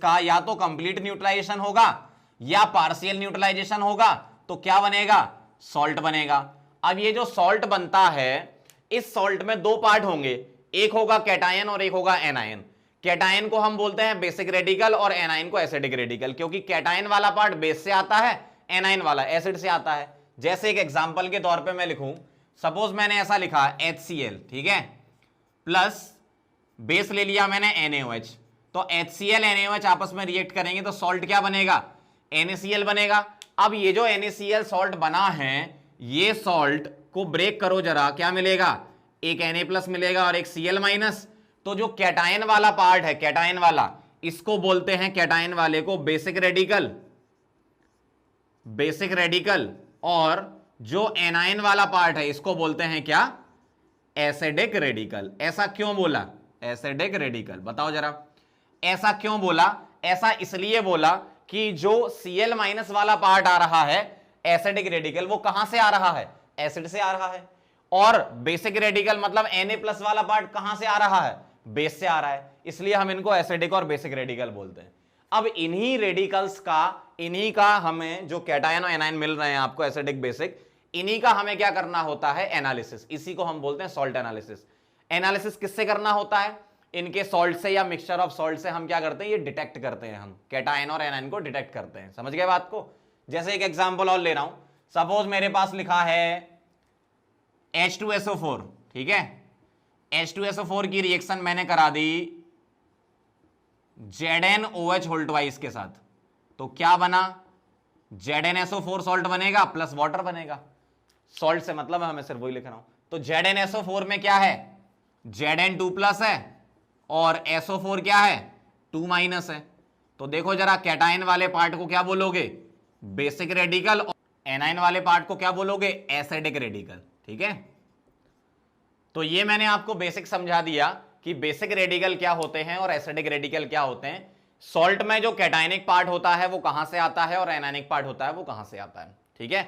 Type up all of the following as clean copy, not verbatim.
इसका या तो कंप्लीट न्यूट्रलाइजेशन होगा या पार्शियल न्यूट्रलाइजेशन होगा, तो क्या बनेगा? सॉल्ट बनेगा। अब ये जो सॉल्ट बनता है, इस सॉल्ट में दो पार्ट होंगे, एक होगा कैटायन और एक होगा एनायन। कैटायन को हम बोलते हैं बेसिक रेडिकल और एनायन को एसिडिक रेडिकल, क्योंकि कैटायन वाला पार्ट बेस से आता है, एनायन वाला एसिड से आता है। जैसे एक एग्जांपल के तौर पे मैं लिखूं, सपोज मैंने ऐसा लिखा HCl, ठीक है, प्लस बेस ले लिया मैंने NaOH, तो HCl NaOH आपस में रिएक्ट करेंगे तो सॉल्ट क्या बनेगा? NaCl बनेगा। अब ये जो NaCl सॉल्ट बना है, ये सॉल्ट को ब्रेक करो जरा, क्या मिलेगा? एक Na+ मिलेगा और एक Cl-। तो जो कैटायन वाला पार्ट है, कैटायन वाला, इसको बोलते हैं, कैटायन वाले को बेसिक रेडिकल, बेसिक रेडिकल, और जो एनायन वाला पार्ट है इसको बोलते हैं क्या? Acidic radical. ऐसा क्यों बोला? एसिडिक रेडिकल, बताओ जरा, ऐसा क्यों बोला? ऐसा इसलिए बोला कि जो Cl- वाला पार्ट आ रहा है एसिडिक रेडिकल, वो कहां से आ रहा है? एसिड से आ रहा है। और बेसिक रेडिकल मतलब Na+ वाला पार्ट कहां से आ रहा है? बेस से आ रहा है, इसलिए हम इनको एसिडिक और बेसिक रेडिकल बोलते हैं। अब इन्हीं रेडिकल्स का, इन्हीं का हमें जो कैटायन और एनायन मिल रहे हैं आपको, एसिडिक बेसिक, इन्हीं का हमें क्या करना होता है? एनालिसिस। इसी को हम बोलते हैं सॉल्ट एनालिसिस। एनालिसिस किससे करना होता है? इनके सॉल्ट से या मिक्सचर ऑफ सॉल्ट से हम क्या करते हैं? ये डिटेक्ट करते हैं, हम कैटायन और एनायन को डिटेक्ट करते हैं। समझ गए बात को? जैसे एक एग्जांपल और ले रहा हूं, सपोज मेरे पास लिखा है H2SO4, ठीक है, H2SO4 की रिएक्शन मैंने करा दी ZnOH होल ट्वाइस के साथ, तो क्या बना? ZnSO4 सॉल्ट बनेगा प्लस वाटर बनेगा। सॉल्ट से मतलब है, मैं सिर्फ वही लिख रहा हूं। तो ZnSO4 में क्या है? Zn2+ है और SO4 क्या है? 2- है। तो देखो जरा, कैटायन वाले पार्ट को क्या बोलोगे? बेसिक रेडिकल, और एनायन वाले पार्ट को क्या बोलोगे? एसिडिक रेडिकल, ठीक है। तो ये मैंने आपको बेसिक समझा दिया कि बेसिक रेडिकल क्या होते हैं और एसिडिक रेडिकल क्या होते हैं। सॉल्ट में जो कैटायनिक पार्ट होता है वो कहां से आता है और एनायनिक पार्ट होता है वो कहां से आता है, ठीक है।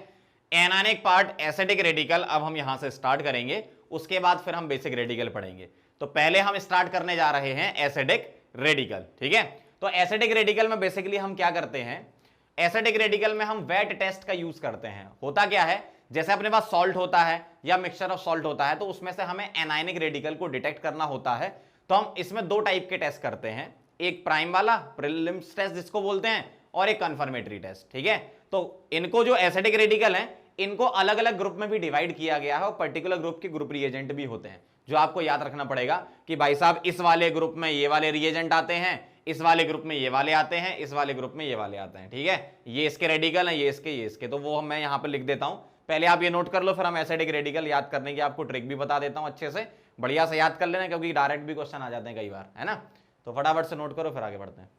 एनायनिक पार्ट एसिडिक रेडिकल अब हम यहां से स्टार्ट करेंगे, उसके बाद फिर हम बेसिक रेडिकल पढ़ेंगे। तो पहले हम स्टार्ट करने जा रहे हैं एसिडिक रेडिकल, ठीक है। तो एसिडिक रेडिकल में बेसिकली हम क्या करते हैं? एसिडिक रेडिकल में हम वेट टेस्ट का यूज करते हैं। होता क्या है, जैसे अपने पास सॉल्ट होता है या मिक्सचर ऑफ सॉल्ट होता है, तो उसमें से हमें एनायनिक रेडिकल को डिटेक्ट करना होता है। तो हम इसमें दो टाइप के टेस्ट करते हैं, एक प्राइम वाला प्रीलिम्स टेस्ट जिसको बोलते हैं, और एक कंफर्मेटरी टेस्ट, ठीक है। तो इनको जो एसिडिक रेडिकल हैं, इनको अलग अलग ग्रुप में भी डिवाइड किया गया है और पर्टिकुलर ग्रुप के ग्रुप रिएजेंट भी होते हैं, जो आपको याद रखना पड़ेगा कि भाई साहब इस वाले ग्रुप में ये वाले रिएजेंट आते हैं, इस वाले ग्रुप में ये वाले आते हैं, इस वाले ग्रुप में ये वाले आते हैं, ठीक है। ये इसके रेडिकल हैं, ये इसके, तो वो मैं यहां पर लिख देता हूं। पहले आप ये नोट कर लो, फिर हम एसिडिक रेडिकल याद करने की आपको ट्रिक भी बता देता हूं, अच्छे से बढ़िया से याद कर लेना, क्योंकि डायरेक्ट भी क्वेश्चन आ जाते हैं कई बार, है ना। तो फटाफट से नोट करो, फिर आगे बढ़ते हैं।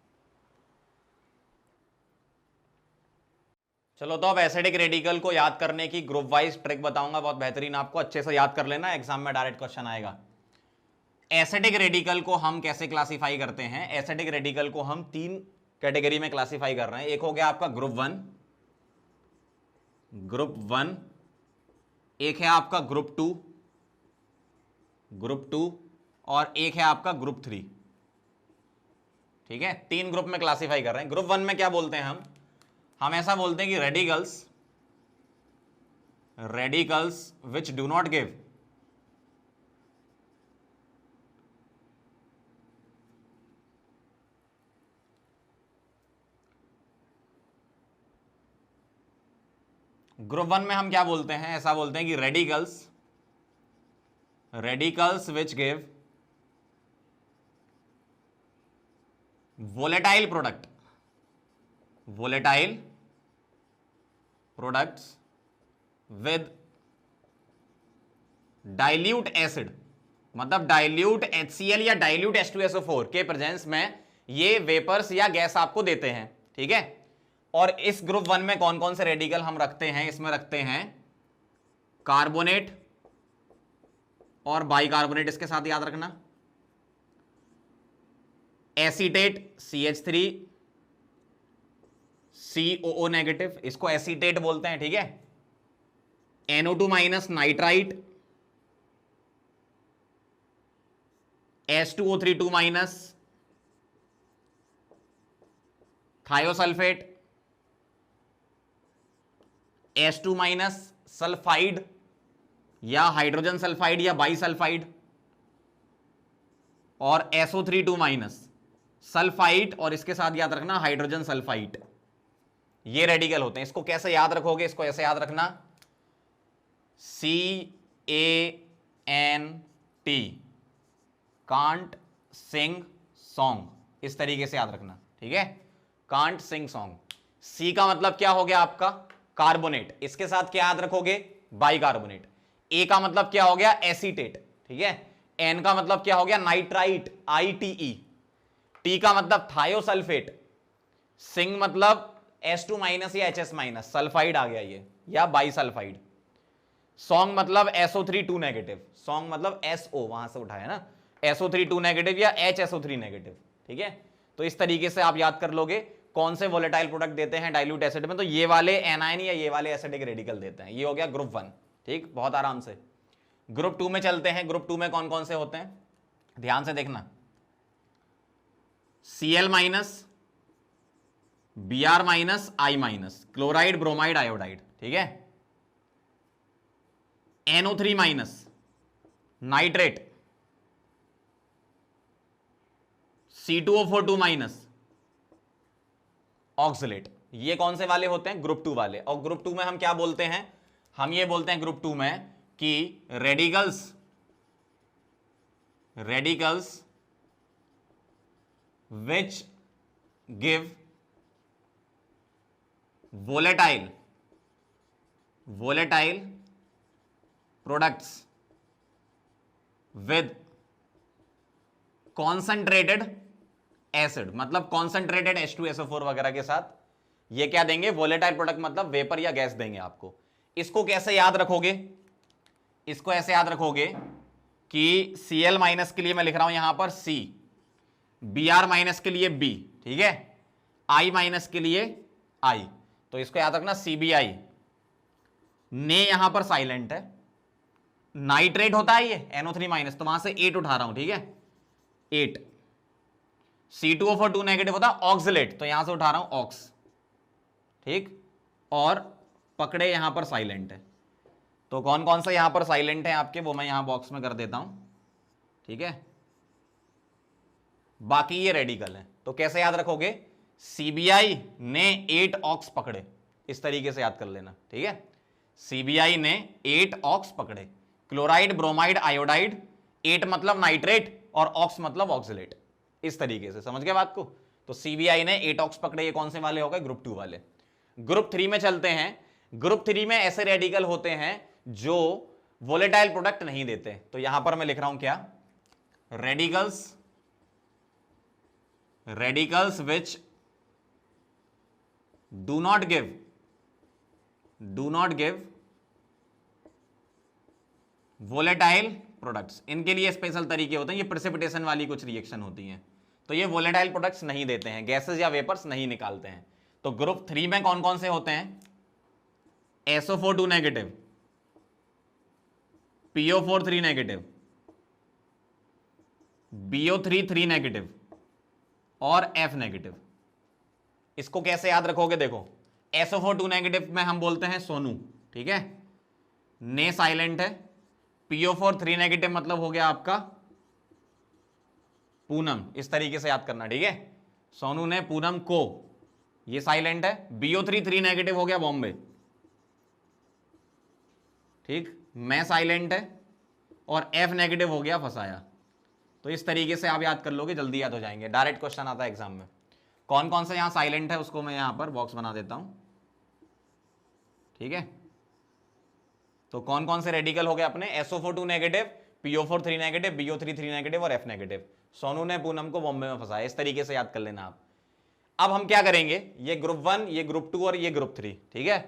चलो, तो अब एसिडिक रेडिकल को याद करने की ग्रुप वाइज ट्रिक बताऊंगा, बहुत बेहतरीन, आपको अच्छे से याद कर लेना, एग्जाम में डायरेक्ट क्वेश्चन आएगा। एसिडिक रेडिकल को हम कैसे क्लासिफाई करते हैं? एसिडिक रेडिकल को हम तीन कैटेगरी में क्लासिफाई कर रहे हैं। एक हो गया आपका ग्रुप 1, एक है आपका ग्रुप 2, और एक है आपका ग्रुप 3, ठीक है। तीन ग्रुप में क्लासिफाई कर रहे हैं। ग्रुप 1 में क्या बोलते हैं हम ऐसा बोलते हैं कि radicals which do not give group 1 में हम क्या बोलते हैं? ऐसा बोलते हैं कि radicals which give volatile products with dilute acid, मतलब डाइल्यूट HCl या डाइल्यूट H2SO4 के प्रेजेंस में ये वेपर्स या गैस आपको देते हैं, ठीक है। और इस ग्रुप 1 में कौन कौन से रेडिकल हम रखते हैं? इसमें रखते हैं कार्बोनेट और बाइकार्बोनेट, इसके साथ याद रखना, एसीटेट CH3 COO नेगेटिव, इसको एसीटेट बोलते हैं, ठीक है। NO2- nitrite, H2O3 2-, thiosulphate, H2 minus sulphide या हाइड्रोजन सल्फाइड या बाईसल्फाइड, और SO3 माइनस सल्फाइड, और इसके साथ याद रखना हाइड्रोजन सल्फाइड। ये रेडिकल होते हैं। इसको कैसे याद रखोगे? इसको ऐसे याद रखना, CANT, कांट सिंग सॉन्ग, इस तरीके से याद रखना, ठीक है। Can't sing song. सी का मतलब क्या हो गया आपका? कार्बोनेट। इसके साथ क्या याद रखोगे? बाइकार्बोनेट। ए का मतलब क्या हो गया? एसीटेट, ठीक है। एन का मतलब क्या हो गया? Nitrite, ITE। टी का मतलब थायोसल्फेट। सिंग मतलब H2 माइनस या HS माइनस, सल्फाइड आ गया ये, या बाईसल्फाइड। सॉन्ग मतलब SO3 नेगेटिव, सॉन्ग मतलब SO, वहां से उठाया ना, SO3 नेगेटिव या HSO3 नेगेटिव, ठीक है। तो इस तरीके से आप याद कर लोगे कौन से वोलेटाइल प्रोडक्ट देते हैं डाइल्यूट एसिड में। तो ये वाले एनायन या ये वाले एसिडिक रेडिकल देते हैं। ये हो गया ग्रुप 1, ठीक, बहुत आराम से। ग्रुप 2 में चलते हैं। ग्रुप 2 में कौन कौन से होते हैं, ध्यान से देखना। Cl minus, Br minus, I minus, chloride, bromide, iodide, ठीक है। NO3 minus, nitrate, C2O4 minus, oxalate. ये कौन से वाले होते हैं? ग्रुप 2 वाले। और ग्रुप 2 में हम क्या बोलते हैं? हम ये बोलते हैं ग्रुप 2 में कि radicals which give volatile products with concentrated acid, मतलब concentrated H2SO4 वगैरह के साथ ये क्या देंगे? volatile product मतलब वेपर या गैस देंगे आपको। इसको कैसे याद रखोगे? इसको ऐसे याद रखोगे कि Cl माइनस के लिए मैं लिख रहा हूं यहां पर C, Br माइनस के लिए B, ठीक है, I माइनस के लिए I। तो इसको याद रखना, CBI। ने यहां पर साइलेंट है, नाइट्रेट होता है ये NO3 माइनस, तो वहां से 8 उठा रहा हूं, ठीक है, 8। C2O4 नेगेटिव होता है ऑक्सलेट, तो यहां से उठा रहा हूं ऑक्स, ठीक। और पकड़े यहां पर साइलेंट है। तो कौन कौन सा यहां पर साइलेंट है आपके, वो मैं यहां बॉक्स में कर देता हूं, ठीक है। बाकी ये रेडिकल है। तो कैसे याद रखोगे? CBI ने 8 ऑक्स पकड़े, इस तरीके से याद कर लेना, ठीक है। CBI ने 8 ऑक्स पकड़े, क्लोराइड, ब्रोमाइड, आयोडाइड। 8 मतलब नाइट्रेट और ऑक्स मतलब ऑक्सलेट, इस तरीके से समझ गए बात को। तो CBI ने 8 ऑक्स पकड़े। ये कौन से वाले हो गए? ग्रुप 2 वाले। ग्रुप 3 में चलते हैं। ग्रुप 3 में ऐसे रेडिकल होते हैं जो वोलेटाइल प्रोडक्ट नहीं देते। तो यहां पर मैं लिख रहा हूं क्या? Radicals which do not give volatile products। इनके लिए स्पेशल तरीके होते हैं, ये प्रेसिपिटेशन वाली कुछ रिएक्शन होती हैं। तो ये वोलेटाइल प्रोडक्ट्स नहीं देते हैं, गैसेस या वेपर्स नहीं निकालते हैं। तो ग्रुप 3 में कौन कौन से होते हैं? SO4 negative, PO4 negative, BO3 negative और F नेगेटिव। इसको कैसे याद रखोगे? देखो, SO4 नेगेटिव में हम बोलते हैं सोनू, ठीक है, ने साइलेंट है। PO4 नेगेटिव मतलब हो गया आपका पूनम, इस तरीके से याद करना, ठीक है। सोनू ने पूनम को, ये साइलेंट है। BO3 नेगेटिव हो गया बॉम्बे, ठीक, मैं साइलेंट है। और F नेगेटिव हो गया फसाया। तो इस तरीके से आप याद कर लोगे, जल्दी याद हो जाएंगे। डायरेक्ट क्वेश्चन आता है एग्जाम में। कौन कौन सा यहां साइलेंट है उसको मैं यहां पर बॉक्स बना देता हूं, ठीक है। तो कौन कौन से रेडिकल हो गए अपने? SO4 negative, PO4 negative, BO3 negative और F नेगेटिव। सोनू ने पूनम को बॉम्बे में फंसाया, इस तरीके से याद कर लेना आप। अब हम क्या करेंगे? ये ग्रुप 1, ये ग्रुप 2 और ये ग्रुप 3, ठीक है।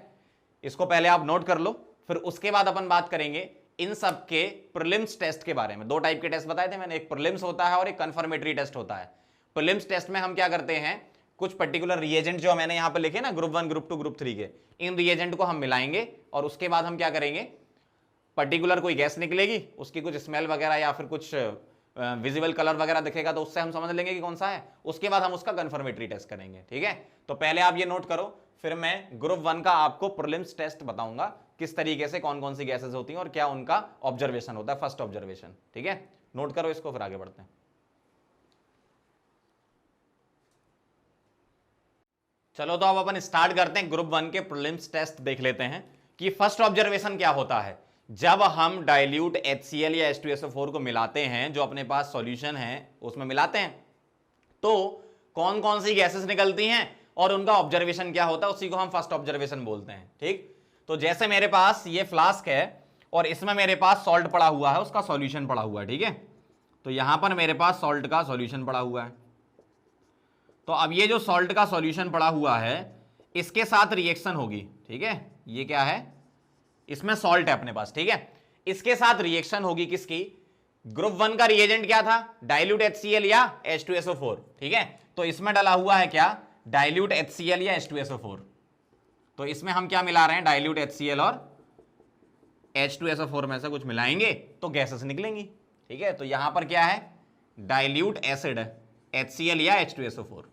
इसको पहले आप नोट कर लो, फिर उसके बाद अपन बात करेंगे इन सब के प्रीलिम्स टेस्ट के बारे में। 2 टाइप के टेस्ट बताए थे मैंने, एक प्रीलिम्स होता है और एक कंफर्मेटरी टेस्ट होता है। प्रीलिम्स टेस्ट में हम क्या करते हैं? कुछ पर्टिकुलर रिएजेंट जो मैंने यहां पर लिखे ना, ग्रुप 1, ग्रुप 2, ग्रुप 3 के, इन रिएजेंट को हम मिलाएंगे और उसके बाद हम क्या करेंगे? पर्टिकुलर कोई गैस निकलेगी, उसकी कुछ स्मेल वगैरह या फिर कुछ विजिबल कलर वगैरह दिखेगा तो उससे हम समझ लेंगे कि कौन सा है। उसके बाद हम उसका कंफर्मेटरी टेस्ट करेंगे, ठीक है। तो पहले आप ये नोट करो, फिर मैं ग्रुप 1 का आपको प्रीलिम्स टेस्ट बताऊंगा, किस तरीके से कौन कौन सी गैसेस होती हैं और क्या उनका ऑब्जर्वेशन होता है, फर्स्ट ऑब्जर्वेशन, ठीक है। नोट करो इसको, फिर आगे बढ़ते हैं। चलो तो अब अपन स्टार्ट करते हैं, ग्रुप 1 के प्रीलिम्स टेस्ट देख लेते हैं कि फर्स्ट ऑब्जर्वेशन क्या होता है। जब हम डाइल्यूट HCl या H2SO4 को मिलाते हैं, जो अपने पास सॉल्यूशन है उसमें मिलाते हैं, तो कौन कौन सी गैसेस निकलती हैं और उनका ऑब्जर्वेशन क्या होता है, उसी को हम फर्स्ट ऑब्जर्वेशन बोलते हैं, ठीक। तो जैसे मेरे पास ये फ्लास्क है और इसमें मेरे पास सॉल्ट पड़ा हुआ है, उसका सॉल्यूशन पड़ा हुआ है, ठीक है। तो यहां पर मेरे पास सॉल्ट का सॉल्यूशन पड़ा हुआ है। तो अब ये जो सॉल्ट का सॉल्यूशन पड़ा हुआ है, इसके साथ रिएक्शन होगी, ठीक है। ये क्या है, इसमें सॉल्ट है अपने पास, ठीक है। इसके साथ रिएक्शन होगी किसकी, ग्रुप 1 का रिएजेंट क्या था, डाइल्यूट HCl या H2SO4, ठीक है। तो इसमें डाला हुआ है क्या, डाइल्यूट HCl या H2SO4। तो इसमें हम क्या मिला रहे हैं, डाइल्यूट HCl और H2SO4 में से कुछ मिलाएंगे तो गैसेस निकलेंगी, ठीक है। तो यहां पर क्या है, डाइल्यूट एसिड HCl या H2SO4।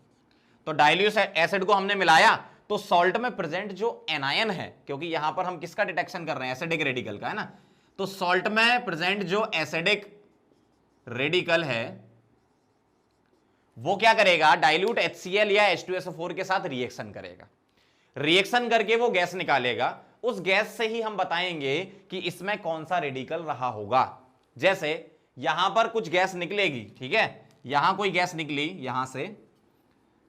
तो डाइल्यूट एसिड को हमने मिलाया तो सॉल्ट में प्रेजेंट जो एनायन है, क्योंकि यहां पर हम किसका डिटेक्शन कर रहे हैं, एसिडिक रेडिकल का, है ना। तो सॉल्ट में प्रेजेंट जो एसिडिक रेडिकल है वो क्या करेगा, डाइल्यूट HCl या H2SO4 के साथ रिएक्शन करेगा। रिएक्शन करके वो गैस निकालेगा, उस गैस से ही हम बताएंगे कि इसमें कौन सा रेडिकल रहा होगा। जैसे यहां पर कुछ गैस निकलेगी, ठीक है, यहां कोई गैस निकली यहां से,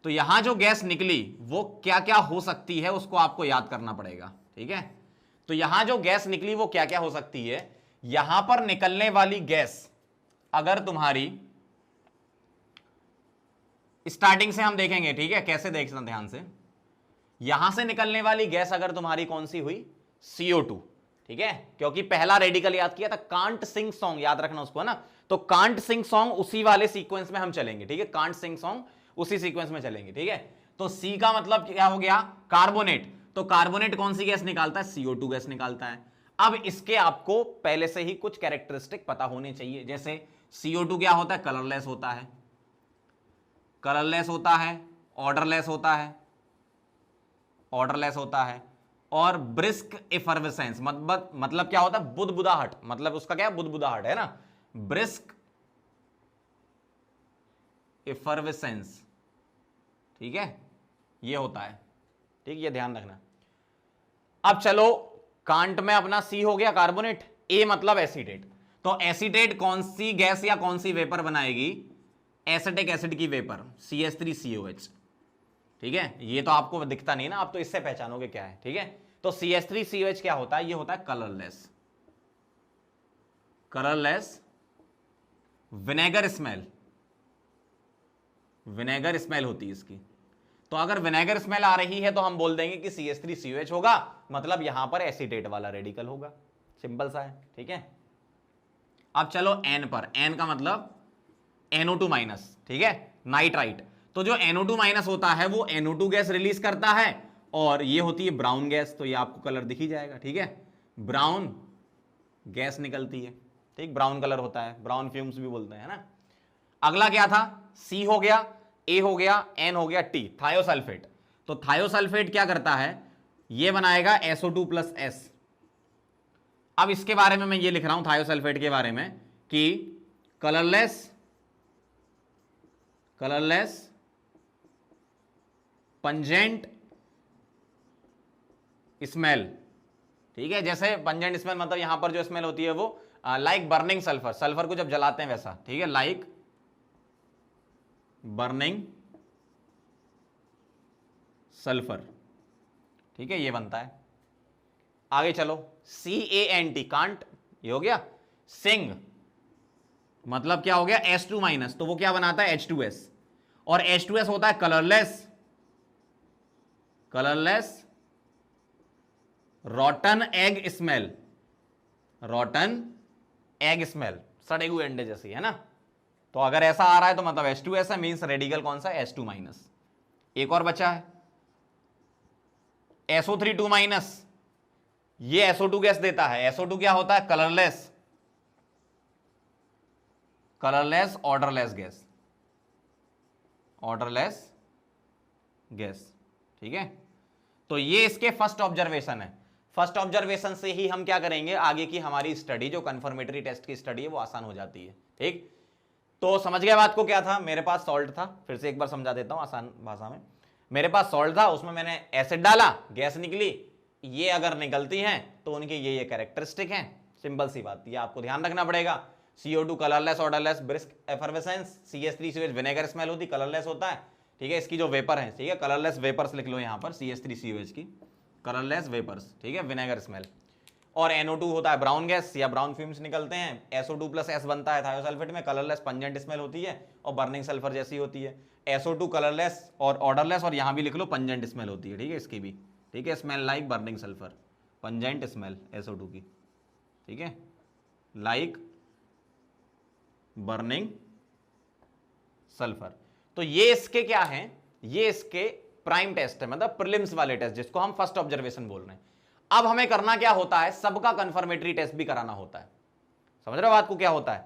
तो यहां जो गैस निकली वो क्या क्या हो सकती है उसको आपको याद करना पड़ेगा, ठीक है। तो यहां जो गैस निकली वो क्या क्या हो सकती है, यहां पर निकलने वाली गैस अगर तुम्हारी, स्टार्टिंग से हम देखेंगे, ठीक है, कैसे देखना ध्यान से, यहां से निकलने वाली गैस अगर तुम्हारी कौन सी हुई, CO2, ठीक है। क्योंकि पहला रेडिकल याद किया था कांट सिंग सॉन्ग, याद रखना उसको, है ना। तो कांट सिंग सॉन्ग उसी वाले सीक्वेंस में हम चलेंगे, ठीक है, कांट सिंग सॉन्ग उसी सीक्वेंस में चलेंगे, ठीक है। तो C का मतलब क्या हो गया, कार्बोनेट। तो कार्बोनेट कौन सी गैस निकालता है, CO2 गैस निकालता है। अब इसके आपको पहले से ही कुछ कैरेक्टरिस्टिक पता होने चाहिए, जैसे CO2 क्या होता है, कलरलेस होता है, कलरलेस होता है, ऑर्डरलेस होता है, ऑर्डरलेस होता है, और ब्रिस्क इफर्वेसेंस, मतलब क्या होता है, बुदबुदाहट, मतलब उसका क्या है, बुदबुदाहट, है ना, ब्रिस्क इफर्वेसेंस, ठीक है, ये होता है, ठीक, ये ध्यान रखना। अब चलो, कांट में अपना C हो गया कार्बोनेट, A मतलब एसीटेट। तो एसीटेट कौन सी गैस या कौन सी वेपर बनाएगी, एसिटिक एसिड की वेपर, CH3COH, ठीक है। ये तो आपको दिखता नहीं ना, आप तो इससे पहचानोगे क्या है, ठीक है। तो CH3COH क्या होता है, ये होता है colourless, colourless, vinegar smell, vinegar smell होती है इसकी। तो अगर विनेगर स्मेल आ रही है तो हम बोल देंगे कि CH3COH होगा, मतलब यहां पर एसीटेट वाला रेडिकल होगा, सिंपल सा है, ठीक है। अब चलो N पर, N का मतलब NO2 माइनस, ठीक है, नाइट्राइट। तो जो NO2 माइनस होता है वो NO2 गैस रिलीज करता है और ये होती है ब्राउन गैस। तो ये आपको कलर दिख ही जाएगा, ठीक है, ब्राउन गैस निकलती है, ठीक, ब्राउन कलर होता है, ब्राउन फ्यूम्स भी बोलते हैं ना। अगला क्या था, C हो गया, A हो गया, N हो गया, T, थायोसल्फेट। तो थायोसल्फेट क्या करता है, ये बनाएगा SO2 प्लस S। अब इसके बारे में मैं ये लिख रहा हूं थायोसल्फेट के बारे में कि कलरलेस, कलरलेस, पंजेंट स्मेल, ठीक है। जैसे पंजेंट स्मेल मतलब यहां पर जो स्मेल होती है वो लाइक बर्निंग सल्फर, सल्फर को जब जलाते हैं वैसा, ठीक है, लाइक बर्निंग सल्फर, ठीक है, ये बनता है। आगे चलो, CANT, कांट, ये हो गया। सिंग मतलब क्या हो गया, S2 माइनस, तो वो क्या बनाता है, H2S, और H2S होता है colourless, colourless, रॉटन egg smell, रॉटन egg smell, सड़े हुए अंडे जैसी, है ना। तो अगर ऐसा आ रहा है तो मतलब H2S है, मींस रेडिकल कौन सा है, S2 माइनस। एक और बचा है SO3 माइनस, ये SO2 गैस देता है। SO2 क्या होता है, colourless, colourless odourless gas, odourless gas, ठीक है। तो ये इसके फर्स्ट ऑब्जर्वेशन है। फर्स्ट ऑब्जर्वेशन से ही हम क्या करेंगे, आगे की हमारी स्टडी जो कंफर्मेटरी टेस्ट की स्टडी है वो आसान हो जाती है, ठीक। तो समझ गया बात को, क्या था, मेरे पास सॉल्ट था, फिर से एक बार समझा देता हूं आसान भाषा में। मेरे पास सॉल्ट था, उसमें मैंने एसिड डाला, गैस निकली। ये अगर निकलती हैं तो उनके ये कैरेक्टरिस्टिक हैं, सिंपल सी बात, ये आपको ध्यान रखना पड़ेगा। CO2 colourless odourless brisk effervescence, CH3COH vinegar smell होती, कलरलेस होता है, ठीक है। इसकी जो वेपर है, ठीक है, कलरलेस वेपर्स लिख लो यहां पर, CH3COH की कलरलेस वेपर्स, ठीक है, विनेगर स्मेल। और NO2 होता है ब्राउन गैस या ब्राउन फ्यूम्स निकलते हैं। SO2 प्लस S बनता है थायोसल्फेट में, कलरलेस पंजेंट स्मेल होती है और बर्निंग सल्फर जैसी होती है। SO2 कलरलेस और ऑर्डरलेस, और यहां भी लिख लो पंजेंट स्मेल होती है, ठीक है, इसकी भी, ठीक है, smell like burning sulphur, pungent smell SO2 की, ठीक है, लाइक बर्निंग सल्फर। तो ये इसके क्या है, ये इसके प्राइम टेस्ट है, मतलब प्रीलिम्स वाले टेस्ट, जिसको हम फर्स्ट ऑब्जर्वेशन बोल रहे हैं। अब हमें करना क्या होता है, सबका कंफर्मेटरी टेस्ट भी कराना होता है। समझ रहे हो बात को, क्या होता है,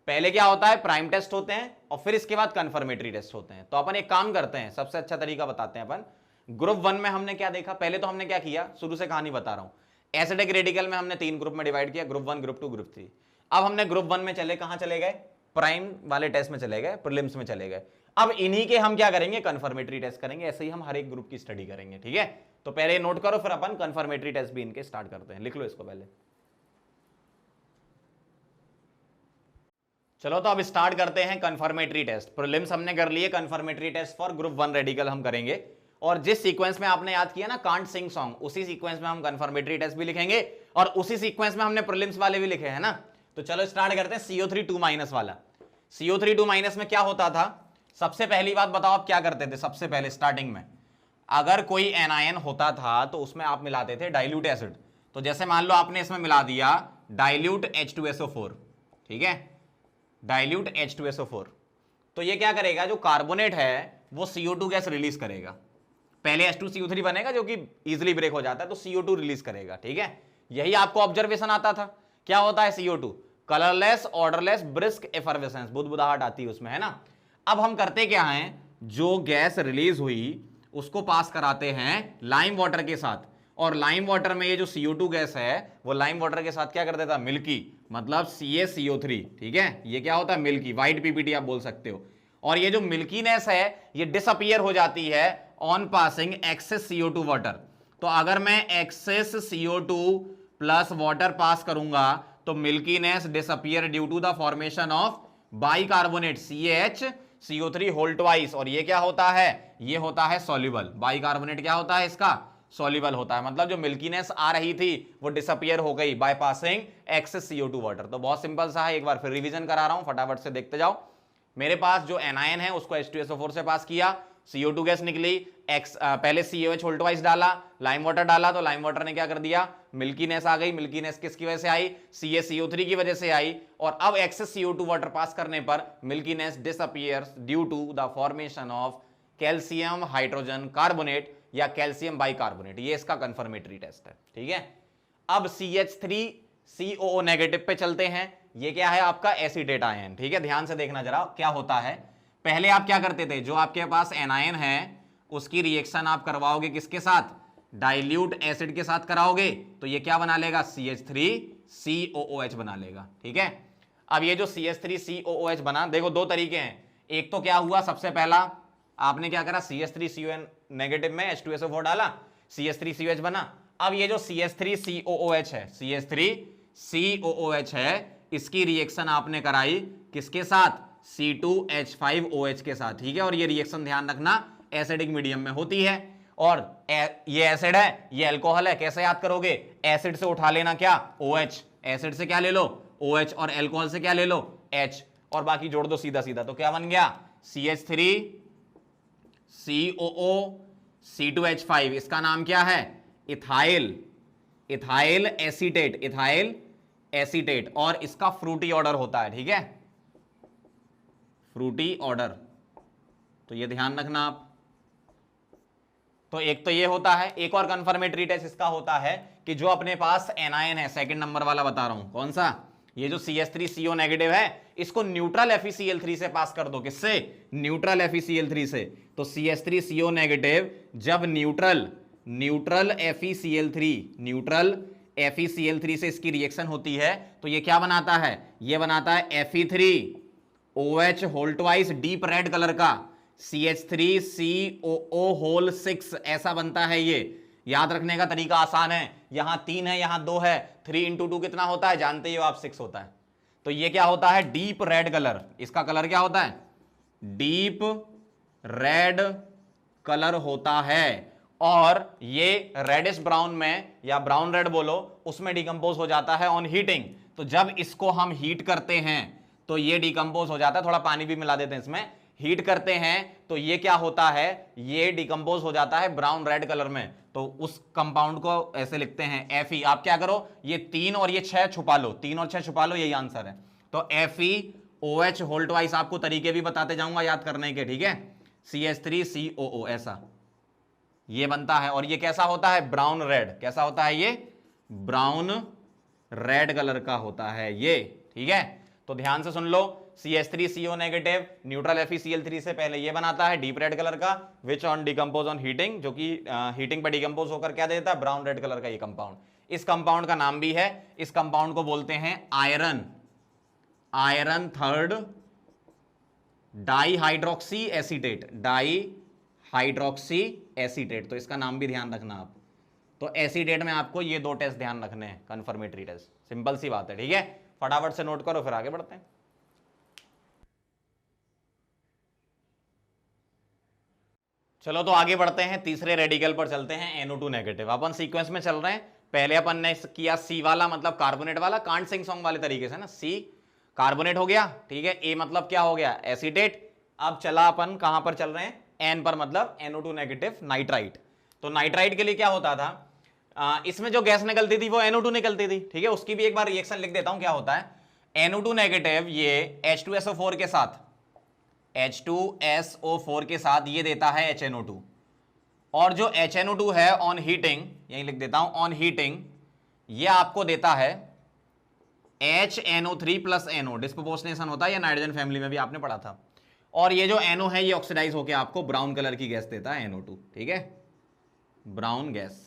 पहले क्या होता है, प्राइम टेस्ट होते हैं और फिर इसके बाद कंफर्मेटरी टेस्ट होते हैं। तो अपन एक काम करते हैं, सबसे अच्छा तरीका बताते हैं अपन। ग्रुप 1 में हमने क्या देखा, पहले तो हमने क्या किया, शुरू से कहानी बता रहा हूं। एसिडिक रेडिकल में हमने 3 ग्रुप में डिवाइड किया, ग्रुप 1, ग्रुप 2, ग्रुप 3। अब हमने ग्रुप 1 में चले, कहां चले गए, प्राइम वाले टेस्ट में चले गए, प्रीलिम्स में चले गए। अब इन्हीं के हम क्या करेंगे, कंफर्मेटरी टेस्ट करेंगे। ऐसे ही हम हर एक ग्रुप की स्टडी करेंगे, ठीक है। तो पहले नोट करो, फिर अपन कंफर्मेटरी टेस्ट भी इनके स्टार्ट करते हैं। लिख लो इसको पहले। चलो तो अब स्टार्ट करते हैं कंफर्मेटरी टेस्ट। प्रीलिम्स हमने कर लिए, confirmatory test for group 1 radical हम करेंगे। और जिस सीक्वेंस में आपने याद किया ना कांट सिंग सॉन्ग, उसी सीक्वेंस में हम कंफर्मेटरी टेस्ट भी लिखेंगे और उसी सीक्वेंस में हमने प्रीलिम्स वाले भी लिखे हैं ना। तो चलो स्टार्ट करते हैं CO3 2- वाला। CO3 2- में क्या होता था, सबसे पहली बात बताओ आप क्या करते थे। सबसे पहले स्टार्टिंग में अगर कोई एनायन होता था तो उसमें आप मिलाते थे डाइल्यूट एसिड। तो जैसे मान लो आपने इसमें मिला दिया डाइल्यूट H2SO4, ठीक है, डाइल्यूट H2SO4, तो ये क्या करेगा, जो कार्बोनेट है वो CO2 गैस रिलीज करेगा। पहले H2CO3 बनेगा जो कि इजीली ब्रेक हो जाता है, तो CO2 रिलीज करेगा, ठीक है। यही आपको ऑब्जर्वेशन आता था। क्या होता है CO2, कलरलेस ऑर्डरलेस ब्रिस्क एफर्वेसेंस, बुदबुदाहट आती है उसमें, है ना। अब हम करते क्या हैं, जो गैस रिलीज हुई उसको पास कराते हैं लाइम वाटर के साथ, और लाइम वाटर में ये जो CO2 गैस है वो लाइम वाटर के साथ क्या कर देता है, मिल्की, मतलब CaCO3, ठीक है। ये क्या होता है, मिल्की, व्हाइट PPT आप बोल सकते हो। और ये जो मिल्कीनेस है ये डिसअपीयर हो जाती है on passing access CO2 water. तो अगर मैं access CO2 plus water pass करूंगा तो milkiness disappear due to the formation of bicarbonate CaCO3 whole twice. और ये क्या होता है, ये होता है सॉल्युबल। बाइकार्बोनेट क्या होता है, इसका सॉल्युबल होता है, मतलब जो मिल्कीनेस आ रही थी वो डिसअपीयर हो गई by passing access CO2 water. तो बहुत सिंपल सा है, एक बार फिर रिवीजन करा रहा हूं, फटाफट से देखते जाओ। मेरे पास जो एनायन है उसको H2SO4 से पास किया, CO2 गैस निकली, पहले CaOH होल ट्वाइस डाला, लाइम वाटर डाला, तो लाइम वाटर ने क्या कर दिया, मिल्कीनेस आ गई। मिल्कीनेस किसकी वजह से आई, CaCO3 की वजह से आई। और अब एक्सेस CO2 वाटर पास करने पर milkiness disappears due to the formation of calcium hydrogen carbonate या कैल्शियम बाइकार्बोनेट। ये इसका कंफर्मेटरी टेस्ट है, ठीक है। अब CH3COO नेगेटिव पे चलते हैं। ये क्या है, आपका एसीटेट आयन, ठीक है। ध्यान से देखना जरा क्या होता है। पहले आप क्या करते थे, जो आपके पास एनायन है उसकी रिएक्शन आप करवाओगे किसके साथ, डाइल्यूट एसिड के साथ कराओगे, तो ये क्या बना लेगा, CH3COOH बना लेगा, ठीक है। अब ये जो CH3COOH बना, देखो दो तरीके हैं। एक तो क्या हुआ, सबसे पहला आपने क्या करा, CH3CON नेगेटिव में H2SO4 डाला, CH3COH बना। अब ये जो CH3COOH है, CH3COOH है, इसकी रिएक्शन आपने कराई किसके साथ, C2H5OH के साथ, ठीक है। और ये रिएक्शन ध्यान रखना एसिडिक मीडियम में होती है। और ये एसिड है, ये अल्कोहल है, कैसे याद करोगे, एसिड से उठा लेना क्या, OH, एसिड से क्या ले लो OH, और अल्कोहल से क्या ले लो H, और बाकी जोड़ दो सीधा सीधा, तो क्या बन गया, CH3COO C2H5, इसका नाम क्या है, ethyl, ethyl acetate, ethyl acetate. और इसका फ्रूटी ऑर्डर होता है, ठीक है, फ्रूटी ऑर्डर, तो ये ध्यान रखना आप। तो एक तो ये होता है। एक और कंफर्मेटरी टेस्ट इसका होता है कि जो अपने पास एनायन है, सेकंड नंबर वाला बता रहा हूं, कौन सा, ये जो CH3CO नेगेटिव है इसको न्यूट्रल FeCl3 से पास कर दो, किससे? न्यूट्रल FeCl3 से। तो CH3CO नेगेटिव जब न्यूट्रल FeCl3 से इसकी रिएक्शन होती है तो ये क्या बनाता है? ये बनाता है Fe3OH whole twice deep red colour का CH3COO होल 6 ऐसा बनता है। ये याद रखने का तरीका आसान है, यहां 3 है यहां 2 है, 3 इंटू 2 कितना होता है जानते ही हो आप, 6 होता है। तो ये क्या होता है? Deep red colour. इसका कलर क्या होता है? डीप रेड कलर होता है। और ये रेडिश ब्राउन में या ब्राउन रेड बोलो उसमें डिकम्पोज हो जाता है ऑन हीटिंग। तो जब इसको हम हीट करते हैं तो ये डिकम्पोज हो जाता है, थोड़ा पानी भी मिला देते हैं इसमें, हीट करते हैं तो ये क्या होता है? ये डिकम्पोज हो जाता है ब्राउन रेड कलर में। तो उस कंपाउंड को ऐसे लिखते हैं Fe। आप क्या करो, ये 3 और ये 6 छुपा लो, 3 और 6 छुपा लो, यही आंसर है। तो FeOH होल ट्वाइस आपको तरीके भी बताते जाऊंगा याद करने के, ठीक है? CH3COO ऐसा ये बनता है। और ये कैसा होता है? Brown red. कैसा होता है ये? ब्राउन रेड कलर का होता है ये, ठीक है? तो ध्यान से सुन लो, CH3CO नेगेटिव न्यूट्रल FeCl3 से पहले ये बनाता है डीप रेड कलर का, which on decompose on heating, जो कि हीटिंग पर डिकम्पोज होकर क्या देता है? ब्राउन रेड कलर का ये कंपाउंड। इस कंपाउंड का नाम भी है, इस कंपाउंड को बोलते हैं आयरन थर्ड डाईहाइड्रोक्सी एसीटेट। तो इसका नाम भी ध्यान रखना आप। तो एसीटेट में आपको ये 2 टेस्ट ध्यान रखने हैं, कंफर्मेटरी टेस्ट, सिंपल सी बात है, ठीक है? फटाफट से नोट करो फिर आगे बढ़ते हैं। चलो तो आगे बढ़ते हैं, तीसरे रेडिकल पर चलते हैं, NO2 नेगेटिव। अपन सीक्वेंस में चल रहे हैं। पहले अपन ने किया C वाला मतलब कार्बोनेट वाला, कांट सिंग सॉन्ग वाले तरीके से ना, C कार्बोनेट हो गया, ठीक है? A मतलब क्या हो गया? एसीटेट। अब चला अपन कहां पर चल रहे हैं? N पर, मतलब NO2 नेगेटिव नाइट्राइट। तो नाइट्राइट के लिए क्या होता था? इसमें जो गैस निकलती थी वो NO2 निकलती थी, ठीक है? उसकी भी एक बार रिएक्शन लिख देता हूं, क्या होता है? NO2 नेगेटिव ये H2SO4 के साथ H2SO4 के साथ ये देता है HNO2। और जो HNO2 है ऑन हीटिंग, यही लिख देता हूं, ऑन हीटिंग ये आपको देता है HNO3 प्लस NO। डिस्प्रोपोर्शनेशन होता है, ये नाइट्रोजन फैमिली में भी आपने पढ़ा था। और ये जो NO है ये ऑक्सीडाइज होकर आपको ब्राउन कलर की गैस देता है, NO2, ठीक है? Brown gas.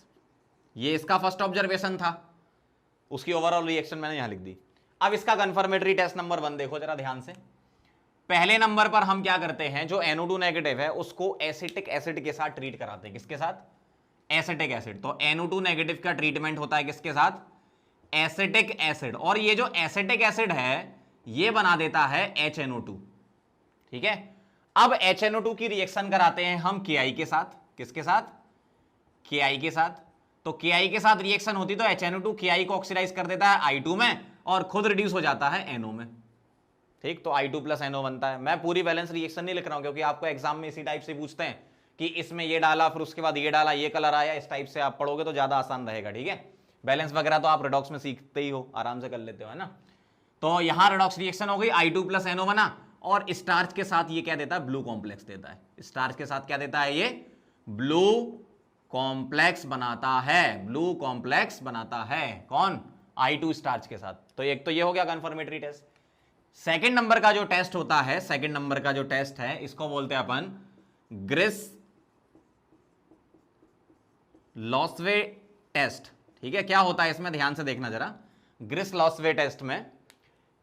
ये इसका फर्स्ट ऑब्जर्वेशन था, उसकी ओवरऑल रिएक्शन मैंने यहां लिख दी। अब इसका कंफर्मेटरी टेस्ट नंबर 1 देखो जरा ध्यान से। पहले नंबर पर हम क्या करते हैं, जो NO2 नेगेटिव है उसको एसिटिक एसिड के साथ ट्रीट कराते हैं। किसके साथ? Acetic acid. तो NO2 नेगेटिव का ट्रीटमेंट होता है किसके साथ? Acetic acid. और ये जो एसिटिक एसिड है ये बना देता है HNO2, ठीक है? अब HNO2 की रिएक्शन कराते हैं हम KI के साथ। किसके साथ? KI के साथ। तो KI के साथ रिएक्शन होती तो HNO2 KI को ऑक्सीडाइज कर देता है I2 में और खुद रिड्यूस हो जाता है NO में, ठीक? तो I2 प्लस NO बनता है। मैं पूरी बैलेंस रिएक्शन नहीं लिख रहा हूं क्योंकि आपको एग्जाम में इसी टाइप से पूछते हैं कि इसमें ये डाला फिर उसके बाद ये डाला, ये कलर आया, इस टाइप से आप पढ़ोगे तो ज्यादा आसान रहेगा, ठीक है? बैलेंस वगैरह तो आप रिडॉक्स में सीखते ही हो, आराम से कर लेते हो, है ना? तो यहां रिडॉक्स रिएक्शन हो गई, I2 प्लस NO बना और स्टार्च के साथ ये क्या देता है? ब्लू कॉम्प्लेक्स देता है। स्टार्च के साथ क्या देता है? ये ब्लू कॉम्प्लेक्स बनाता है। ब्लू कॉम्प्लेक्स बनाता है कौन? I2 स्टार्च के साथ। तो एक तो ये हो गया कंफर्मेटरी टेस्ट। सेकंड नंबर का जो टेस्ट होता है, सेकंड नंबर का जो टेस्ट है इसको बोलते हैं अपन ग्रिस लॉसवे टेस्ट, ठीक है? क्या होता है इसमें, ध्यान से देखना जरा। ग्रिस लॉसवे टेस्ट में,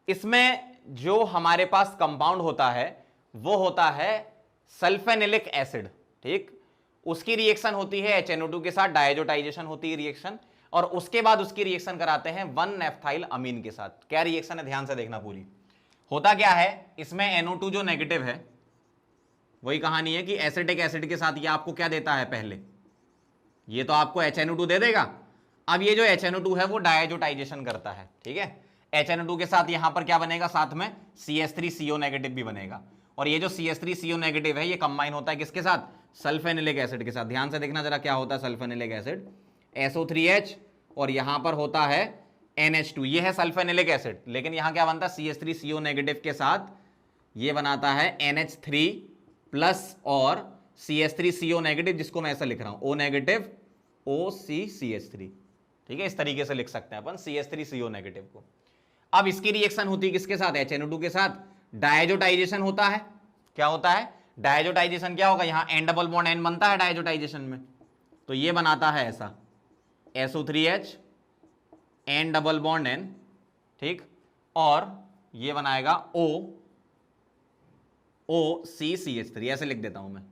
इसमें जो हमारे पास कंपाउंड होता है वो होता है सल्फेनिलिक एसिड, ठीक? उसकी रिएक्शन होती है HNO2 के साथ, डायजोटाइजेशन होती है रिएक्शन, और उसके बाद उसकी रिएक्शन कराते हैं 1-नेफ्थाइल अमीन के साथ। क्या रिएक्शन है ध्यान से देखना पूरी। होता क्या है इसमें, NO2 जो नेगेटिव है वही कहानी है कि एसिटिक एसिड के साथ ये आपको क्या देता है? पहले ये तो आपको HNO2 दे देगा। अब ये जो HNO2 है वो डायजोटाइजेशन करता है, ठीक है? HNO2 के साथ यहां पर क्या बनेगा? साथ में CH3CO नेगेटिव भी बनेगा। और ये जो CH3CO नेगेटिव है ये कंबाइन होता है किसके साथ? सल्फेनिलिक एसिड के साथ। ध्यान से देखना जरा क्या होता है सल्फेनिलिक एसिड, SO3H और यहां पर होता है NH2। ये है सल्फेनिलिक एसिड, लेकिन यहां क्या बनता है? CH3CO नेगेटिव के साथ ये बनाता है NH3 प्लस और CH3CO नेगेटिव, जिसको मैं ऐसा लिख रहा हूं O नेगेटिव OCCH3, ठीक है? इस तरीके से लिख सकते हैं अपन CH3CO नेगेटिव को। अब इसकी रिएक्शन होती है किसके साथ, HNO2 के साथ, डायजोटाइजेशन होता है। क्या होता है, डायजोटाइजेशन क्या होगा, यहां N डबल बॉन्ड N बनता है डायजोटाइजेशन में, तो ये बनाता है ऐसा SO3H N double bond N, ठीक, और ये बनाएगा OCCH3, ऐसे लिख देता हूं मैं,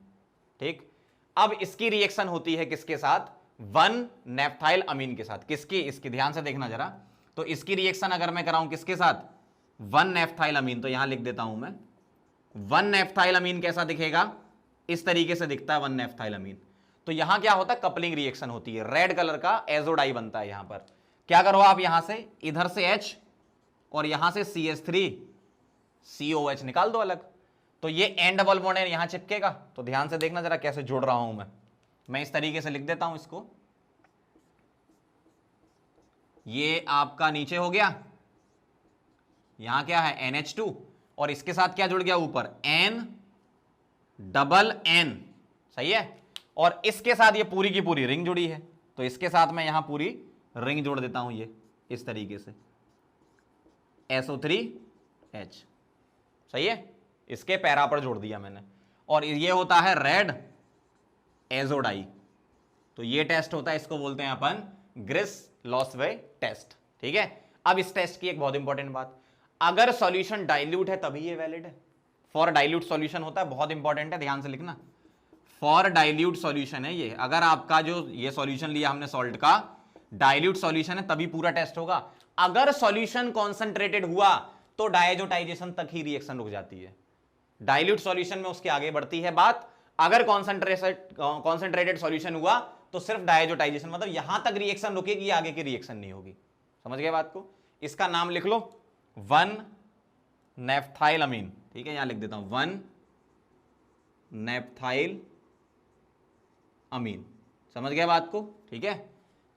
ठीक। अब इसकी रिएक्शन होती है किसके साथ, 1 नेफ्थाइल अमीन के साथ। किसकी, इसकी ध्यान से देखना जरा, तो इसकी रिएक्शन अगर मैं कराऊं किसके साथ, 1 नेफ्थाइल अमीन, तो यहां लिख देता हूं मैं 1 नेफ्थाइल अमीन कैसा दिखेगा, इस तरीके से दिखता है 1 नेफ्थाइल अमीन। तो यहां क्या होता है, कपलिंग रिएक्शन होती है, रेड कलर का एजोडाई बनता है। यहां पर क्या करो आप, यहां से इधर से H और यहां से CH3COH निकाल दो अलग, तो ये N डबल बॉन्ड N यहां चिपकेगा। तो ध्यान से देखना जरा कैसे जोड़ रहा हूं मैं इस तरीके से लिख देता हूं इसको, ये आपका नीचे हो गया, यहां क्या है NH2 और इसके साथ क्या जुड़ गया ऊपर N डबल N, सही है, और इसके साथ ये पूरी की पूरी रिंग जुड़ी है, तो इसके साथ मैं यहां पूरी रिंग जोड़ देता हूं, ये इस तरीके से SO3H, सही है, इसके पैरा पर जोड़ दिया मैंने, और ये होता है रेड एजोडाई। तो ये टेस्ट होता है, इसको बोलते हैं अपन ग्रिस-लॉसवे टेस्ट, ठीक है। अब इस टेस्ट की एक बहुत इंपॉर्टेंट बात, अगर सॉल्यूशन डाइल्यूट है तभी ये वैलिड है। फॉर डाइल्यूट सॉल्यूशन होता है, बहुत इंपॉर्टेंट है, ध्यान से लिखना, फॉर डाइल्यूट सॉल्यूशन है ये। अगर आपका जो ये सॉल्यूशन लिया हमने सॉल्ट का, डाइल्यूट सॉल्यूशन है तभी पूरा टेस्ट होगा। अगर सॉल्यूशन कॉन्सेंट्रेटेड हुआ तो डायजोटाइजेशन तक ही रिएक्शन रुक जाती है, डाइल्यूट सॉल्यूशन में उसके आगे बढ़ती है बात। अगर कॉन्सेंट्रेटेड सॉल्यूशन हुआ तो सिर्फ डायजोटाइजेशन, मतलब यहां तक रिएक्शन रुकेगी, आगे की रिएक्शन नहीं होगी। समझ गए बात को, इसका नाम लिख लो 1 नेफ्थाइल अमीन, ठीक है, यहां लिख देता हूं 1 नेफ्थाइल अमीन। समझ गए बात को, ठीक है।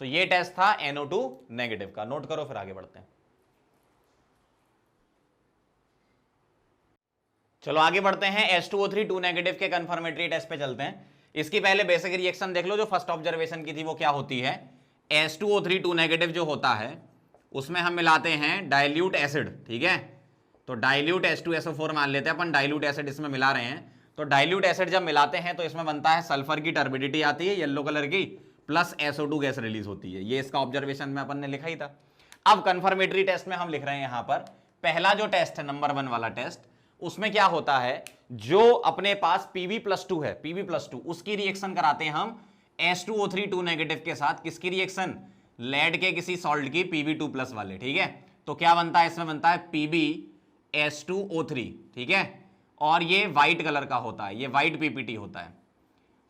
तो ये टेस्ट था NO2 नेगेटिव का, नोट करो फिर आगे बढ़ते हैं। चलो आगे बढ़ते हैं, H2O3 2 नेगेटिव के कंफर्मेटरी टेस्ट पे चलते हैं। इसकी पहले बेसिक रिएक्शन देख लो जो फर्स्ट ऑब्जर्वेशन की थी, वो क्या होती है, H2O3 2 नेगेटिव जो होता है उसमें हम मिलाते हैं डाइल्यूट एसिड, ठीक है। तो डाइल्यूट H2SO4 मान लेते हैं अपन, डाइल्यूट एसिड इसमें मिला रहे हैं। तो डाइल्यूट एसिड जब मिलाते हैं तो इसमें बनता है सल्फर की टर्बिडिटी आती है येलो कलर की, प्लस SO2 गैस रिलीज होती है। ये इसका ऑब्जर्वेशन में अपन ने लिखा ही था। अब कंफर्मेटरी टेस्ट में हम लिख रहे हैं यहां पर, पहला जो टेस्ट है नंबर 1 वाला टेस्ट, उसमें क्या होता है, जो अपने पास Pb+2 है, Pb+2 उसकी रिएक्शन कराते हैं हम H2O3 2 नेगेटिव के साथ। किसकी रिएक्शन, लेड के किसी सॉल्ट की Pb2+ वाले, ठीक है। तो क्या बनता है, इसमें बनता है PbH2O3, ठीक है, और ये व्हाइट कलर का होता है, ये व्हाइट पीपीटी होता है।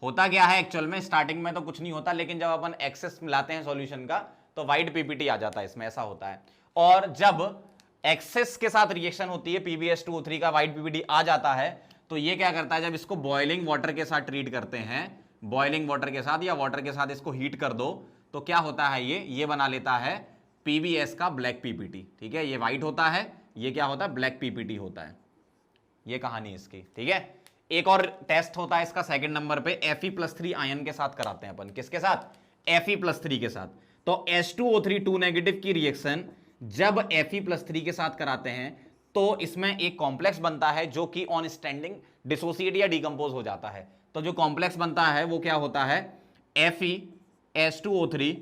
होता क्या है एक्चुअल में, स्टार्टिंग में तो कुछ नहीं होता, लेकिन जब अपन एक्सेस मिलाते हैं सॉल्यूशन का तो व्हाइट पीपीटी आ जाता है इसमें, ऐसा होता है। और जब एक्सेस के साथ रिएक्शन होती है, PbH2O3 का व्हाइट पीपीटी आ जाता है, तो ये क्या करता है, जब इसको बॉइलिंग वाटर के साथ ट्रीट करते हैं, बॉइलिंग वाटर के साथ या वाटर के साथ इसको हीट कर दो, तो क्या होता है, ये बना लेता है PbS का ब्लैक पीपीटी, ठीक है। ये व्हाइट होता है, ये क्या होता है, ब्लैक पीपीटी होता है। ये कहानी इसकी, ठीक है। एक और टेस्ट होता है इसका सेकंड नंबर पे, Fe+3 आयन के साथ कराते हैं अपन। किसके साथ, Fe+3 के साथ। तो H2O3 2 नेगेटिव की रिएक्शन जब Fe+3 के साथ कराते हैं तो इसमें एक कॉम्प्लेक्स बनता है जो कि ऑन स्टैंडिंग डिसोसिएट या डिकम्पोज हो जाता है। तो जो कॉम्प्लेक्स बनता है वो क्या होता है, FeH2O3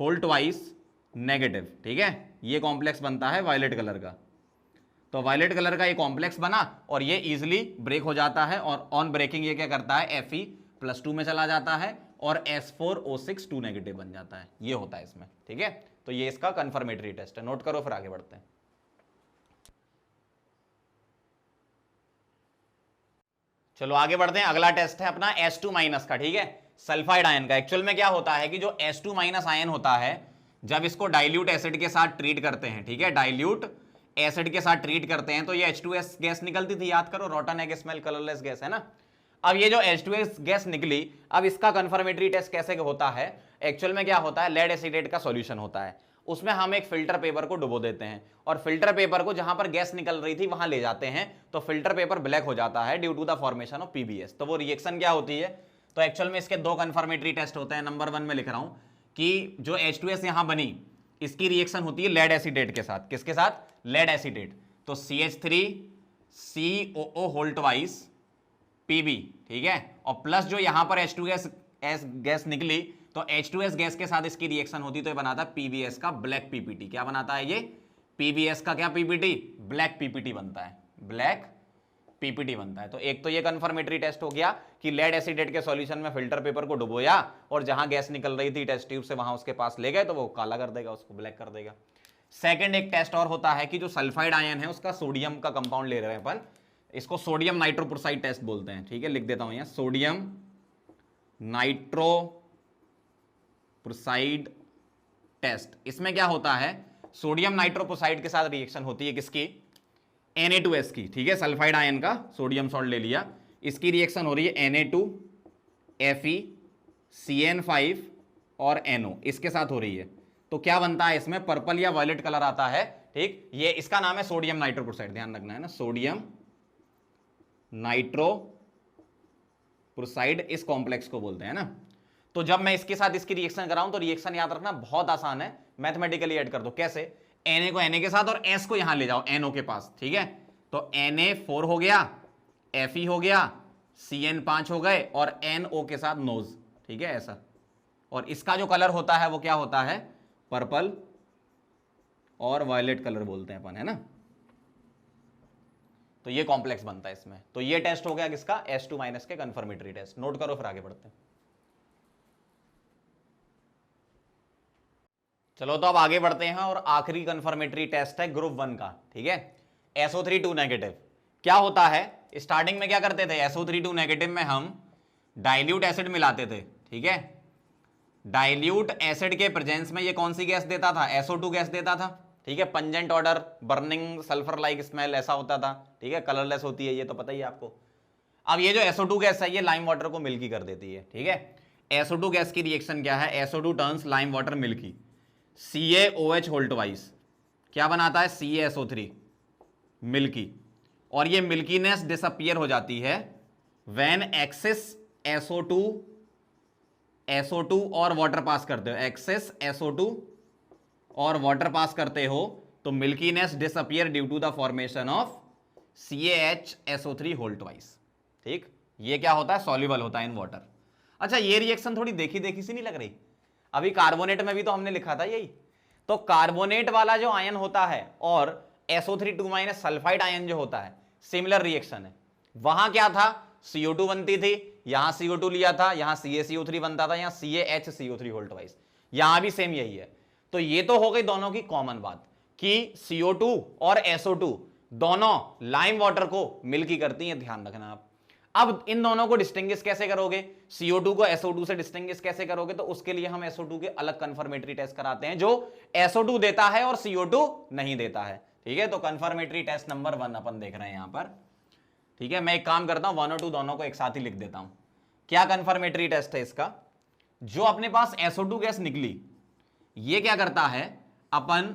होल ट्वाइस नेगेटिव, ठीक है। ये कॉम्प्लेक्स बनता है वायलेट कलर का। तो वायलेट कलर का ये कॉम्प्लेक्स बना और ये इजीली ब्रेक हो जाता है, और ऑन ब्रेकिंग ये क्या करता है, Fe+2 में चला जाता है और S4O6 2 नेगेटिव बन जाता है। ये होता है इसमें, ठीक है। तो ये इसका कंफर्मेटरी टेस्ट है, नोट करो फिर आगे बढ़ते हैं। चलो आगे बढ़ते हैं, अगला टेस्ट है अपना H2- का, ठीक है, सल्फाइड आयन का। एक्चुअल में क्या होता है कि जो H2- आयन होता है, जब इसको डाइल्यूट एसिड के साथ ट्रीट करते हैं, ठीक है, डाइल्यूट एसिड के साथ ट्रीट करते हैं, तो ये H2S गैस निकलती थी, याद करो, रॉटन एग स्मेल कलरलेस गैस है ना। अब ये जो H2S गैस निकली, अब इसका कंफर्मेटरी टेस्ट कैसे होता है, एक्चुअल में क्या होता है, लेड एसिडेट का सॉल्यूशन होता है, उसमें हम एक फिल्टर पेपर को डुबो देते हैं और फिल्टर पेपर को जहां पर गैस निकल रही थी वहां ले जाते हैं, तो फिल्टर पेपर ब्लैक हो जाता है due to the formation of PbS। तो वो रिएक्शन क्या होती है, तो एक्चुअल में इसके 2 कंफर्मेटरी टेस्ट होते हैं। नंबर 1 में लिख रहा हूं कि जो H2S यहां बनी, इसकी रिएक्शन होती है लेड एसीटेट के साथ। किसके साथ? Lead acetate. तो CH3COO होल ट्वाइस Pb, ठीक है, और प्लस जो यहां पर H2 गैस निकली, तो H2S गैस के साथ इसकी रिएक्शन होती तो ये बनाता है PbS का ब्लैक PPT। क्या बनाता है ये? PbS का क्या PPT? ब्लैक PPT बनता है, ब्लैक PPT बनता है। तो एक तो ये कंफर्मेटरी टेस्ट हो गया कि लेड एसिडेट के सॉल्यूशन में फिल्टर पेपर को डुबोया और जहां गैस निकल रही थी टेस्ट ट्यूब से वहां उसके पास ले गए तो वो काला कर देगा, उसको ब्लैक कर देगा। सेकंड एक टेस्ट और होता है कि जो सल्फाइड आयन है उसका सोडियम का कंपाउंड ले रहे हैं अपन, इसको सोडियम नाइट्रोप्रोसाइड टेस्ट बोलते हैं। ठीक है, लिख देता हूं यहां, सोडियम नाइट्रोप्रोसाइड टेस्ट। इसमें क्या होता है, सोडियम नाइट्रोप्रोसाइड के साथ रिएक्शन होती है किसकी? Na2S की। ठीक है, सल्फाइड आयन का सोडियम सॉल्ट ले लिया, इसकी रिएक्शन हो रही है Na2FeCN5 और NO, इसके साथ हो रही है। तो क्या बनता है इसमें? पर्पल या वायलेट कलर आता है। ठीक, ये इसका नाम है सोडियम नाइट्रोप्रोसाइड, ध्यान रखना है ना, सोडियम नाइट्रोप्रोसाइड इस कॉम्प्लेक्स को बोलते हैं ना। तो जब मैं इसके साथ इसकी रिएक्शन कराऊं तो रिएक्शन याद रखना बहुत आसान है, मैथमेटिकली ऐड कर दो। कैसे? Na को Na के साथ और S को यहां ले जाओ NO के पास। ठीक है, तो Na4 हो गया, Fe हो गया, Cn5 हो गए और NO के साथ नोज। ठीक है, ऐसा। और इसका जो कलर होता है वो क्या होता है? पर्पल और वायलेट कलर बोलते हैं अपन, है ना। तो ये कॉम्प्लेक्स बनता है इसमें। तो ये टेस्ट हो गया किसका? S2- के कंफर्मेटरी टेस्ट। नोट करो, फिर आगे बढ़ते हैं। चलो तो अब आगे बढ़ते हैं और आखिरी कंफर्मेटरी टेस्ट है ग्रुप 1 का। ठीक है, SO3 2 नेगेटिव। क्या होता है, स्टार्टिंग में क्या करते थे? SO3 2 नेगेटिव में हम डाइल्यूट एसिड मिलाते थे। ठीक है, डाइल्यूट एसिड के प्रेजेंस में ये कौन सी गैस देता था? SO2 गैस देता था। ठीक है, pungent order, burning, sulphur like smell, ऐसा होता था। ठीक है, कलरलेस होती है, ये तो पता ही है आपको। अब ये जो SO2 गैस है ये लाइम वाटर को मिल्की कर देती है। ठीक है, SO2 गैस की रिएक्शन क्या है? SO2 turns lime water milky, CaOH whole twice क्या बनाता है? CaSO3 milky. और ये मिल्कीनेस डिसअपियर हो जाती है व्हेन एक्सेस SO2 और वाटर पास करते हो, एक्सेस SO2 और वाटर पास करते हो तो milkiness disappear due to the formation of CaHSO3 whole twice. ठीक, ये क्या होता है? सॉल्युबल होता है इन वाटर। अच्छा, ये रिएक्शन थोड़ी देखी देखी सी नहीं लग रही? अभी कार्बोनेट में भी तो हमने लिखा था यही। तो कार्बोनेट वाला जो आयन होता है और SO3 2- सल्फाइड आयन जो होता है, सिमिलर रिएक्शन है। वहां क्या था? CO2 बनती थी, यहां CO2 लिया था, यहां CaCO3 बनता था, यहां CaHCO3 होल ट्वाइस, यहां भी सेम यही है। तो ये तो हो गई दोनों की कॉमन बात कि CO2 और SO2 दोनों लाइम वाटर को मिल्की करती हैं, ध्यान रखना आप। अब इन दोनों को डिस्टिंग्विश कैसे करोगे? CO2 को SO2 से डिस्टिंग्विश कैसे करोगे? तो उसके लिए हम SO2 के अलग कंफर्मेटरी टेस्ट कराते हैं जो SO2 देता है और CO2 नहीं देता है। ठीक है, तो कंफर्मेटरी टेस्ट नंबर 1 अपन देख रहे हैं यहां पर। ठीक है, मैं एक काम करता हूं, 1 और 2 दोनों को एक साथ ही लिख देता हूं। क्या कंफर्मेटरी टेस्ट है इसका? जो अपने पास SO2 गैस निकली, ये क्या करता है, अपन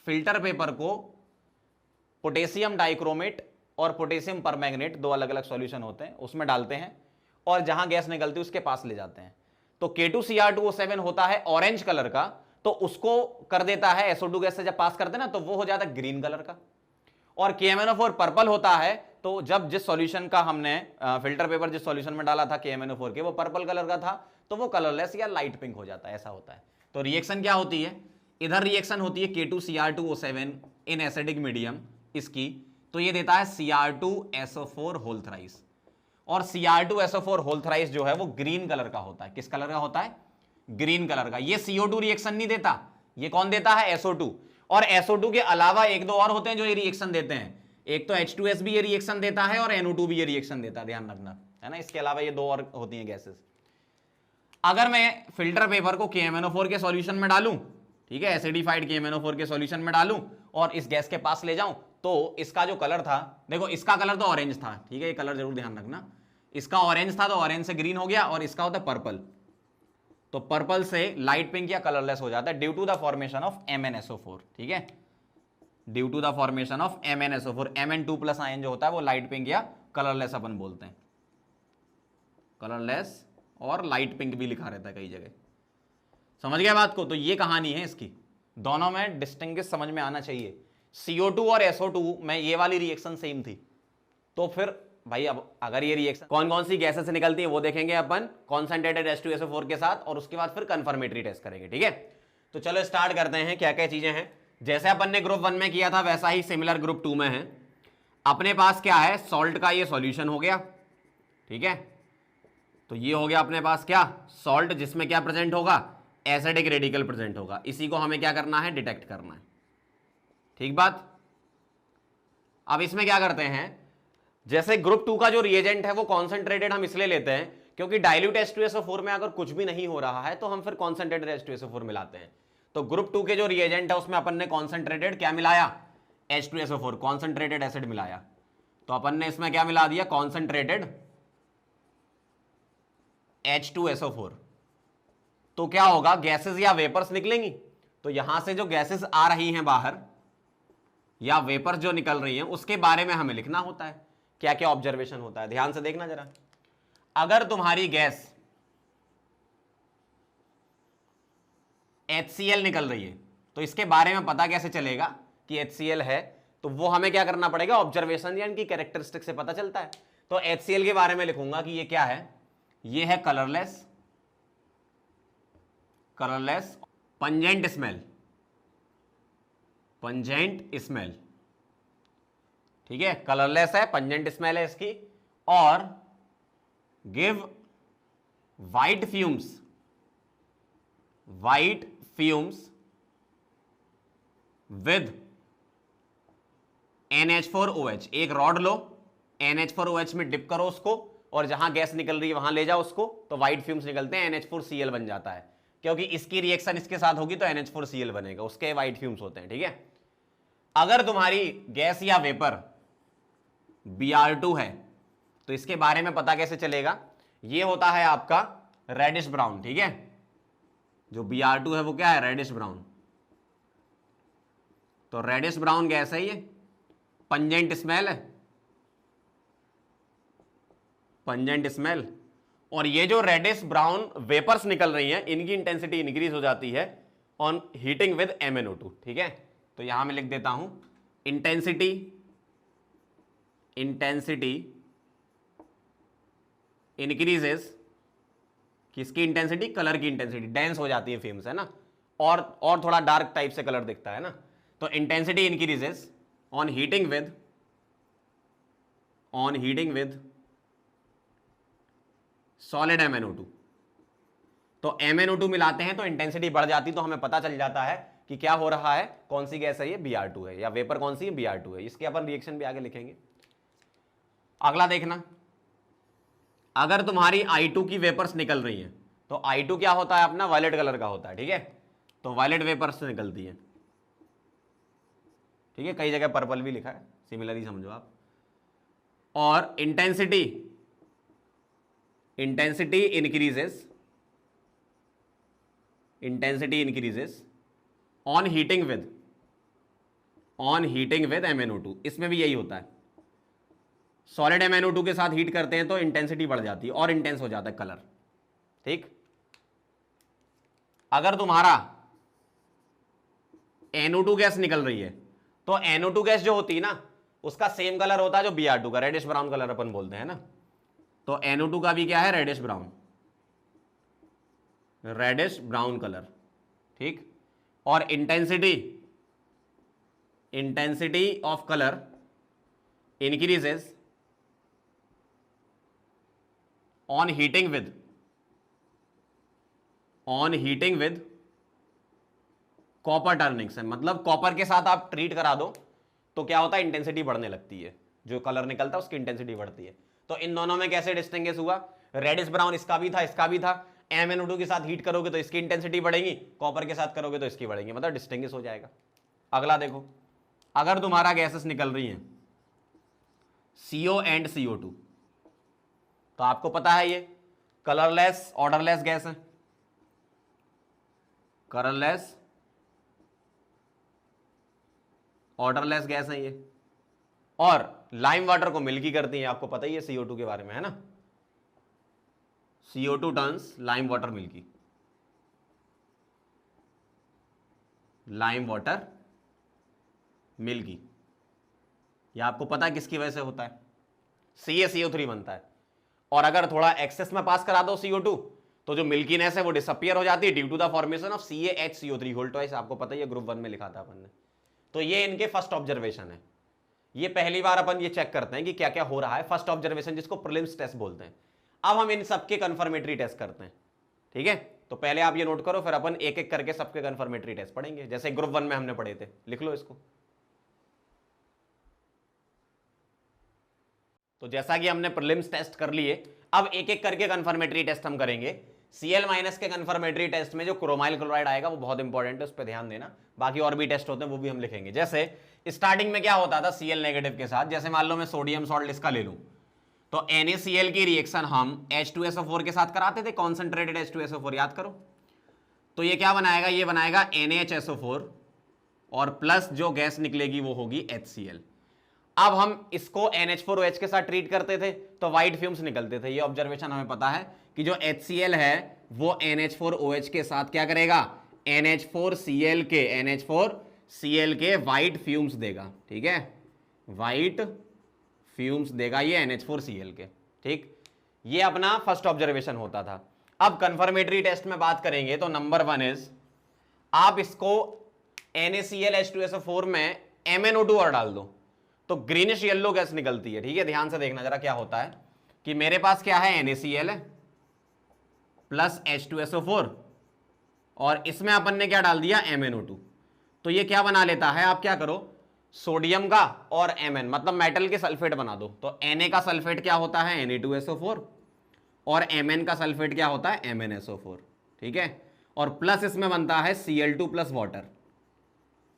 फिल्टर पेपर को पोटेशियम डाइक्रोमेट और पोटेशियम परमैंगनेट, दो अलग अलग सॉल्यूशन होते हैं, उसमें डालते हैं और जहां गैस निकलती है उसके पास ले जाते हैं। तो K2Cr2O7 होता है ऑरेंज कलर का, तो उसको कर देता है SO2 गैस से जब पास करते हैं ना, तो वो हो जाता है ग्रीन कलर का। और KMnO4 पर्पल होता है, तो जब जिस सॉल्यूशन का हमने फिल्टर पेपर जिस सॉल्यूशन में डाला था KMnO4 के, वो पर्पल कलर का था, तो वो कलरलेस या लाइट पिंक हो जाता है, ऐसा होता है। तो रिएक्शन क्या होती है? इधर रिएक्शन होती है K2Cr2O7 इन एसिडिक मीडियम इसकी, तो ये देता है Cr2SO4 होल थ्राइस। और Cr2SO4 होल थ्राइस जो है वो ग्रीन कलर का होता है। किस कलर का होता है? ग्रीन कलर का। ये CO2 रिएक्शन नहीं देता, ये कौन देता है? SO2। और SO2 के अलावा एक दो और होते हैं जो ये रिएक्शन देते हैं, एक तो H2S भी ये रिएक्शन देता है और NO2 भी ये रिएक्शन देता है, ध्यान रखना है ना। इसके अलावा ये दो और होती हैं गैसेस। अगर मैं फिल्टर पेपर को KMnO4 के सॉल्यूशन में डालूं, ठीक है, एसिडिफाइड KMnO4 के सॉल्यूशन में डालूं और इस गैस के पास ले जाऊं, तो इसका जो कलर था, देखो इसका कलर तो ऑरेंज था, ठीक है, ये कलर जरूर ध्यान रखना, इसका ऑरेंज था तो ऑरेंज से ग्रीन हो गया, और इसका होता है पर्पल, तो पर्पल से लाइट पिंक या कलरलेस हो जाता है due to the formation of MnSO4। ठीक है, due to the formation of MnSO4, Mn2+ ion जो होता है वो लाइट पिंक या कलरलेस अपन बोलते हैं, कलरलेस और लाइट पिंक भी लिखा रहता है कई जगह। समझ गया बात को? तो ये कहानी है इसकी। दोनों में डिस्टिंग्विश समझ में आना चाहिए। CO2 और SO2 में ये वाली रिएक्शन सेम थी, तो फिर भाई अब अगर ये रिएक्शन कौन कौन सी गैसेस से निकलती है वो देखेंगे अपन कॉन्सेंट्रेटेड H2SO4 के साथ, और उसके बाद फिर कंफर्मेटरी टेस्ट करेंगे। ठीक है, तो चलो स्टार्ट करते हैं क्या क्या चीजें हैं। जैसे अपन ने ग्रुप 1 में किया था वैसा ही सिमिलर ग्रुप 2 में है। अपने पास क्या है, सॉल्ट का ये सॉल्यूशन हो गया। ठीक है, तो ये हो गया अपने पास क्या, सॉल्ट, जिसमें क्या प्रेजेंट होगा, एसिडिक रेडिकल प्रेजेंट होगा। इसी को हमें क्या करना है, डिटेक्ट करना है। ठीक बात। अब इसमें क्या करते हैं, जैसे ग्रुप 2 का जो रिएजेंट है वो कॉन्सेंट्रेटेड हम इसलिए लेते हैं क्योंकि डाइल्यूट H2SO4 में अगर कुछ भी नहीं हो रहा है तो हम फिर कॉन्सेंट्रेटेड H2SO4 मिलाते हैं। तो ग्रुप 2 के जो रिएजेंट है उसमें अपन ने कॉन्सेंट्रेटेड क्या मिलाया, H2SO4, कॉन्सेंट्रेटेड एसिड मिलाया। तो अपन ने इसमें क्या मिला दिया, कॉन्सेंट्रेटेड H2SO4। तो क्या होगा, गैसेस या वेपर्स निकलेंगी। तो यहां से जो गैसेस आ रही हैं बाहर या वेपर्स जो निकल रही हैं उसके बारे में हमें लिखना होता है, क्या क्या ऑब्जर्वेशन होता है। ध्यान से देखना जरा, अगर तुम्हारी गैस HCl निकल रही है तो इसके बारे में पता कैसे चलेगा कि HCl है, तो वो हमें क्या करना पड़ेगा, ऑब्जर्वेशन या इनकी कैरेक्टरिस्टिक से पता चलता है। तो HCl के बारे में लिखूंगा कि ये क्या है, ये है colourless, colourless, pungent smell, pungent smell. ठीक है, कलरलेस है, पंजेंट स्मेल है इसकी, और give white fumes, white fumes with NH4OH। एक रॉड लो, NH4OH में डिप करो उसको, और जहां गैस निकल रही है वहां ले जाओ उसको, तो वाइट फ्यूम्स निकलते हैं, NH4Cl बन जाता है। क्योंकि इसकी रिएक्शन इसके साथ होगी तो NH4Cl बनेगा, उसके वाइट फ्यूम्स होते हैं। ठीक है, अगर तुम्हारी गैस या वेपर Br2 है तो इसके बारे में पता कैसे चलेगा, ये होता है आपका रेडिश ब्राउन। ठीक है, जो Br2 है वो क्या है, रेडिश ब्राउन। तो रेडिश ब्राउन गैस है, ये पंजेंट स्मेल है, पंजेंट स्मेल। और ये जो रेडिश ब्राउन वेपर्स निकल रही हैं इनकी इंटेंसिटी इंक्रीज हो जाती है ऑन हीटिंग विद MnO2। ठीक है, तो यहां मैं लिख देता हूं इंटेंसिटी, इंटेंसिटी इंक्रीजेस, किसकी इंटेंसिटी, कलर की इंटेंसिटी, डेंस हो जाती है फ्यूम्स, है ना, और थोड़ा डार्क टाइप से कलर दिखता है ना। तो intensity increases on heating with, on heating with solid MnO2। तो MnO2 मिलाते हैं तो इंटेंसिटी बढ़ जाती, तो हमें पता चल जाता है कि क्या हो रहा है, कौन सी गैस है ये, Br2 है, या वेपर कौन सी है, Br2 है। इसके अपन रिएक्शन भी आगे लिखेंगे। अगला देखना, अगर तुम्हारी I2 की वेपर्स निकल रही हैं तो I2 क्या होता है अपना, वायलेट कलर का होता है। ठीक है, तो वायलेट वेपर्स से निकलती है। ठीक है, कई जगह पर्पल भी लिखा है, सिमिलर ही समझो आप। और intensity, intensity increases, intensity increases on heating with, on heating with MnO2। इसमें भी यही होता है, सॉलिड MnO2 के साथ हीट करते हैं तो इंटेंसिटी बढ़ जाती है और इंटेंस हो जाता है कलर। ठीक, अगर तुम्हारा NO2 गैस निकल रही है तो NO2 गैस जो होती है ना उसका सेम कलर होता है जो Br2 का, रेडिश ब्राउन कलर अपन बोलते हैं ना। तो NO2 का भी क्या है, reddish brown, reddish brown colour. ठीक, और intensity, intensity of colour increases on heating with, on heating with copper turning से। मतलब कॉपर के साथ आप ट्रीट करा दो तो क्या होता है, इंटेंसिटी बढ़ने लगती है, जो कलर निकलता है उसकी इंटेंसिटी बढ़ती है। तो इन दोनों में कैसे डिस्टिंग्विश हुआ, रेडिश ब्राउन इसका भी था, इसका भी था। MnO2 के साथ हीट करोगे तो इसकी इंटेंसिटी बढ़ेगी, कॉपर के साथ करोगे तो इसकी बढ़ेगी, मतलब डिस्टिंग्विश हो जाएगा। अगला देखो, अगर तुम्हारा गैसेस निकल रही हैं CO एंड CO2, तो आपको पता है ये कलरलेस ऑर्डरलेस गैस है, कलरलेस ऑर्डरलेस गैस है ये, और लाइम वाटर को मिल्की करती है, आपको पता ही है CO2 के बारे में, है ना। CO2 turns lime water milky. Lime water milky. ये आपको पता है किसकी वजह से होता है? CaCO3 बनता है। और अगर थोड़ा एक्सेस में पास करा दो CO2 तो जो मिल्कीनेस है वो डिसअपियर हो जाती है due to the formation of CaHCO3 whole twice. आपको पता है ये ग्रुप 1 में लिखा था अपन ने। तो ये इनके फर्स्ट ऑब्जर्वेशन है। ये पहली बार अपन ये चेक करते हैं कि क्या क्या हो रहा है, फर्स्ट ऑब्जर्वेशन, जिसको प्रीलिम्स टेस्ट बोलते हैं। अब हम इन सबके कंफर्मेटरी टेस्ट करते हैं, ठीक है? तो पहले आप ये नोट करो, फिर अपन एक एक करके सबके कंफर्मेटरी टेस्ट पढ़ेंगे, जैसे ग्रुप 1 में हमने पढ़े थे। लिख लो इसको। तो जैसा कि हमने प्रीलिम्स टेस्ट कर लिए, अब एक एक करके कंफर्मेटरी टेस्ट हम करेंगे। Cl- के कंफर्मेटरी टेस्ट में जो क्रोमाइल क्लोराइड आएगा वो बहुत इंपॉर्टेंट है, उस पर ध्यान देना। बाकी और भी टेस्ट होते हैं वो भी हम लिखेंगे। जैसे स्टार्टिंग में क्या होता था Cl- के साथ, जैसे मान लो मैं सोडियम सॉल्ट इसका ले लूं, तो NaCl की रिएक्शन हम H2SO4 के साथ कराते थे, कॉन्सेंट्रेटेड H2SO4, याद करो। तो ये क्या बनाएगा? ये बनाएगा NaHSO4 और प्लस जो गैस निकलेगी वो होगी HCl। अब हम इसको NH4OH के साथ ट्रीट करते थे तो व्हाइट फ्यूम्स निकलते थे। ये ऑब्जर्वेशन हमें पता है कि जो HCl है वो NH4OH के साथ क्या करेगा? NH4Cl के व्हाइट फ्यूम्स देगा, ठीक है? व्हाइट फ्यूम्स देगा ये NH4Cl के, ठीक? ये अपना फर्स्ट ऑब्जर्वेशन होता था। अब कंफर्मेटरी टेस्ट में बात करेंगे तो नंबर 1 इज, आप इसको NaCl H2SO4 में MnO2 और डाल दो तो ग्रीनिश येलो गैस निकलती है, ठीक है? ध्यान से देखना जरा क्या होता है कि मेरे पास क्या है? NaCl है प्लस H2SO4 और इसमें अपन ने क्या डाल दिया? MnO2। तो ये क्या बना लेता है? आप क्या करो, सोडियम का और Mn मतलब मेटल के सल्फेट बना दो। तो Na का सल्फेट क्या होता है? Na2SO4 और Mn का सल्फेट क्या होता है? MnSO4, ठीक है? और प्लस इसमें बनता है Cl2 प्लस वाटर,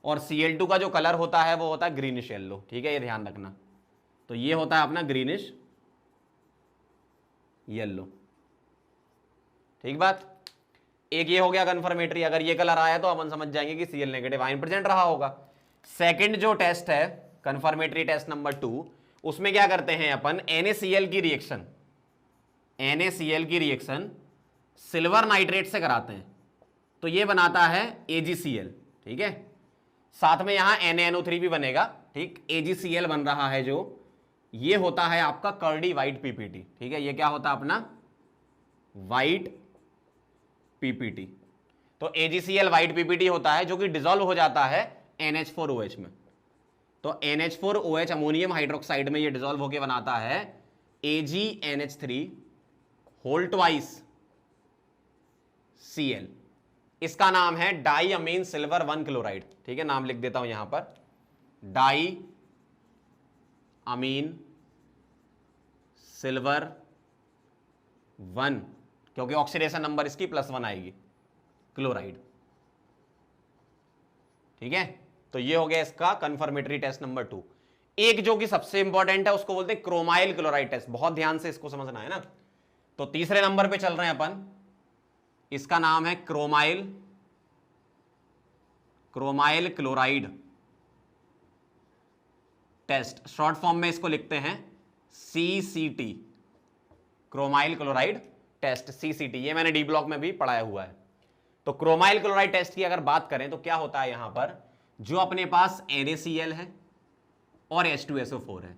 और Cl2 का जो कलर होता है वो होता है ग्रीनिश येलो, ठीक है? ये ध्यान रखना। तो ये होता है अपना ग्रीनिश येलो, ठीक बात? एक ये हो गया कंफर्मेटरी। अगर ये कलर आया तो अपन समझ जाएंगे कि Cl- आयन प्रेजेंट रहा होगा। सेकंड जो टेस्ट है कंफर्मेटरी टेस्ट नंबर 2, उसमें क्या करते हैं अपन? NaCl की रिएक्शन सिल्वर नाइट्रेट से कराते हैं तो ये बनाता है AgCl, ठीक है? साथ में यहां NaNO3 भी बनेगा, ठीक? AgCl बन रहा है जो, ये होता है आपका कर्डी व्हाइट PPT, ठीक है? ये क्या होता है अपना? White PPT। तो AgCl व्हाइट PPT होता है जो कि डिसॉल्व हो जाता है NH4OH में। तो NH4OH अमोनियम हाइड्रोक्साइड में ये डिसॉल्व होकर बनाता है AgNH3 होल ट्वाइस Cl। इसका नाम है डाई अमीन सिल्वर 1 क्लोराइड, ठीक है? नाम लिख देता हूं यहां पर, डाई अमीन सिल्वर 1, क्योंकि ऑक्सीडेशन नंबर इसकी +1 आएगी, क्लोराइड, ठीक है? तो ये हो गया इसका कंफर्मेटरी टेस्ट नंबर 2। एक जो कि सबसे इंपॉर्टेंट है उसको बोलते हैं क्रोमाइल क्लोराइड टेस्ट। बहुत ध्यान से इसको समझना है ना। तो तीसरे नंबर पे चल रहे हैं अपन, इसका नाम है chromyl chloride test. Short form में इसको लिखते हैं CCT, chromyl chloride test, CCT। ये मैंने डी ब्लॉक में भी पढ़ाया हुआ है। तो क्रोमाइल क्लोराइड टेस्ट की अगर बात करें तो क्या होता है यहां पर? जो अपने पास NaCl है और H2SO4 है,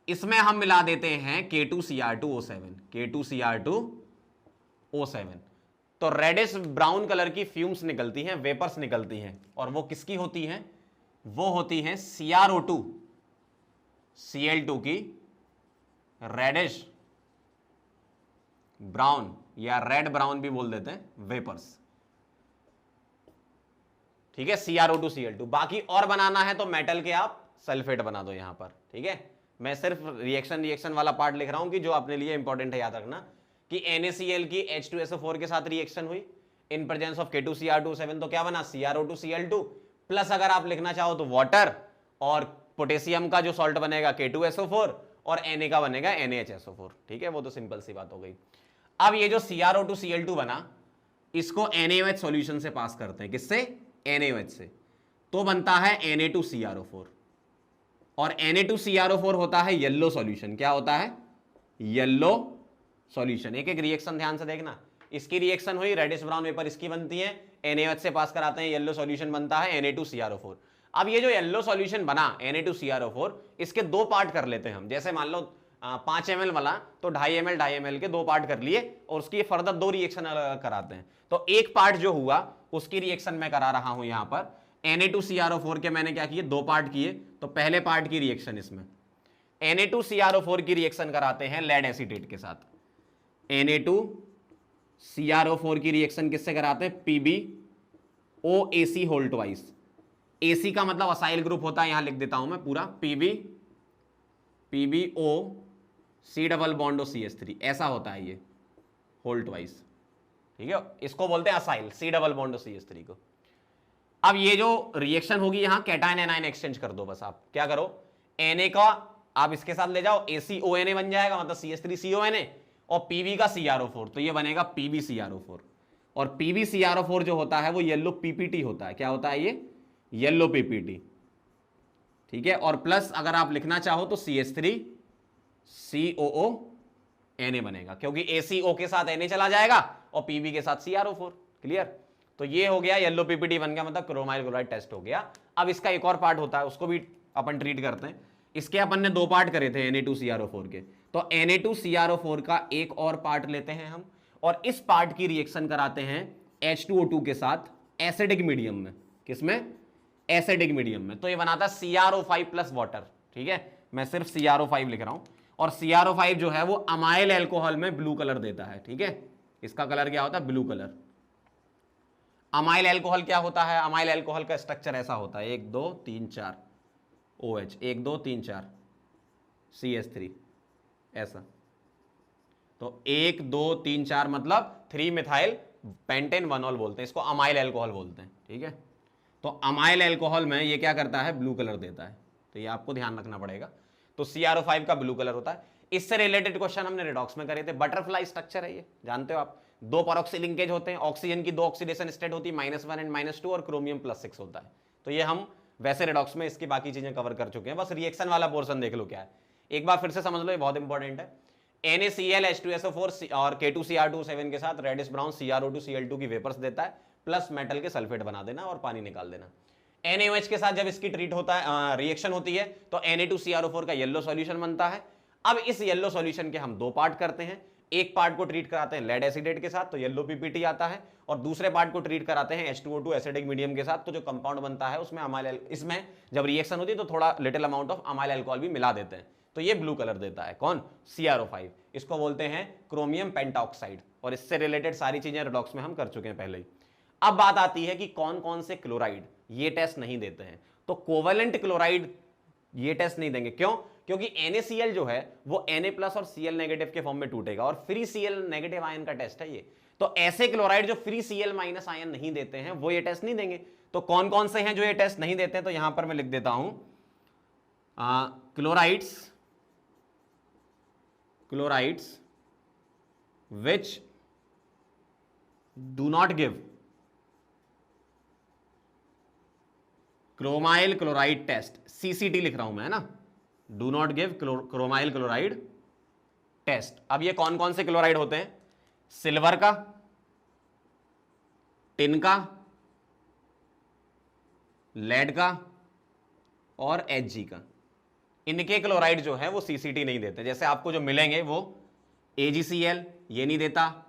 इसमें हम मिला देते हैं K2Cr2O7। तो रेडिश ब्राउन कलर की फ्यूम्स निकलती हैं, वेपर्स निकलती हैं, और वो किसकी होती हैं? वो होती हैं CrO2 Cl2 की रेडिश ब्राउन या रेड ब्राउन भी बोल देते हैं, वेपर्स, ठीक है? CrO2 Cl2। बाकी और बनाना है तो मेटल के आप सल्फेट बना दो यहां पर, ठीक है? मैं सिर्फ रिएक्शन वाला पार्ट लिख रहा हूं कि जो अपने लिए इंपॉर्टेंट है, याद रखना कि NaCl की H2SO4 के साथ रिएक्शन हुई इन प्रेजेंस ऑफ K2Cr2O7, तो क्या बना? CrO2 Cl2 प्लस अगर आप लिखना चाहो तो वाटर, और पोटेशियम का जो सॉल्ट बनेगा K2SO4 और Na का बनेगा NaHSO4, ठीक है? वो तो सिंपल सी बात हो गई। अब ये जो CrO2 Cl2 बना, इसको NaOH सॉल्यूशन से पास करते हैं। किससे? NaOH से। तो बनता है Na2CrO4, और Na2CrO4 होता है येलो सॉल्यूशन। क्या होता है? Yellow solution. एक एक रिएक्शन ध्यान से देखना। इसकी रिएक्शन हुई, रेडिश ब्राउन वेपर इसकी बनती है, NaOH से पास कराते हैं, येलो सॉल्यूशन बनता है Na2CrO4। अब ये जो येलो सॉल्यूशन बना Na2CrO4, इसके दो पार्ट कर लेते हैं हम। जैसे मान लो 5 ml वाला, तो 2.5 ml के दो पार्ट कर लिए और उसकी फर्दर दो रिएक्शन अलग कराते हैं। तो एक पार्ट जो हुआ उसकी रिएक्शन मैं करा रहा हूं यहां पर। Na2CrO4 के मैंने क्या किए, दो पार्ट किए। तो पहले पार्ट की रिएक्शन इसमें Na2CrO4 की रिएक्शन कराते हैं लेड एसीटेट के साथ। Na2CrO4 की रिएक्शन किससे कराते हैं, PbOAc होल ट्वाइस। AC का मतलब असाइल ग्रुप होता है, यहां लिख देता हूं मैं पूरा, PbO डबल बॉन्ड CH3, ऐसा होता है ये होल ट्वाइस। ठीक है, इसको बोलते हैं acyl, C double bond CH3 को। अब ये जो रिएक्शन होगी यहां कैटायन एनायन एक्सचेंज कर दो। बस आप क्या करो, Na का आप इसके साथ ले जाओ, ACONA बन जाएगा, मतलब CH3CONA, और PB का CrO4, तो ये बनेगा PbCrO4। और PbCrO4 जो होता है वो येलो PPT होता है। क्या होता है ये, येलो PPT। ठीक है, और प्लस अगर आप लिखना चाहो तो CH3COONA बनेगा, क्योंकि ACO के साथ Na चला जाएगा और PB के साथ CrO4। क्लियर? तो ये हो गया, येलो PPT बन गया, मतलब क्रोमाइल क्लोराइड टेस्ट हो गया। अब इसका एक और पार्ट होता है, उसको भी अपन ट्रीट करते हैं। इसके अपन ने दो पार्ट करे थे Na2CrO4 के, तो Na2CrO4 का एक और पार्ट लेते हैं हम, और इस पार्ट की रिएक्शन कराते हैं H2O2 के साथ एसिडिक मीडियम में। किसमें, एसिडिक मीडियम में। तो ये बनाता है CrO5 प्लस वाटर। ठीक है, मैं सिर्फ CrO5 लिख रहा हूं, और CrO5 जो है वो अमाइल एल्कोहल में ब्लू कलर देता है। ठीक है, इसका कलर क्या होता है, ब्लू कलर। अमाइल एल्कोहल क्या होता है, अमाइल एल्कोहल का स्ट्रक्चर ऐसा होता है, 1 2 3 4 OH, 1 2 3 4 CH3, ऐसा। तो 1 2 3 4 मतलब 3 मिथाइल पेंटेन 1 बोलते हैं इसको, अमाइल एल्कोहल बोलते हैं। ठीक है, तो अमाइल एल्कोहल में ये क्या करता है, ब्लू कलर देता है। तो ये आपको ध्यान रखना पड़ेगा। तो CrO5 का ब्लू कलर होता है। इससे रिलेटेड क्वेश्चन हमने रिडॉक्स में करे थे। बटरफ्लाई स्ट्रक्चर है ये, जानते हो आप। दो परऑक्सी लिंकेज होते हैं, ऑक्सीजन की दो ऑक्सीडेशन स्टेट होती है, -1 एंड -2, और क्रोमियम +6 होता है। तो ये हम वैसे रिडॉक्स में इसकी बाकी चीजें कवर कर चुके हैं। बस रिएक्शन वाला पोर्शन देख लो क्या है, एक बार फिर से समझ लो, ये बहुत इंपॉर्टेंट है। NaCl H2SO4 और K2Cr2O7 के साथ रेडिश ब्राउन CrO2Cl2 की वेपर्स देता है, प्लस मेटल के सल्फेट बना देना और पानी निकाल देना। NaOH के साथ जब इसकी ट्रीट होता है, रिएक्शन होती है, तो Na2CrO4 का येलो सॉल्यूशन बनता है। अब इस येलो सॉल्यूशन के हम दो पार्ट करते हैं। एक पार्ट को ट्रीट कराते हैं लेड एसिडेट के साथ, तो येलो PPT आता है, और दूसरे पार्ट को ट्रीट कराते हैं H2O2 एसिडिक मीडियम के साथ, तो जो कंपाउंड बनता है उसमें अमाइल, इसमें जब रिएक्शन होती है तो थोड़ा little amount of amyl alcohol भी मिला देते हैं, तो ये ब्लू कलर देता है। कौन, CrO5। इसको बोलते हैं क्रोमियम पेंटाऑक्साइड, और इससे रिलेटेड सारी चीजें रिडॉक्स में हम कर चुके हैं पहले ही। अब बात आती है कि कौन कौन से क्लोराइड ये टेस्ट नहीं देते हैं। तो कोवेलेंट क्लोराइड ये टेस्ट नहीं देंगे, क्यों, क्योंकि NaCl जो है वो Na+ और Cl नेगेटिव के फॉर्म में टूटेगा, और फ्री Cl नेगेटिव आयन का टेस्ट है ये। तो ऐसे क्लोराइड जो फ्री Cl- आयन नहीं देते हैं वो ये टेस्ट नहीं देंगे। तो कौन कौन से हैं जो ये टेस्ट नहीं देते हैं, तो यहां पर मैं लिख देता हूं, chlorides which do not give chromyl chloride test, CCT लिख रहा हूं मैं, है ना, do not give chromyl chloride test. अब ये कौन कौन से क्लोराइड होते हैं, सिल्वर का, टिन का, लेड का और Hg का। इनके क्लोराइड जो है वो CCT नहीं देते। जैसे आपको जो मिलेंगे वो AgCl ये नहीं देता,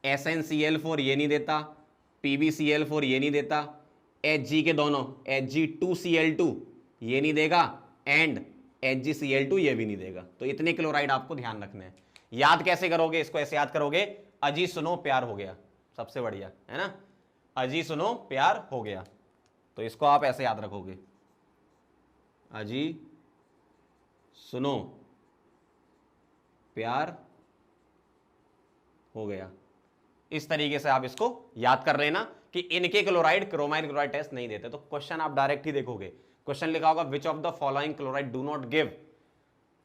SnCl4 ये नहीं देता, PbCl4 ये नहीं देता, Hg के दोनों Hg2Cl2 ये नहीं देगा, एंड HgCl2 ये भी नहीं देगा। तो इतने क्लोराइड आपको ध्यान रखने हैं। याद कैसे करोगे इसको, ऐसे याद करोगे, अजी सुनो प्यार हो गया, सबसे बढ़िया है ना, अजी सुनो प्यार हो गया। तो इसको आप ऐसे याद रखोगे, अजी सुनो प्यार हो गया। इस तरीके से आप इसको याद कर लेना कि इनके क्लोराइड क्रोमाइल क्लोराइड टेस्ट नहीं देते। तो क्वेश्चन आप डायरेक्ट ही देखोगे, क्वेश्चन लिखा होगा which of the following chloride do not give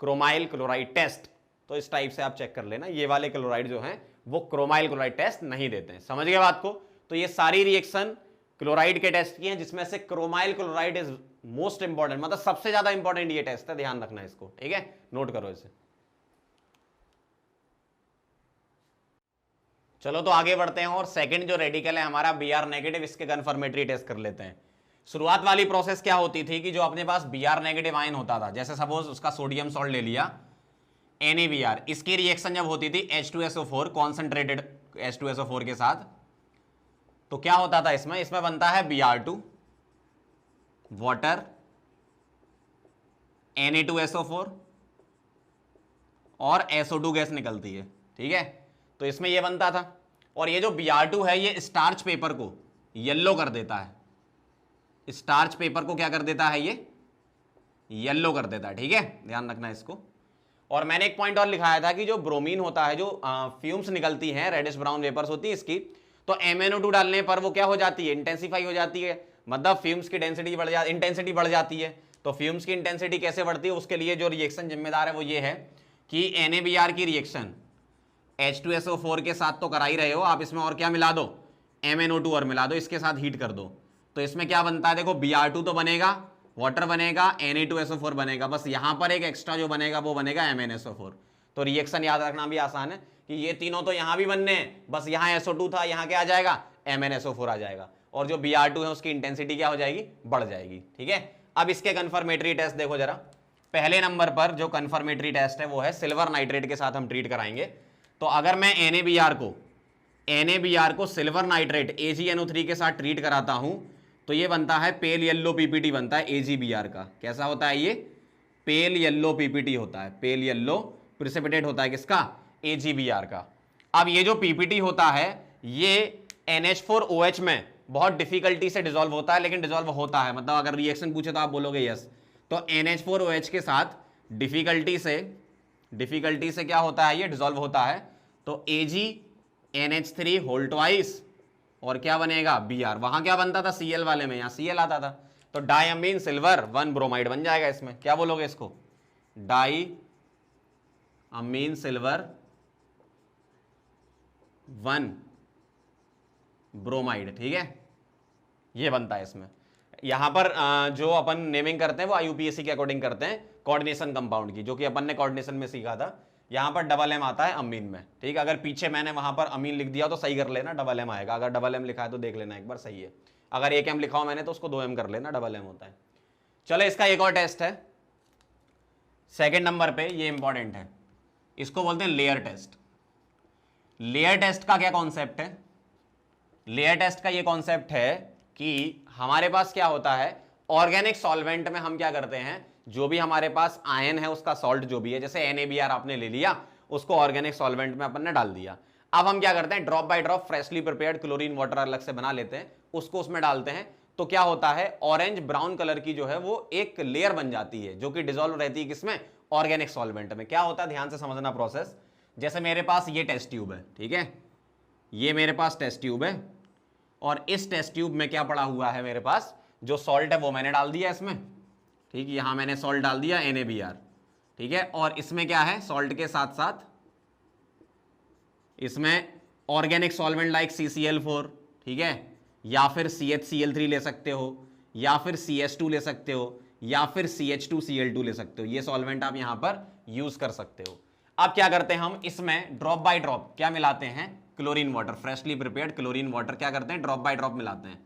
chromyl chloride test. तो इस टाइप से आप चेक कर लेना, ये वाले क्लोराइड जो हैं वो क्रोमाइल क्लोराइड टेस्ट नहीं देते हैं। समझ गए बात को। तो ये सारी रिएक्शन क्लोराइड के टेस्ट की हैं, जिसमें से chromyl chloride is most important, मतलब सबसे ज्यादा इंपॉर्टेंट ये टेस्ट है, ध्यान रखना इसको, ठीक है, नोट करो इसे। चलो तो आगे बढ़ते हैं और सेकंड जो रेडिकल है हमारा Br नेगेटिव, इसके कन्फर्मेटरी टेस्ट कर लेते हैं। शुरुआत वाली प्रोसेस क्या होती थी कि जो अपने पास Br नेगेटिव आयन होता था, जैसे सपोज उसका सोडियम सॉल्ट ले लिया NaBr, इसकी रिएक्शन जब होती थी H2SO4 कॉन्सेंट्रेटेड H2SO4 के साथ, तो क्या होता था इसमें बनता है Br2 वाटर Na2SO4 और SO2 गैस निकलती है, ठीक है। तो इसमें ये बनता था, और ये जो Br2 है ये स्टार्च पेपर को येलो कर देता है, स्टार्च पेपर को क्या कर देता है, ये येलो कर देता है, ठीक है, ध्यान रखना इसको। और मैंने एक पॉइंट और लिखाया था कि जो ब्रोमीन होता है, जो फ्यूम्स निकलती हैं, रेडिश ब्राउन वेपर्स होती है इसकी, तो MnO2 डालने पर वो क्या हो जाती है, इंटेंसिफाई हो जाती है, मतलब फ्यूम्स की डेंसिटी बढ़ जाती, इंटेंसिटी बढ़ जाती है। तो फ्यूम्स की इंटेंसिटी कैसे बढ़ती है, उसके लिए जो रिएक्शन जिम्मेदार है वो ये है कि NaBr की रिएक्शन H2SO4 के साथ तो करा ही रहे हो आप, इसमें और क्या मिला दो, MnO2 और मिला दो, इसके साथ हीट कर दो, तो इसमें क्या बनता है, देखो Br2 तो बनेगा, वाटर बनेगा, Na2SO4 बनेगा, बस यहां पर एक एक्स्ट्रा जो बनेगा वो बनेगा MnSO4। तो रिएक्शन याद रखना भी आसान है कि ये तीनों तो यहां भी बनने हैं, बस यहां SO2 था, यहां क्या आ जाएगा, MnSO4 आ जाएगा, और जो Br2 है उसकी इंटेंसिटी क्या हो जाएगी, बढ़ जाएगी, ठीक है। अब इसके कन्फर्मेटरी टेस्ट देखो जरा। पहले नंबर पर जो कन्फर्मेटरी टेस्ट है वो है सिल्वर नाइट्रेट के साथ हम ट्रीट कराएंगे। तो अगर मैं NaBr को सिल्वर नाइट्रेट AgNO3 के साथ ट्रीट कराता हूं तो ये बनता है पेल येलो PPT बनता है AgBr का। कैसा होता है ये, पेल येलो PPT होता है, पेल येलो प्रिसिपिटेट होता है किसका, AgBr का। अब ये जो PPT होता है ये NH4OH में बहुत डिफिकल्टी से डिसॉल्व होता है, लेकिन डिसॉल्व होता है, मतलब अगर रिएक्शन पूछे तो आप बोलोगे यस। तो NH4OH के साथ डिफिकल्टी से क्या होता है, ये डिसॉल्व होता है, तो AgNH3 होल ट्वाइस और क्या बनेगा Br। वहां क्या बनता था Cl वाले में, यहां Cl आता था, तो डाइअमीन सिल्वर 1 ब्रोमाइड बन जाएगा इसमें। क्या बोलोगे इसको, डाइअमीन सिल्वर 1 ब्रोमाइड, ठीक है, ये बनता है इसमें। यहां पर जो अपन नेमिंग करते हैं वो IUPAC के अकॉर्डिंग करते हैं कोऑर्डिनेशन कंपाउंड की, जो कि अपन ने कोऑर्डिनेशन में सीखा था। यहां पर डबल M आता है अमीन में, ठीक है। अगर पीछे मैंने वहां पर अमीन लिख दिया तो सही कर लेना, डबल M आएगा। अगर डबल M लिखा है तो देख लेना एक बार, सही है। अगर 1 M लिखा हो मैंने तो उसको 2 M कर लेना, डबल M होता है। चलो इसका एक और टेस्ट है सेकेंड नंबर पे, ये इंपॉर्टेंट है, इसको बोलते हैं लेयर टेस्ट। लेयर टेस्ट का क्या कॉन्सेप्ट है, लेयर टेस्ट का ये कॉन्सेप्ट है कि हमारे पास क्या होता है, ऑर्गेनिक सॉल्वेंट में हम क्या करते हैं, जो भी हमारे पास आयन है उसका सॉल्ट जो भी है, जैसे NaBr आपने ले लिया, उसको ऑर्गेनिक सॉल्वेंट में अपन ने डाल दिया। अब हम क्या करते हैं, drop by drop freshly prepared chlorine water अलग से बना लेते हैं, उसको उसमें डालते हैं, तो क्या होता है, ऑरेंज ब्राउन कलर की जो है वो एक लेयर बन जाती है, जो कि डिसॉल्व रहती है किसमें, ऑर्गेनिक सॉल्वेंट में। क्या होता है, ध्यान से समझना प्रोसेस। जैसे मेरे पास ये टेस्ट ट्यूब है, ठीक है, ये मेरे पास टेस्ट ट्यूब है, और इस टेस्ट ट्यूब में क्या पड़ा हुआ है, मेरे पास जो सॉल्ट है वो मैंने डाल दिया इसमें, ठीक है, यहां मैंने सॉल्ट डाल दिया NaBr, ठीक है। और इसमें क्या है, सॉल्ट के साथ साथ इसमें ऑर्गेनिक सॉल्वेंट लाइक CCl4, ठीक है, या फिर CHCl3 ले सकते हो, या फिर CH2 ले सकते हो, या फिर CH2Cl2 ले सकते हो। ये सॉल्वेंट आप यहां पर यूज कर सकते हो। अब क्या करते हैं हम, इसमें ड्रॉप बाय ड्रॉप क्या मिलाते हैं, chlorine water, freshly prepared chlorine water क्या करते हैं, ड्रॉप बाय ड्रॉप मिलाते हैं।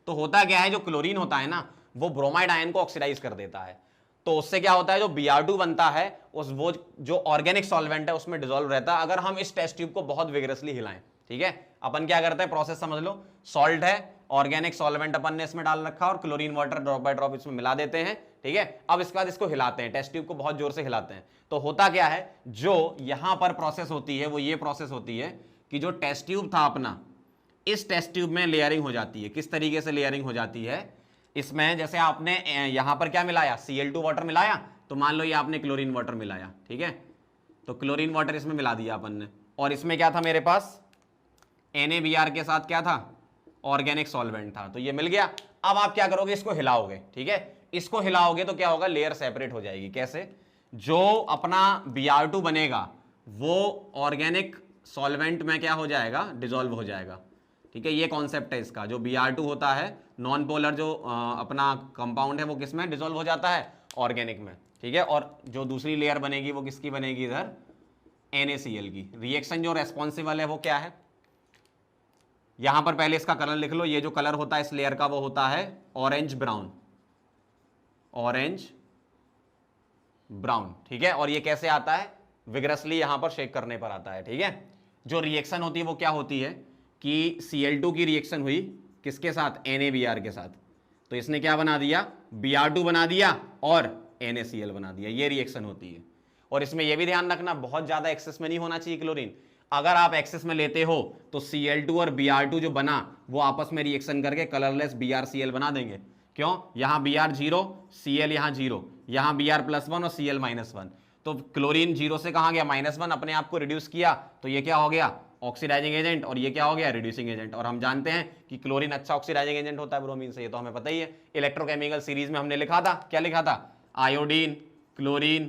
तो होता क्या है, जो क्लोरीन होता है ना, वो ब्रोमाइड आयन को ऑक्सीडाइज कर देता है, तो उससे क्या होता है, जो Br2 बनता है उस वो जो ऑर्गेनिक सॉल्वेंट है उसमें डिसॉल्व रहता है, अगर हम इस टेस्ट ट्यूब को बहुत विगरसली हिलाएं, ठीक है। अपन क्या करते हैं, प्रोसेस समझ लो, सॉल्ट है, ऑर्गेनिक सॉल्वेंट अपन ने इसमें डाल रखा और chlorine water drop by drop इसमें मिला देते हैं, ठीक है। अब इसके बाद इसको हिलाते हैं, टेस्ट ट्यूब को बहुत जोर से हिलाते हैं, तो होता क्या है, जो यहां पर प्रोसेस होती है वो ये प्रोसेस होती है कि जो टेस्ट ट्यूब था अपना, इस टेस्ट ट्यूब में लेयरिंग हो जाती है। किस तरीके से लेयरिंग हो जाती है, इसमें जैसे आपने यहां पर क्या मिलाया, Cl2 वाटर मिलाया, तो मान लो ये आपने क्लोरीन वाटर मिलाया, ठीक है, तो क्लोरीन वाटर इसमें मिला दिया अपन ने, और इसमें क्या था मेरे पास, NaBr के साथ क्या था, ऑर्गेनिक सॉल्वेंट था, तो ये मिल गया। अब आप क्या करोगे, इसको हिलाओगे, ठीक है, इसको हिलाओगे तो क्या होगा, लेयर सेपरेट हो जाएगी। कैसे, जो अपना Br2 बनेगा वो ऑर्गेनिक सॉल्वेंट में क्या हो जाएगा, डिसॉल्व हो जाएगा, ठीक है। ये कॉन्सेप्ट है इसका, जो Br2 होता है नॉन पोलर जो अपना कंपाउंड है वो किसमें डिसॉल्व हो जाता है, ऑर्गेनिक में, ठीक है। और जो दूसरी लेयर बनेगी वो किसकी बनेगी, इधर NaCl की। रिएक्शन जो रेस्पॉन्सिबल है वो क्या है, यहां पर पहले इसका कलर लिख लो, ये जो कलर होता है इस लेयर का वो होता है ऑरेंज ब्राउन, ऑरेंज ब्राउन, ठीक है। और ये कैसे आता है, विग्रसली यहां पर शेक करने पर आता है, ठीक है। जो रिएक्शन होती है वो क्या होती है कि Cl2 की रिएक्शन हुई किसके साथ, NaBr के साथ, तो इसने क्या बना दिया, Br2 बना दिया और NaCl बना दिया, ये रिएक्शन होती है। और इसमें यह भी ध्यान रखना बहुत ज्यादा एक्सेस में नहीं होना चाहिए क्लोरीन, अगर आप एक्सेस में लेते हो तो Cl2 और Br2 जो बना वो आपस में रिएक्शन करके कलरलेस BrCl बना देंगे। क्यों, यहां Br 0, Cl यहां 0, यहां Br+1 और Cl -1, तो क्लोरीन 0 से कहां गया -1, अपने आप को रिड्यूस किया, तो ये क्या हो गया, ऑक्सीडाइजिंग एजेंट, और ये क्या हो गया, रिड्यूसिंग एजेंट। और हम जानते हैं कि क्लोरीन अच्छा ऑक्सीडाइजिंग एजेंट होता है ब्रोमीन से, ये तो हमें पता ही है। इलेक्ट्रोकेमिकल सीरीज में हमने लिखा था, क्या लिखा था, आयोडीन, क्लोरीन,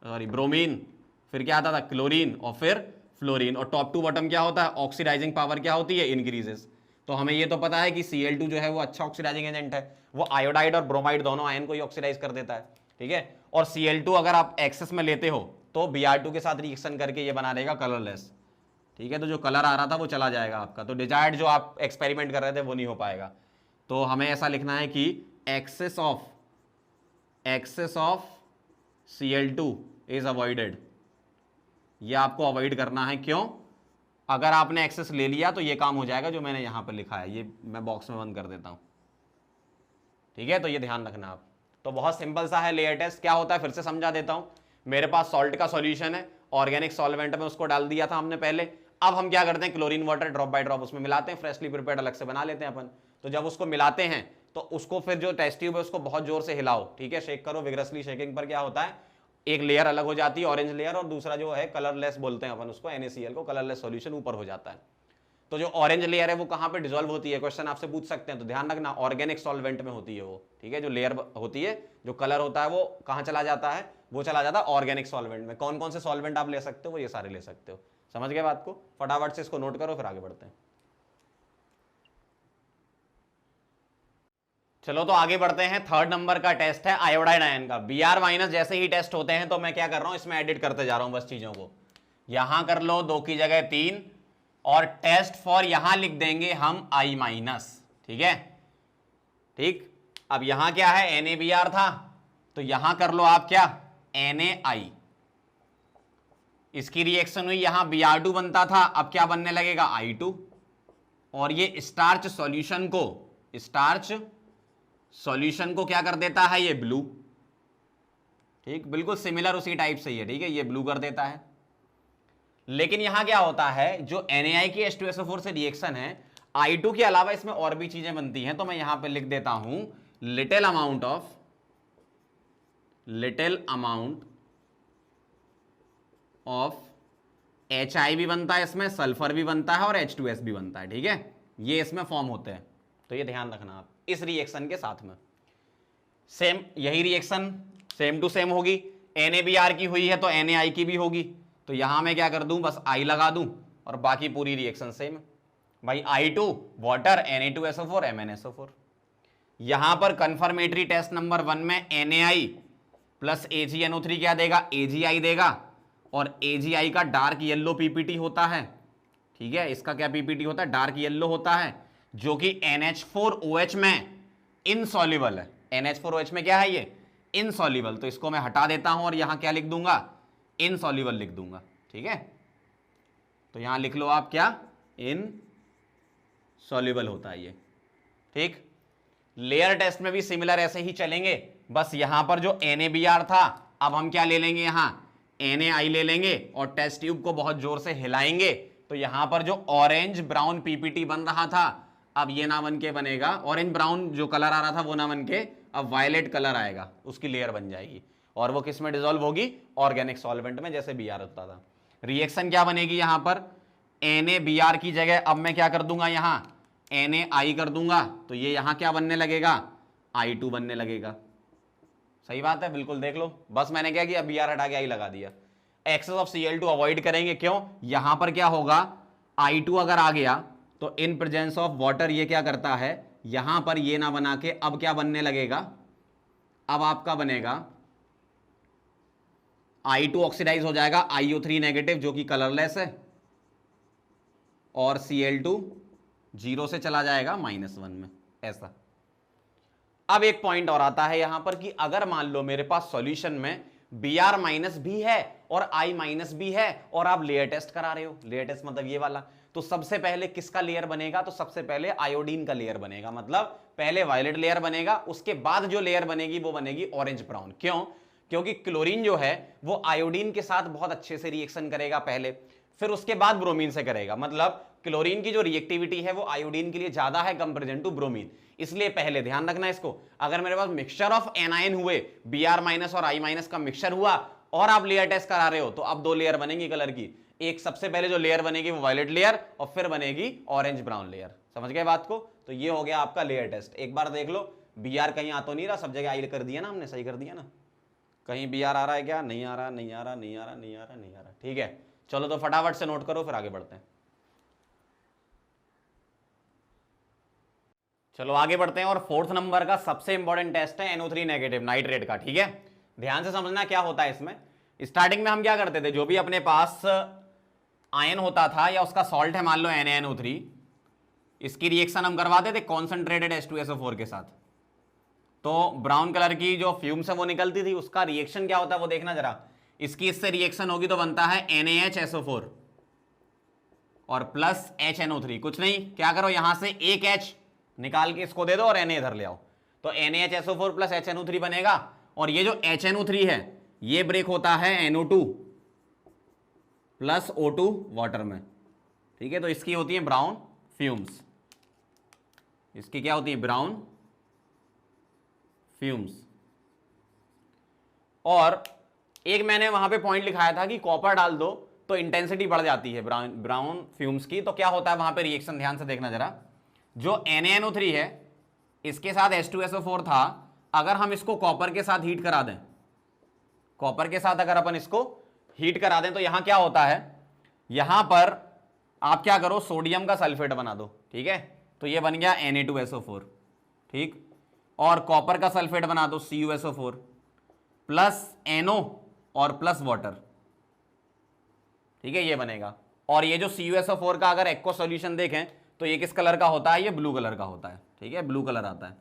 सॉरी ब्रोमीन, फिर क्या आता था, क्लोरीन और फिर फ्लोरीन, और टॉप टू बॉटम क्या होता है, ऑक्सीडाइजिंग पावर क्या होती है, इंक्रीजेस। तो हमें ये तो पता है कि Cl2 जो है वो अच्छा ऑक्सीडाइजिंग एजेंट है, वो आयोडाइड और ब्रोमाइड दोनों आयन को ही ऑक्सीडाइज कर देता है, ठीक है। और Cl2 अगर आप एक्सेस में लेते हो तो Br2 के साथ रिएक्शन करके ये बना देगा कलरलेस, ठीक है। तो जो कलर आ रहा था वो चला जाएगा आपका, तो डिजायर्ड जो आप एक्सपेरिमेंट कर रहे थे वो नहीं हो पाएगा। तो हमें ऐसा लिखना है कि access of Cl2 is avoided, ये आपको अवॉइड करना है। क्यों, अगर आपने एक्सेस ले लिया तो ये काम हो जाएगा जो मैंने यहां पर लिखा है, ये मैं बॉक्स में बंद कर देता हूं, ठीक है। तो ये ध्यान रखना आप। तो बहुत सिंपल सा है लेयर टेस्ट, क्या होता है फिर से समझा देता हूं। मेरे पास सॉल्ट का सॉल्यूशन है, ऑर्गेनिक सॉल्वेंट में उसको डाल दिया था हमने पहले। अब हम क्या करते हैं, chlorine water drop by drop उसमें मिलाते हैं, फ्रेशली प्रिपेयर्ड अलग से बना लेते हैं अपन। तो जब उसको मिलाते हैं तो उसको फिर जो टेस्ट ट्यूब है उसको बहुत जोर से हिलाओ, ठीक है, शेक करो, विग्रसली शेकिंग पर क्या होता है, एक लेयर अलग हो जाती है ऑरेंज लेयर, और दूसरा जो है कलरलेस बोलते हैं अपन उसको, NaCl को, कलरलेस सॉल्यूशन ऊपर हो जाता है। तो जो ऑरेंज लेयर है वो कहां पे डिसॉल्व होती है, क्वेश्चन आपसे पूछ सकते हैं, तो ध्यान रखना ऑर्गेनिक सॉल्वेंट में होती है वो, ठीक है। जो लेयर होती है, जो कलर होता है वो कहां चला जाता है, वो चला जाता है ऑर्गेनिक सॉल्वेंट में। कौन कौन से सॉल्वेंट आप ले सकते हो, वो ये सारे ले सकते हो। समझ गए बात को, फटाफट से इसको नोट करो फिर आगे बढ़ते हैं। चलो तो आगे बढ़ते हैं। थर्ड नंबर का टेस्ट है आयोडाइन आयन का। Br- जैसे ही टेस्ट होते हैं तो मैं क्या कर रहा हूं, इसमें एडिट करते जा रहा हूं बस चीजों को। यहां कर लो 2 की जगह 3, और टेस्ट फॉर यहां लिख देंगे हम I-, ठीक है, ठीक। अब यहां क्या है, NaBr था, तो यहां कर लो आप क्या, NaI। इसकी रिएक्शन हुई, यहां Br2 बनता था, अब क्या बनने लगेगा, I2। और ये स्टार्च सॉल्यूशन को क्या कर देता है, ये ब्लू, ठीक, बिल्कुल सिमिलर उसी टाइप से ही है, ठीक है, ये ब्लू कर देता है। लेकिन यहां क्या होता है, जो NaI की H2SO4 से रिएक्शन है, I2 के अलावा इसमें और भी चीजें बनती हैं, तो मैं यहां पे लिख देता हूं लिटिल अमाउंट ऑफ HI भी बनता है इसमें, सल्फर भी बनता है और H2S भी बनता है, ठीक है, ये इसमें फॉर्म होते हैं। तो ये ध्यान रखना आप इस रिएक्शन के साथ में। सेम यही रिएक्शन सेम टू सेम होगी, NaBr की हुई है तो NaI की भी होगी, तो यहां मैं क्या कर दूं, बस I लगा दूं और बाकी पूरी रिएक्शन सेम भाई। I2 water, Na2SO4 MnSO4। यहां पर कंफर्मेटरी टेस्ट नंबर 1 में NaI प्लस AgNO3 क्या देगा, AgI देगा, और AgI का डार्क येलो पीपीटी होता है, ठीक है, इसका क्या पीपीटी होता है, डार्क येलो होता है, जो कि NH4OH में इनसॉल्युबल है। NH4OH में क्या है, ये इनसॉल्युबल, तो इसको मैं हटा देता हूं और यहां क्या लिख दूंगा, इनसॉल्युबल लिख दूंगा, ठीक है। तो यहां लिख लो आप क्या, इनसॉल्युबल होता है ये, ठीक। लेयर टेस्ट में भी सिमिलर ऐसे ही चलेंगे, बस यहां पर जो NaBr था, अब हम क्या ले लेंगे, यहां NaI ले लेंगे और टेस्ट ट्यूब को बहुत जोर से हिलाएंगे, तो यहां पर जो ऑरेंज ब्राउन पीपीटी बन रहा था, अब ये ना बन के बनेगा, ऑरेंज ब्राउन जो कलर आ रहा था वो ना बन के अब वायलेट कलर आएगा, उसकी लेयर बन जाएगी, और वो किस में डिसॉल्व होगी, ऑर्गेनिक सॉल्वेंट में, जैसे Br होता था। रिएक्शन क्या बनेगी यहां पर, NaBr की जगह अब मैं क्या कर दूंगा, यहां NaI कर दूंगा, तो ये यहां क्या बनने लगेगा, I2 बनने लगेगा। सही बात है, बिल्कुल देख लो, बस मैंने क्या किया, Br हटा के I लगा दिया। एक्सेस ऑफ Cl2 अवॉइड करेंगे, क्यों, यहां पर क्या होगा, I2 अगर आ गया तो इन प्रेजेंस ऑफ वाटर ये क्या करता है, यहां पर ये ना बना के अब क्या बनने लगेगा, अब आपका बनेगा I2 ऑक्सीडाइज हो जाएगा IO3 नेगेटिव जो कि कलरलेस है, और Cl2 0 से चला जाएगा -1 में, ऐसा। अब एक पॉइंट और आता है यहां पर कि अगर मान लो मेरे पास सॉल्यूशन में Br माइनस भी है और I माइनस भी है और आप लेयर टेस्ट करा रहे हो, लेयर टेस्ट मतलब ये वाला, तो सबसे पहले किसका लेयर बनेगा? तो सबसे पहले आयोडीन का लेयर बनेगा, मतलब पहले वायलेट लेयर बनेगा, उसके बाद जो लेयर बनेगी वो बनेगी ऑरेंज ब्राउन। क्यों? क्योंकि क्लोरीन जो है वो आयोडीन के साथ बहुत अच्छे से रिएक्शन करेगा पहले, फिर उसके बाद ब्रोमीन से करेगा, मतलब क्लोरीन की जो रिएक्टिविटी है वो आयोडीन के लिए ज्यादा है कंपेरिजन टू ब्रोमीन। इसलिए पहले ध्यान रखना इसको, अगर मेरे पास मिक्सचर ऑफ एनायन हुए, Br माइनस और I माइनस का मिक्सचर हुआ और आप लेयर टेस्ट करा रहे हो, तो अब दो लेयर बनेंगी कलर की, एक सबसे पहले जो लेयर बनेगी वो वायलेट लेयर और फिर बनेगी ऑरेंज ब्राउन लेयर। समझ गए बात को? तो ये हो गया आपका लेयर टेस्ट। एक बार देख लो Br कहीं आ तो नहीं रहा, सब जगह आई कर दिया ना हमने, सही कर दिया ना? कहीं Br आ रहा है क्या? नहीं आ रहा, नहीं आ रहा, नहीं आ रहा, नहीं आ रहा, नहीं आ रहा। ठीक है, चलो तो फटाफट से नोट करो, फिर आगे बढ़ते हैं। चलो आगे बढ़ते हैं, और फोर्थ नंबर का सबसे इंपॉर्टेंट टेस्ट है NO3 नेगेटिव नाइट्रेट का। ठीक है, ध्यान से समझना क्या होता है इसमें। स्टार्टिंग में हम क्या करते थे, जो भी अपने पास आयन होता था या उसका सॉल्ट है, मान लो NaNO3, इसकी रिएक्शन हम करवाते थे कॉन्सेंट्रेटेड H2SO4 के साथ, तो ब्राउन कलर की जो फ्यूम्स है वो निकलती थी, उसका रिएक्शन क्या होता है वो देखना जरा। इसकी इससे रिएक्शन होगी तो बनता है NaHSO4 और प्लस HNO3। कुछ नहीं, क्या करो यहां से एक H निकाल के इसको दे दो और Na इधर ले आओ, तो NaHSO4 प्लस HNO3 बनेगा, और ये जो HNO3 है ये ब्रेक होता है NO2 प्लस O2 वाटर में। ठीक है, तो इसकी होती है ब्राउन फ्यूम्स, इसकी क्या होती है? Brown fumes. और एक मैंने वहां पे पॉइंट लिखाया था कि कॉपर डाल दो तो इंटेंसिटी बढ़ जाती है ब्राउन फ्यूम्स की। तो क्या होता है वहां पे रिएक्शन, ध्यान से देखना जरा। जो NaNO3 है इसके साथ H2SO4 था, अगर हम इसको कॉपर के साथ हीट करा दें, कॉपर के साथ अगर अपन इसको हीट करा दें, तो यहां क्या होता है, यहां पर आप क्या करो, सोडियम का सल्फेट बना दो। ठीक है, तो ये बन गया Na2SO4। ठीक, और कॉपर का सल्फेट बना दो CuSO4 प्लस NO और प्लस वाटर। ठीक है, ये बनेगा। और ये जो CuSO4 का अगर एक्वा सॉल्यूशन देखें तो ये किस कलर का होता है? ये ब्लू कलर का होता है। ठीक है, ब्लू कलर आता है।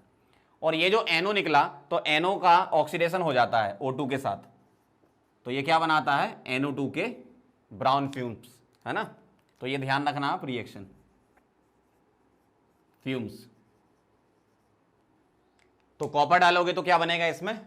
और ये जो NO निकला, तो NO का ऑक्सीडेशन हो जाता है O2 के साथ, तो ये क्या बनाता है? NO2 के ब्राउन फ्यूम्स, है ना? तो ये ध्यान रखना आप, रिएक्शन फ्यूम्स। तो कॉपर डालोगे तो क्या बनेगा इसमें?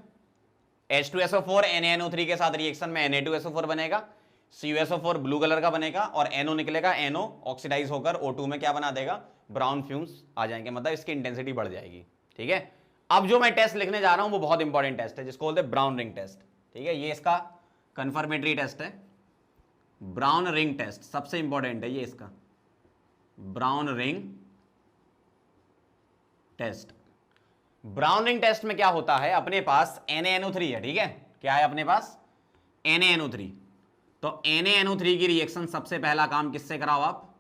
H2SO4 NaNO3 के साथ रिएक्शन में Na2SO4 बनेगा, CuSO4 ब्लू कलर का बनेगा, और NO निकलेगा, NO ऑक्सीडाइज होकर O2 में क्या बना देगा? ब्राउन फ्यूम्स आ जाएंगे, मतलब इसकी इंटेंसिटी बढ़ जाएगी। ठीक है, अब जो मैं टेस्ट लिखने जा रहा हूं वो बहुत इंपॉर्टेंट टेस्ट है, जिसको बोलते हैं ब्राउन रिंग टेस्ट। ठीक है, ये इसका कंफर्मेटरी टेस्ट है, ब्राउन रिंग टेस्ट सबसे इंपॉर्टेंट है ये इसका, brown ring test. Brown ring test में क्या होता है, अपने पास NaNO3 है। ठीक है, क्या है अपने पास? NaNO3। तो NaNO3 की रिएक्शन सबसे पहला काम किससे कराओ आप?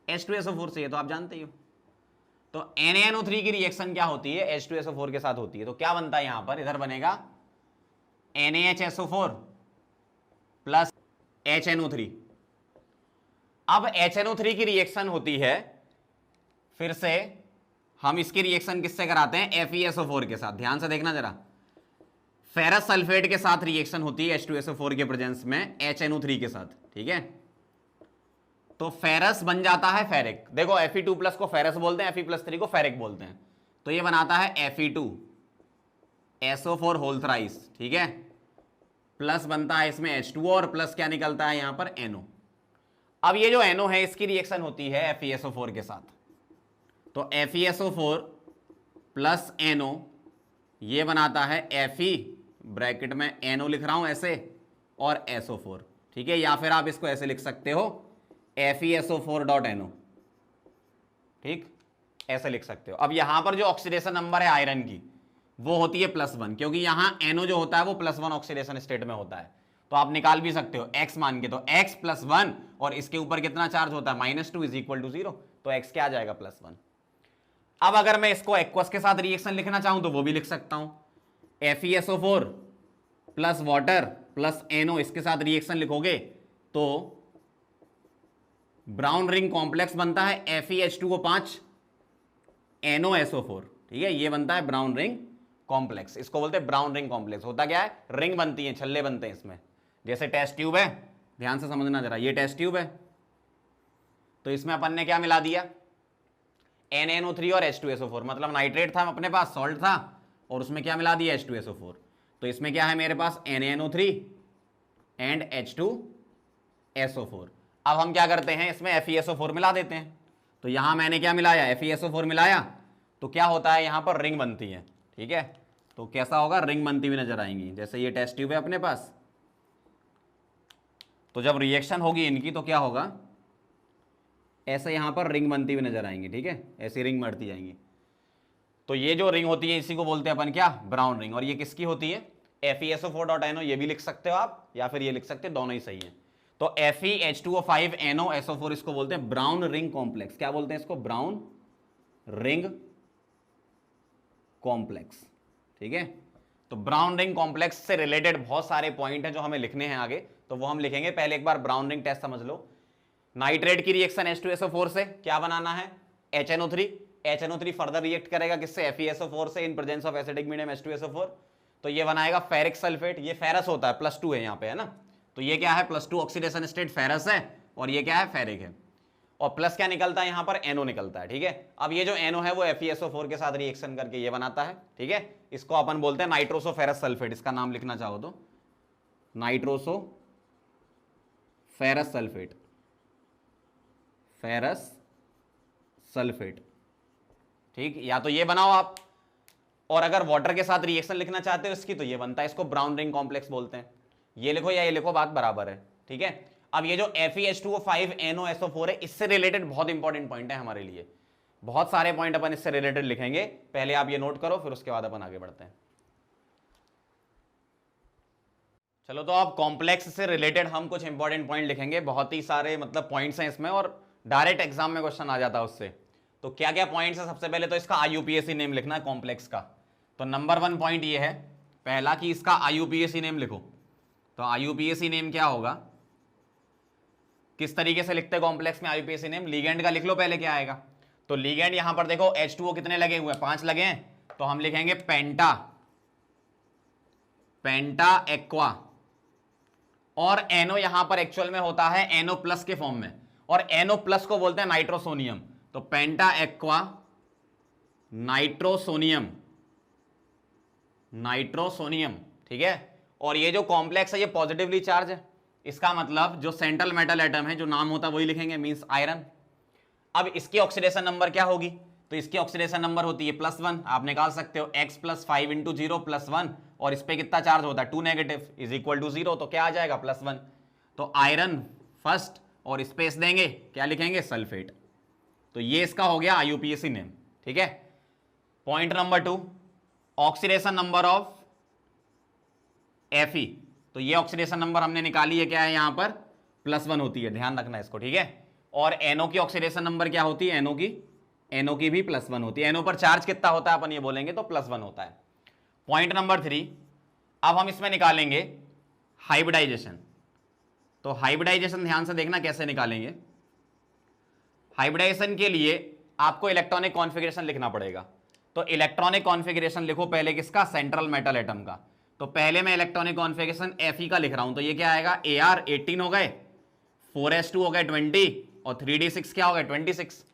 H2SO4 से, ये तो आप जानते ही हो। तो NaNO3 की रिएक्शन क्या होती है? H2SO4 के साथ होती है। तो क्या बनता है यहां पर? इधर बनेगा NaHSO4 प्लस HNO3। अब HNO3 की रिएक्शन होती है, फिर से हम इसकी रिएक्शन किससे कराते हैं? FeSO4 के साथ। ध्यान से देखना जरा, फेरस सल्फेट के साथ रिएक्शन होती है H2SO4 के प्रेजेंस में HNO3 के साथ। ठीक है, तो फेरस बन जाता है फेरिक। देखो Fe2 प्लस को फेरस बोलते हैं, Fe+3 को फेरिक बोलते हैं, तो ये बनाता है Fe2SO4 होल थ्राइस। ठीक है, प्लस बनता है इसमें H2O और प्लस क्या निकलता है यहां पर? NO। अब ये जो NO है इसकी रिएक्शन होती है FeSO4 के साथ, तो FeSO4 प्लस NO ये बनाता है Fe ब्रैकेट में NO लिख रहा हूं ऐसे और SO4। ठीक है, या फिर आप इसको ऐसे लिख सकते हो FeSO4.NO। ठीक, ऐसे लिख सकते हो। अब यहां पर जो ऑक्सीडेशन नंबर है आयरन की वो होती है +1, क्योंकि यहां NO जो होता है वो +1 ऑक्सीडेशन स्टेट में होता है, तो आप निकाल भी सकते हो X मान के। तो X +1 और इसके ऊपर कितना चार्ज होता है? -2 इज इक्वल टू 0, तो X क्या आ जाएगा? +1। अब अगर मैं इसको एक्वस के साथ रिएक्शन लिखना चाहूं तो वो भी लिख सकता हूं, FeSO4 plus water plus NO, इसके साथ रिएक्शन लिखोगे तो ब्राउन रिंग कॉम्प्लेक्स बनता है FeH2O5 NOSO4, ठीक है, ये बनता है ब्राउन रिंग कॉम्प्लेक्स। इसको बोलते हैं ब्राउन रिंग कॉम्प्लेक्स। होता क्या है, रिंग बनती है, छल्ले बनते हैं इसमें, जैसे टेस्ट ट्यूब है, ध्यान से समझना जरा, ये टेस्ट ट्यूब है, तो इसमें अपन ने क्या मिला दिया, NaNO3 और H2SO4, मतलब नाइट्रेट था अपने पास, सॉल्ट था, और उसमें क्या मिला दिया, H2SO4। तो इसमें क्या है मेरे पास, NaNO3 एंड H2SO4। अब हम क्या करते हैं, इसमें FeSO4 मिला देते हैं। तो यहां मैंने क्या मिलाया, FeSO4 मिलाया, तो क्या होता है, यहां पर रिंग बनती है, ठीक है। तो कैसा होगा, रिंग बनती हुई नजर आएंगी, जैसे ये टेस्ट ट्यूब है अपने पास। तो जब रिएक्शन होगी इनकी तो क्या होगा, ऐसे यहां पर रिंग बनती हुई नजर आएंगी, ठीक है, ऐसी रिंग बढ़ती जाएंगी। तो ये जो रिंग होती है इसी को बोलते हैं अपन क्या, ब्राउन रिंग। और ये किसकी होती है, FeSO4.NO, ये भी लिख सकते हो आप, या फिर ये लिख सकते हो, दोनों ही सही है। तो FeH2O5 NOSO4 इसको बोलते हैं ब्राउन रिंग कॉम्प्लेक्स। क्या बोलते हैं इसको, ब्राउन रिंग कॉम्प्लेक्स, ठीक है। तो ब्राउन रिंग कॉम्प्लेक्स से रिलेटेड बहुत सारे पॉइंट हैं जो हमें लिखने हैं आगे, तो वो हम लिखेंगे। पहले एक बार ब्राउन रिंग टेस्ट समझ लो। नाइट्रेट की रिएक्शन H2SO4 से क्या बनाना है, HNO3। HNO3 फर्दर रिएक्ट करेगा किससे, FeSO4 से, in presence of acidic medium H2SO4। तो ये बनाएगा फेरिक सल्फेट, ये फेरस होता है, +2 है यहाँ पे, है ना। तो ये क्या है, +2 ऑक्सीडेशन स्टेट फेरस है, और ये क्या है, फेरिक है। और प्लस क्या निकलता है, यहां पर NO निकलता है, ठीक है। अब ये जो NO है वो FeSO4 के साथ रिएक्शन करके ये बनाता है, ठीक है। इसको अपन बोलते हैं नाइट्रोसो फेरस सल्फेट, इसका नाम लिखना चाहो तो nitroso ferrous sulphate, ferrous sulphate, ठीक। या तो ये बनाओ आप, और अगर वाटर के साथ रिएक्शन लिखना चाहते हो इसकी, तो ये बनता है, इसको ब्राउन रिंग कॉम्प्लेक्स बोलते हैं। ये लिखो या ये लिखो, बात बराबर है, ठीक है। अब ये जो FeH2O5 NOSO4 है, इससे रिलेटेड बहुत इंपॉर्टेंट पॉइंट है हमारे लिए, बहुत सारे पॉइंट अपन इससे रिलेटेड लिखेंगे। पहले आप ये नोट करो, फिर उसके बाद अपन आगे बढ़ते हैं। चलो, तो अब कॉम्प्लेक्स से रिलेटेड हम कुछ इंपॉर्टेंट पॉइंट लिखेंगे, बहुत ही सारे मतलब पॉइंट्स हैं इसमें, और डायरेक्ट एग्जाम में क्वेश्चन आ जाता है उससे। तो क्या क्या पॉइंट्स है, सबसे पहले तो इसका IUPAC नेम लिखना है कॉम्प्लेक्स का। तो नंबर 1 पॉइंट ये है पहला कि इसका IUPAC नेम लिखो। तो IUPAC नेम क्या होगा, किस तरीके से लिखते हैं कॉम्प्लेक्स में IUPAC नेम, लीगेंड का लिख लो पहले, क्या आएगा। तो लीगेंड यहां पर देखो H2O कितने लगे हुए हैं, 5 लगे हैं, तो हम लिखेंगे पेंटा, पेंटा एक्वा। और NO यहां पर एक्चुअल में होता है NO+ के फॉर्म में, और NO+ को बोलते हैं नाइट्रोसोनियम। तो पेंटा एक्वा नाइट्रोसोनियम, नाइट्रोसोनियम, ठीक है। और ये जो कॉम्प्लेक्स है ये पॉजिटिवली चार्ज है, इसका मतलब जो सेंट्रल मेटल एटम है, जो नाम होता है वही लिखेंगे, मींस आयरन। अब इसकी ऑक्सीडेशन नंबर क्या होगी, तो इसकी ऑक्सीडेशन नंबर होती है +1, आप निकाल सकते हो x + 5 × 0 + 1, और इस पे कितना चार्ज होता है 2 नेगेटिव = 0, तो क्या आ जाएगा +1। तो आयरन फर्स्ट, और स्पेस देंगे, क्या लिखेंगे, सल्फेट। तो ये इसका हो गया IUPAC नेम, ठीक है। Point number 2, oxidation number of Fe। तो ये ऑक्सीडेशन नंबर हमने निकाली है, क्या है यहां पर +1 होती है, ध्यान रखना इसको, ठीक है। और NO की ऑक्सीडेशन नंबर क्या होती है, NO की भी +1 होती है। NO पर चार्ज कितना होता है अपन ये बोलेंगे, तो +1 होता है। पॉइंट नंबर 3, अब हम इसमें निकालेंगे हाइब्रिडाइजेशन। तो हाइब्रिडाइजेशन ध्यान से देखना कैसे निकालेंगे। हाइब्रिडाइजेशन के लिए आपको इलेक्ट्रॉनिक कॉन्फ़िगरेशन लिखना पड़ेगा। तो इलेक्ट्रॉनिक कॉन्फ़िगरेशन लिखो पहले, किसका, सेंट्रल मेटल एटम का। तो पहले मैं इलेक्ट्रॉनिक कॉन्फ़िगरेशन Fe का लिख रहा हूं, तो ये क्या आएगा, Ar 18 हो गए, 4s2 हो गए 20, और 3d6 क्या हो गए 26।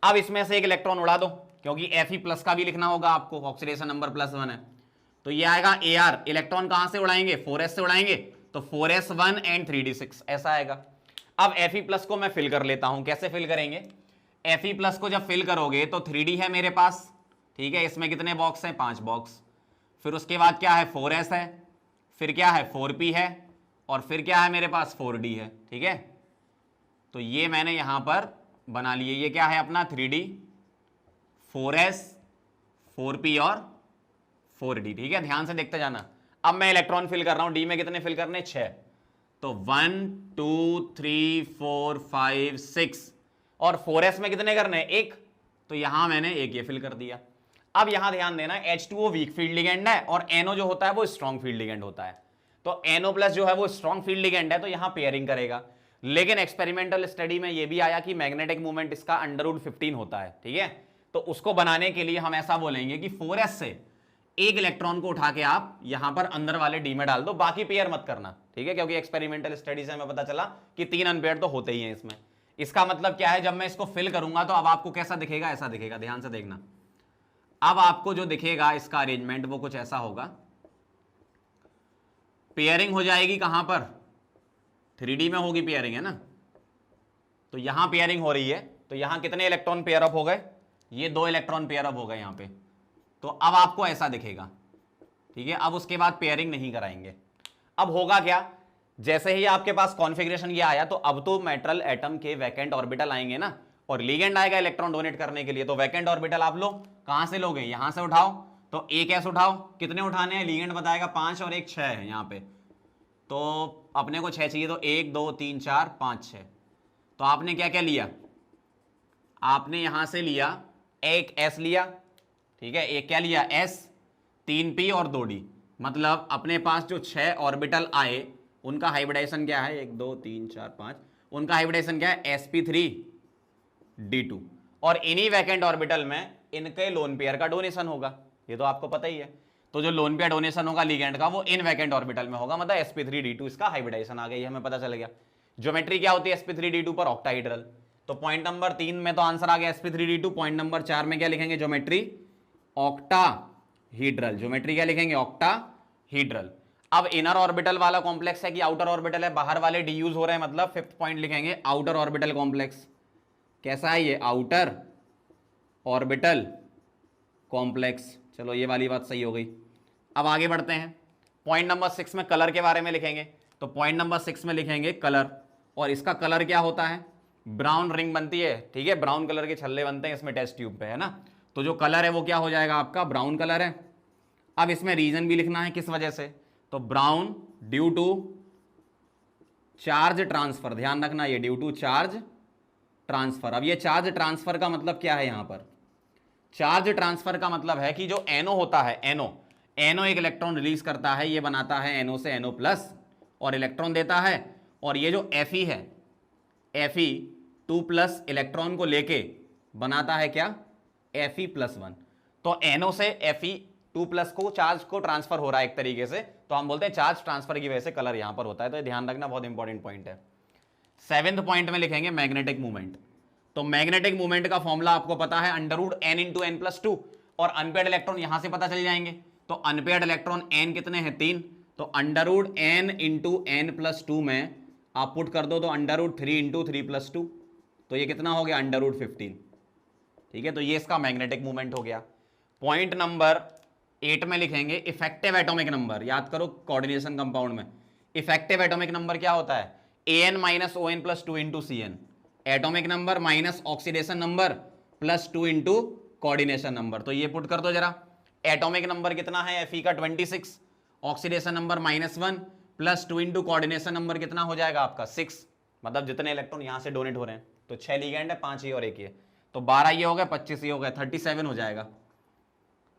अब इसमें से एक इलेक्ट्रॉन उड़ा दो, क्योंकि Fe+ का भी लिखना होगा आपको, ऑक्सीडेशन नंबर +1 है। तो ये आएगा Ar, इलेक्ट्रॉन कहां से उड़ाएंगे, 4s से उड़ाएंगे, तो 4s1 एंड 3d6 ऐसा आएगा। अब Fe+ को मैं फिल कर लेता हूं, कैसे फिल करेंगे, Fe+ को जब फिल करोगे तो 3d है मेरे पास, ठीक है, इसमें कितने बॉक्स हैं, 5 बॉक्स। फिर उसके बाद क्या है, 4s है, फिर क्या है 4p है, और फिर क्या है मेरे पास 4d है, ठीक है। तो ये मैंने यहां पर बना लिए, ये क्या है अपना 3d, 4s, 4p और 4d, ठीक है। ध्यान से देखते जाना। अब मैं इलेक्ट्रॉन फिल कर रहा हूं, d में कितने फिल करने, 6। तो 1 2 3 4 5 6, और 4s में कितने करने, 1, तो यहां मैंने 1 ये फिल कर दिया। अब यहां ध्यान देना, H2O वीक फील्ड लिगेंड है, और NO जो होता है वो स्ट्रॉन्ग फील्ड लिगेंड होता है। तो NO+ जो है वो स्ट्रॉन्ग फील्ड लिगेंड है, तो यहां पेयरिंग करेगा। लेकिन एक्सपेरिमेंटल स्टडी में यह भी आया कि मैग्नेटिक मूवमेंट इसका √15 होता है, ठीक है। तो उसको बनाने के लिए हम ऐसा बोलेंगे कि 4s से एक इलेक्ट्रॉन को उठा के आप यहां पर अंदर वाले डी में डाल दो, बाकी पेयर मत करना, ठीक है, क्योंकि एक्सपेरिमेंटल स्टडी से हमें पता चला कि 3 अनपेयर तो होते ही हैं इसमें। इसका मतलब क्या है, जब मैं इसको फिल करूंगा तो अब आपको कैसा दिखेगा, ऐसा दिखेगा, ध्यान से देखना। अब आपको जो दिखेगा इसका अरेंजमेंट वो कुछ ऐसा होगा। पेयरिंग हो जाएगी कहां पर, 3D में होगी पेयरिंग, है ना। तो यहां पेयरिंग हो रही है, तो यहां कितने इलेक्ट्रॉन पेयर अप हो गए, ये 2 इलेक्ट्रॉन पेयर अप हो गए यहां पे। तो अब आपको ऐसा दिखेगा, ठीक है। अब उसके बाद पेयरिंग नहीं कराएंगे। अब होगा क्या, जैसे ही आपके पास कॉन्फ़िगरेशन ये आया, तो अब तो मेटल एटम के वैकेंट ऑर्बिटल आएंगे ना, और लिगेंड आएगा इलेक्ट्रॉन डोनेट करने के लिए। तो वैकेंट ऑर्बिटल आप लो, कहां से लोगे, यहां से उठाओ। तो एक ऐसे उठाओ, कितने उठाने हैं, लिगेंड बताएगा 5 और एक 6 है यहां पे। तो अपने को 6 चाहिए, तो 1 2 3 4 5 6। तो आपने क्या क्या लिया, आपने यहां से लिया एक S लिया, ठीक है, एक क्या लिया S, 3p और 2d। मतलब अपने पास जो 6 ऑर्बिटल आए उनका हाइब्रिडाइजेशन क्या है, 1 2 3 4 5, उनका हाइब्रिडाइजेशन क्या है, sp3d2। और इन्हीं वैकेंट ऑर्बिटल में इनके लोन पेयर का डोनेशन होगा, ये तो आपको पता ही है। तो जो लोन पेयर डोनेशन होगा लिगेंड का, वो इन वैकेंट ऑर्बिटल में होगा, मतलब sp3d2, इसका हाइब्रिडाइजेशन आ गई, हमें पता चल गया। ज्योमेट्री क्या होती है sp3d2 पर, ऑक्टाहेड्रल। तो पॉइंट नंबर 3 में तो आंसर आ गया sp3d2। पॉइंट नंबर 4 में क्या लिखेंगे, ज्योमेट्री ऑक्टाहीड्रल। ज्योमेट्री क्या लिखेंगे, ऑक्टाहीड्रल। अब इनर ऑर्बिटल वाला कॉम्प्लेक्स है कि आउटर ऑर्बिटल है, बाहर वाले डी यूज हो रहे हैं, मतलब 5th पॉइंट लिखेंगे आउटर ऑर्बिटल कॉम्प्लेक्स। कैसा है ये, आउटर ऑर्बिटल कॉम्प्लेक्स। चलो ये वाली बात सही हो गई। अब आगे बढ़ते हैं, पॉइंट नंबर 6 में कलर के बारे में लिखेंगे। तो पॉइंट नंबर 6 में लिखेंगे कलर, और इसका कलर क्या होता है, ब्राउन रिंग बनती है, ठीक है, ब्राउन कलर के छल्ले बनते हैं इसमें टेस्ट ट्यूब पे, है ना। तो जो कलर है वो क्या हो जाएगा आपका, ब्राउन कलर है। अब इसमें रीजन भी लिखना है किस वजह से, तो brown due to charge transfer, ध्यान रखना ये ड्यू टू चार्ज ट्रांसफर। अब ये चार्ज ट्रांसफर का मतलब क्या है, यहां पर चार्ज ट्रांसफर का मतलब है कि जो NO होता है, NO एक इलेक्ट्रॉन रिलीज करता है, ये बनाता है NO से NO प्लस और इलेक्ट्रॉन देता है। और ये जो Fe है, Fe 2+ इलेक्ट्रॉन को लेके बनाता है क्या, Fe+1। तो NO से Fe2+ को चार्ज को ट्रांसफर हो रहा है एक तरीके से, तो हम बोलते हैं चार्ज ट्रांसफर की वजह से कलर यहां पर होता है। तो ये ध्यान रखना, बहुत इंपॉर्टेंट पॉइंट है। 7th पॉइंट में लिखेंगे मैग्नेटिक मूवमेंट। तो मैग्नेटिक मूवमेंट का फॉर्मूला आपको पता है, √n × n+2, और अनपेयर्ड इलेक्ट्रॉन यहां से पता चल जाएंगे। तो अनपेयर्ड इलेक्ट्रॉन n कितने हैं, 3। तो √n × n+2 में आप पुट कर दो, तो √3 × 3+2, तो ये कितना हो गया, √15, ठीक है। तो ये इसका मैग्नेटिक मूवमेंट हो गया। पॉइंट नंबर 8 में लिखेंगे इफेक्टिव एटॉमिक नंबर। याद करो कोऑर्डिनेशन कंपाउंड में इफेक्टिव एटॉमिक नंबर क्या होता है, An - ON + 2 × Cn, atomic number minus oxidation number plus 2 × coordination number. तो ये पुट कर दो जरा, एटॉमिक नंबर कितना है Fe का 26, oxidation number -1 plus 2 × coordination number कितना हो जाएगा आपका 6, मतलब जितने इलेक्ट्रॉन यहां से डोनेट हो रहे हैं। तो 6 लिगेंड है, 5 ये और 1 ये, तो 12 ये हो गया, 25 ये हो गया, 37 हो जाएगा।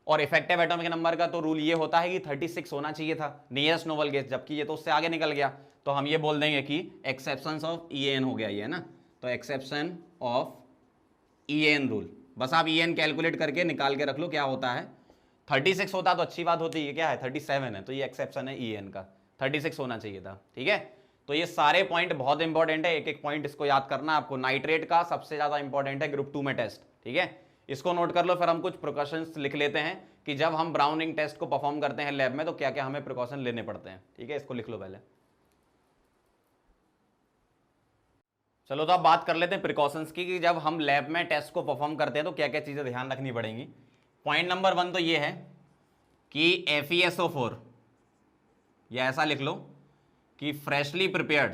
और इफेक्टिव एटॉमिक नंबर का तो रूल ये होता है कि 36 होना चाहिए था, नियरेस्ट नोबल गैस, जबकि ये तो उससे आगे निकल गया। तो हम ये बोल देंगे कि एक्सेप्शन ऑफ EAN हो गया ये, है ना। तो एक्सेप्शन ऑफ EAN रूल, बस आप EAN कैलकुलेट करके निकाल के रख लो क्या होता है। 36 होता तो अच्छी बात होती है, क्या है 37 है, तो ये एक्सेप्शन है EAN का, 36 होना चाहिए था, ठीक है। तो ये सारे पॉइंट बहुत इंपॉर्टेंट है, एक एक पॉइंट इसको याद करना आपको। नाइट्रेट का सबसे ज्यादा इंपॉर्टेंट है ग्रुप 2 में टेस्ट, ठीक है, इसको नोट कर लो। फिर हम कुछ प्रिकॉशंस लिख लेते हैं कि जब हम ब्राउनिंग टेस्ट को परफॉर्म करते हैं लैब में तो क्या क्या हमें प्रिकॉशन लेने पड़ते हैं, ठीक है, इसको लिख लो पहले। चलो तो अब बात कर लेते हैं प्रिकॉशंस की, कि जब हम लैब में टेस्ट को परफॉर्म करते हैं तो क्या क्या चीजें ध्यान रखनी पड़ेंगी। पॉइंट नंबर 1 तो ये है कि FeSO4, या ऐसा लिख लो कि freshly prepared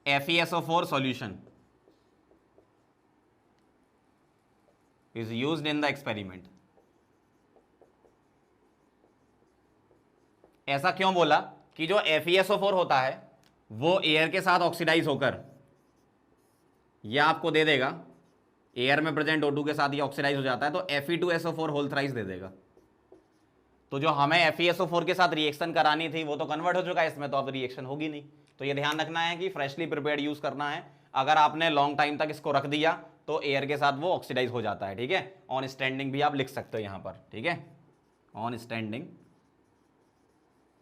FeSO4 solution is used in the experiment। ऐसा क्यों बोला कि जो FeSO4 होता है वो एयर के साथ ऑक्सीडाइज होकर यह आपको दे देगा, एयर में प्रेजेंट O2 के साथ ये ऑक्सीडाइज हो जाता है तो Fe2SO4 होल थ्राइस दे देगा। तो जो हमें FeSO4 के साथ रिएक्शन करानी थी वो तो कन्वर्ट हो चुका है इसमें, तो अब रिएक्शन होगी नहीं। तो ये ध्यान रखना है कि फ्रेशली प्रिपेयर्ड यूज करना है। अगर आपने लॉन्ग टाइम तक इसको रख दिया तो एयर के साथ वो ऑक्सीडाइज हो जाता है, ठीक है। ऑन स्टैंडिंग भी आप लिख सकते हो यहां पर, ठीक है, ऑन स्टैंडिंग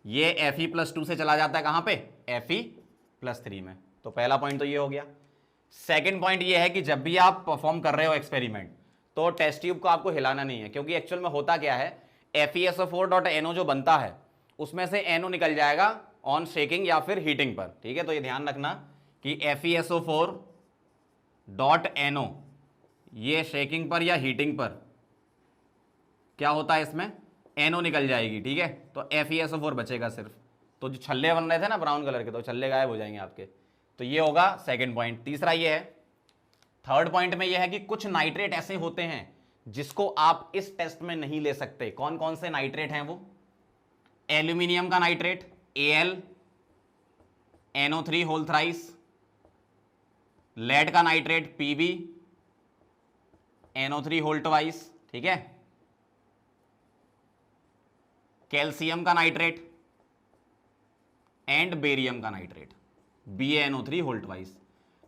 ये Fe+2 से चला जाता है कहां पे, Fe+3 में। तो पहला पॉइंट तो ये हो गया। सेकंड पॉइंट ये है कि जब भी आप परफॉर्म कर रहे हो एक्सपेरिमेंट तो टेस्ट ट्यूब को आपको हिलाना नहीं है, क्योंकि एक्चुअल में होता क्या है, FeSO4.NO जो बनता है उसमें से NO निकल जाएगा ऑन शेकिंग या फिर हीटिंग पर, ठीक है। तो ये ध्यान रखना कि FeSO4.NO ये शेकिंग पर या हीटिंग पर क्या होता है, इसमें NO निकल जाएगी, ठीक है। तो FeSO4 बचेगा सिर्फ। तो जो छल्ले बन रहे थे ना ब्राउन कलर के, तो छल्ले गायब हो जाएंगे आपके। तो ये होगा सेकंड पॉइंट। तीसरा ये है, थर्ड पॉइंट में ये है कि कुछ नाइट्रेट ऐसे होते हैं जिसको आप इस टेस्ट में नहीं ले सकते। कौन कौन से नाइट्रेट हैं वो, एल्यूमिनियम का nitrate AlNO3 whole thrice, lead का नाइट्रेट PbNO3 होल ट्वाइस, ठीक है, कैल्शियम का नाइट्रेट एंड बेरियम का नाइट्रेट BaNO3 होल ट्वाइस।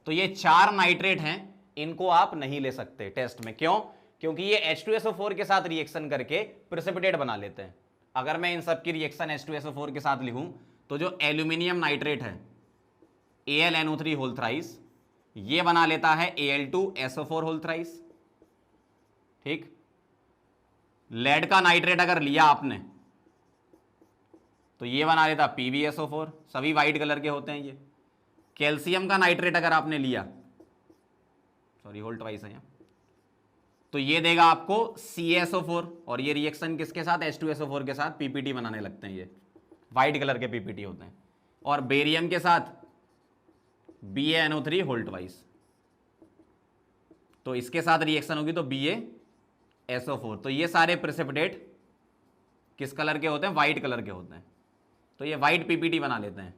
तो ये 4 नाइट्रेट हैं, इनको आप नहीं ले सकते टेस्ट में। क्यों? क्योंकि ये H2SO4 के साथ रिएक्शन करके प्रेसिपिटेट बना लेते हैं। अगर मैं इन सब की रिएक्शन H2SO4 के साथ लिखूं तो जो एल्यूमिनियम नाइट्रेट है AlNO3 होल थ्राइस ये बना लेता है Al2SO4 होल थ्राइस, ठीक। लेड का नाइट्रेट अगर लिया आपने तो ये बना लेता PbSO4, सभी वाइट कलर के होते हैं ये। कैल्शियम का नाइट्रेट अगर आपने लिया, सॉरी होल ट्वाइस है यहाँ, तो ये देगा आपको CaSO4, और ये रिएक्शन किसके साथ, H2SO4 के साथ PPT बनाने लगते हैं, ये वाइट कलर के PPT होते हैं। और बेरियम के साथ BaNO3 होल ट्वाइस, तो इसके साथ रिएक्शन होगी तो BaSO4। तो ये सारे प्रेसिपिटेट किस कलर के होते हैं, वाइट कलर के होते हैं। तो ये वाइट PPT बना लेते हैं,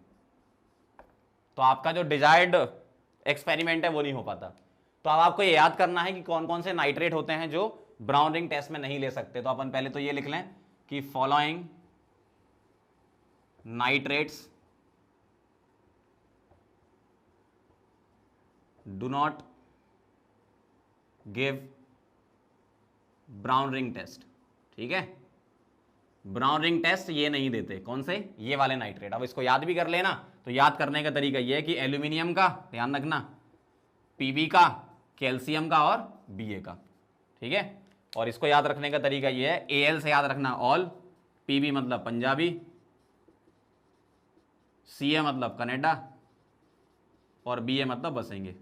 तो आपका जो डिजायर्ड एक्सपेरिमेंट है वो नहीं हो पाता। तो अब आपको ये याद करना है कि कौन कौन से नाइट्रेट होते हैं जो ब्राउन रिंग टेस्ट में नहीं ले सकते। तो अपन पहले तो ये लिख लें कि following nitrates do not give brown ring test, ठीक है। ब्राउन रिंग टेस्ट ये नहीं देते, कौन से, ये वाले नाइट्रेट। अब इसको याद भी कर लेना। तो याद करने का तरीका ये है कि एल्यूमिनियम का ध्यान रखना, Pb का, कैल्शियम का और Ba का, ठीक है। और इसको याद रखने का तरीका ये है, Al से याद रखना ऑल, Pb मतलब पंजाबी, Ca मतलब कनाडा और Ba मतलब बसेंगे।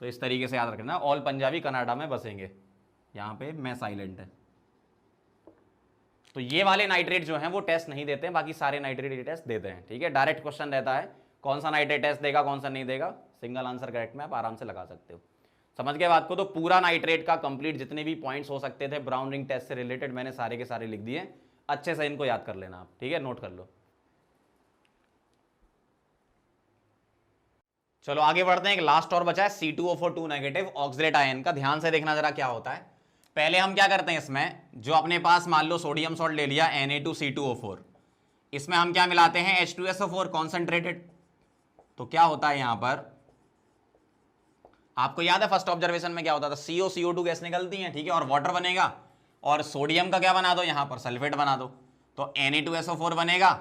तो इस तरीके से याद रखना, ऑल पंजाबी कनाडा में बसेंगे। यहां पे मैं साइलेंट है। तो ये वाले नाइट्रेट जो हैं वो टेस्ट नहीं देते हैं, बाकी सारे नाइट्रेट टेस्ट देते हैं, ठीक है। डायरेक्ट क्वेश्चन रहता है कौन सा नाइट्रेट टेस्ट देगा कौन सा नहीं देगा, सिंगल आंसर करेक्ट में आप आराम से लगा सकते हो। समझ गए बात को। तो पूरा नाइट्रेट का कंप्लीट जितने भी पॉइंट्स हो सकते थे ब्राउन रिंग टेस्ट से रिलेटेड मैंने सारे के सारे लिख दिए। अच्छे से इनको याद कर लेना आप, ठीक है, नोट कर लो। चलो आगे बढ़ते हैं। एक लास्ट और बचा है C2O4 2 नेगेटिव ऑक्सीडेट आयन का। ध्यान से देखना जरा क्या होता है। पहले हम क्या करते हैं, इसमें जो अपने पास मान लो सोडियम सॉल्ट ले लिया Na2C2O4, इसमें हम क्या मिलाते हैं H2SO4 कॉन्सेंट्रेटेड। तो क्या होता है यहां पर, आपको याद है फर्स्ट ऑब्जर्वेशन में क्या होता था, CO CO2 गैस निकलती है, ठीक है, और वाटर बनेगा, और सोडियम का क्या बना दो यहां पर, सल्फेट बना दो। तो Na2SO4 बनेगा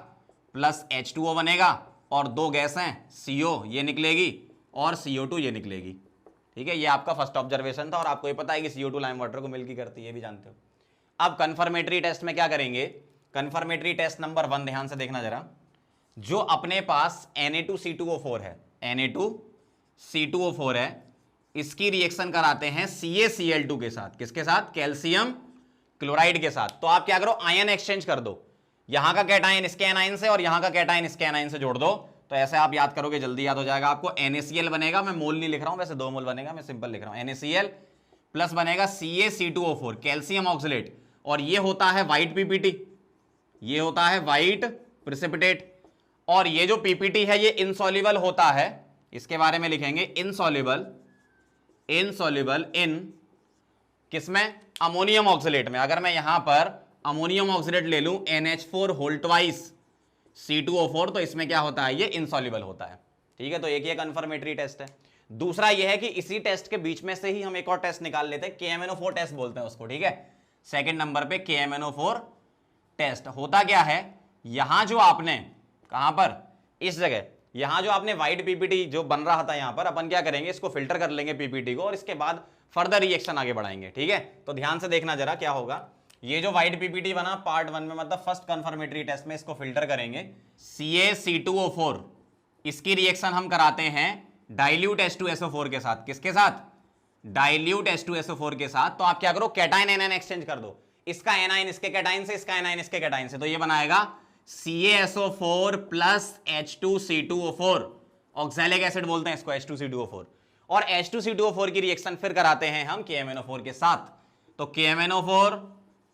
प्लस H2O बनेगा, और दो गैस हैं CO ये निकलेगी और CO2 ये निकलेगी, ठीक है। ये आपका फर्स्ट ऑब्जर्वेशन था, और आपको ये पता है कि CO2 लाइम वाटर को मिल्की करती है, ये भी जानते हो। अब कंफर्मेटरी टेस्ट में क्या करेंगे, कंफर्मेटरी टेस्ट नंबर 1 ध्यान से देखना जरा। जो अपने पास Na2C2O4 है, Na2C2O4 है, इसकी रिएक्शन कराते हैं CaCl2 के साथ। किसके साथ, कैल्शियम क्लोराइड के साथ। तो आप क्या करो, आयन एक्सचेंज कर दो, यहां का कैटायन इसके एनायन से और यहां का कैटायन इसके एनायन से जोड़ दो। तो ऐसे आप याद करोगे, जल्दी याद हो जाएगा आपको। NaCl बनेगा, मैं मोल नहीं लिख रहा हूं, वैसे 2 मोल बनेगा, मैं सिंपल लिख रहा हूं। NaCl प्लस बनेगा CaC2O4 कैल्शियम ऑक्सलेट, और ये होता है व्हाइट PPT, ये होता है व्हाइट प्रेसिपिटेट। और ये जो PPT है ये इनसॉल्युबल होता है, इसके बारे में लिखेंगे इनसॉल्युबल इन किसमें, अमोनियम ऑक्सीलेट में अगर मैं यहां पर अमोनियम ऑक्सीलेट ले लूं NH4 होल ट्वाइस C2O4, तो इसमें क्या होता है, ये इनसॉल्युबल होता है। ठीक है, तो एक ये कंफर्मेटरी टेस्ट है। दूसरा ये है कि इसी टेस्ट के बीच में से ही हम एक और टेस्ट निकाल लेते हैं, KMNO4 टेस्ट बोलते हैं उसको। ठीक है, सेकंड नंबर पे KMNO4 टेस्ट होता क्या है, यहां जो आपने कहां पर इस जगह यहां जो आपने व्हाइट पीपीटी जो बन रहा था, यहां पर अपन क्या करेंगे, इसको फिल्टर कर लेंगे पीपीटी को, और इसके बाद फर्दर रिएक्शन आगे बढ़ाएंगे। ठीक है, तो ध्यान से देखना जरा क्या होगा। ये जो व्हाइट पीपीटी बना पार्ट 1 में, मतलब फर्स्ट कंफर्मेटरी टेस्ट में, इसको फिल्टर करेंगे। CaC2O4 इसकी रिएक्शन हम कराते हैं डाइल्यूट H2SO4 के साथ। किसके साथ, डाइल्यूट H2SO4 के साथ। तो आप क्या करो, कैटाइन एनाइन एक्सचेंज कर दो, इसका एनाइन इसके कैटाइन से, इसका एनाइन इसके कैटाइन से, तो ये बनाएगा CaSO4 plus H2C2O4, oxalic acid बोलते हैं इसको, H2C2O4। और H2C2O4 की रिएक्शन फिर कराते हैं हम KMNO4 के साथ। तो KMNO4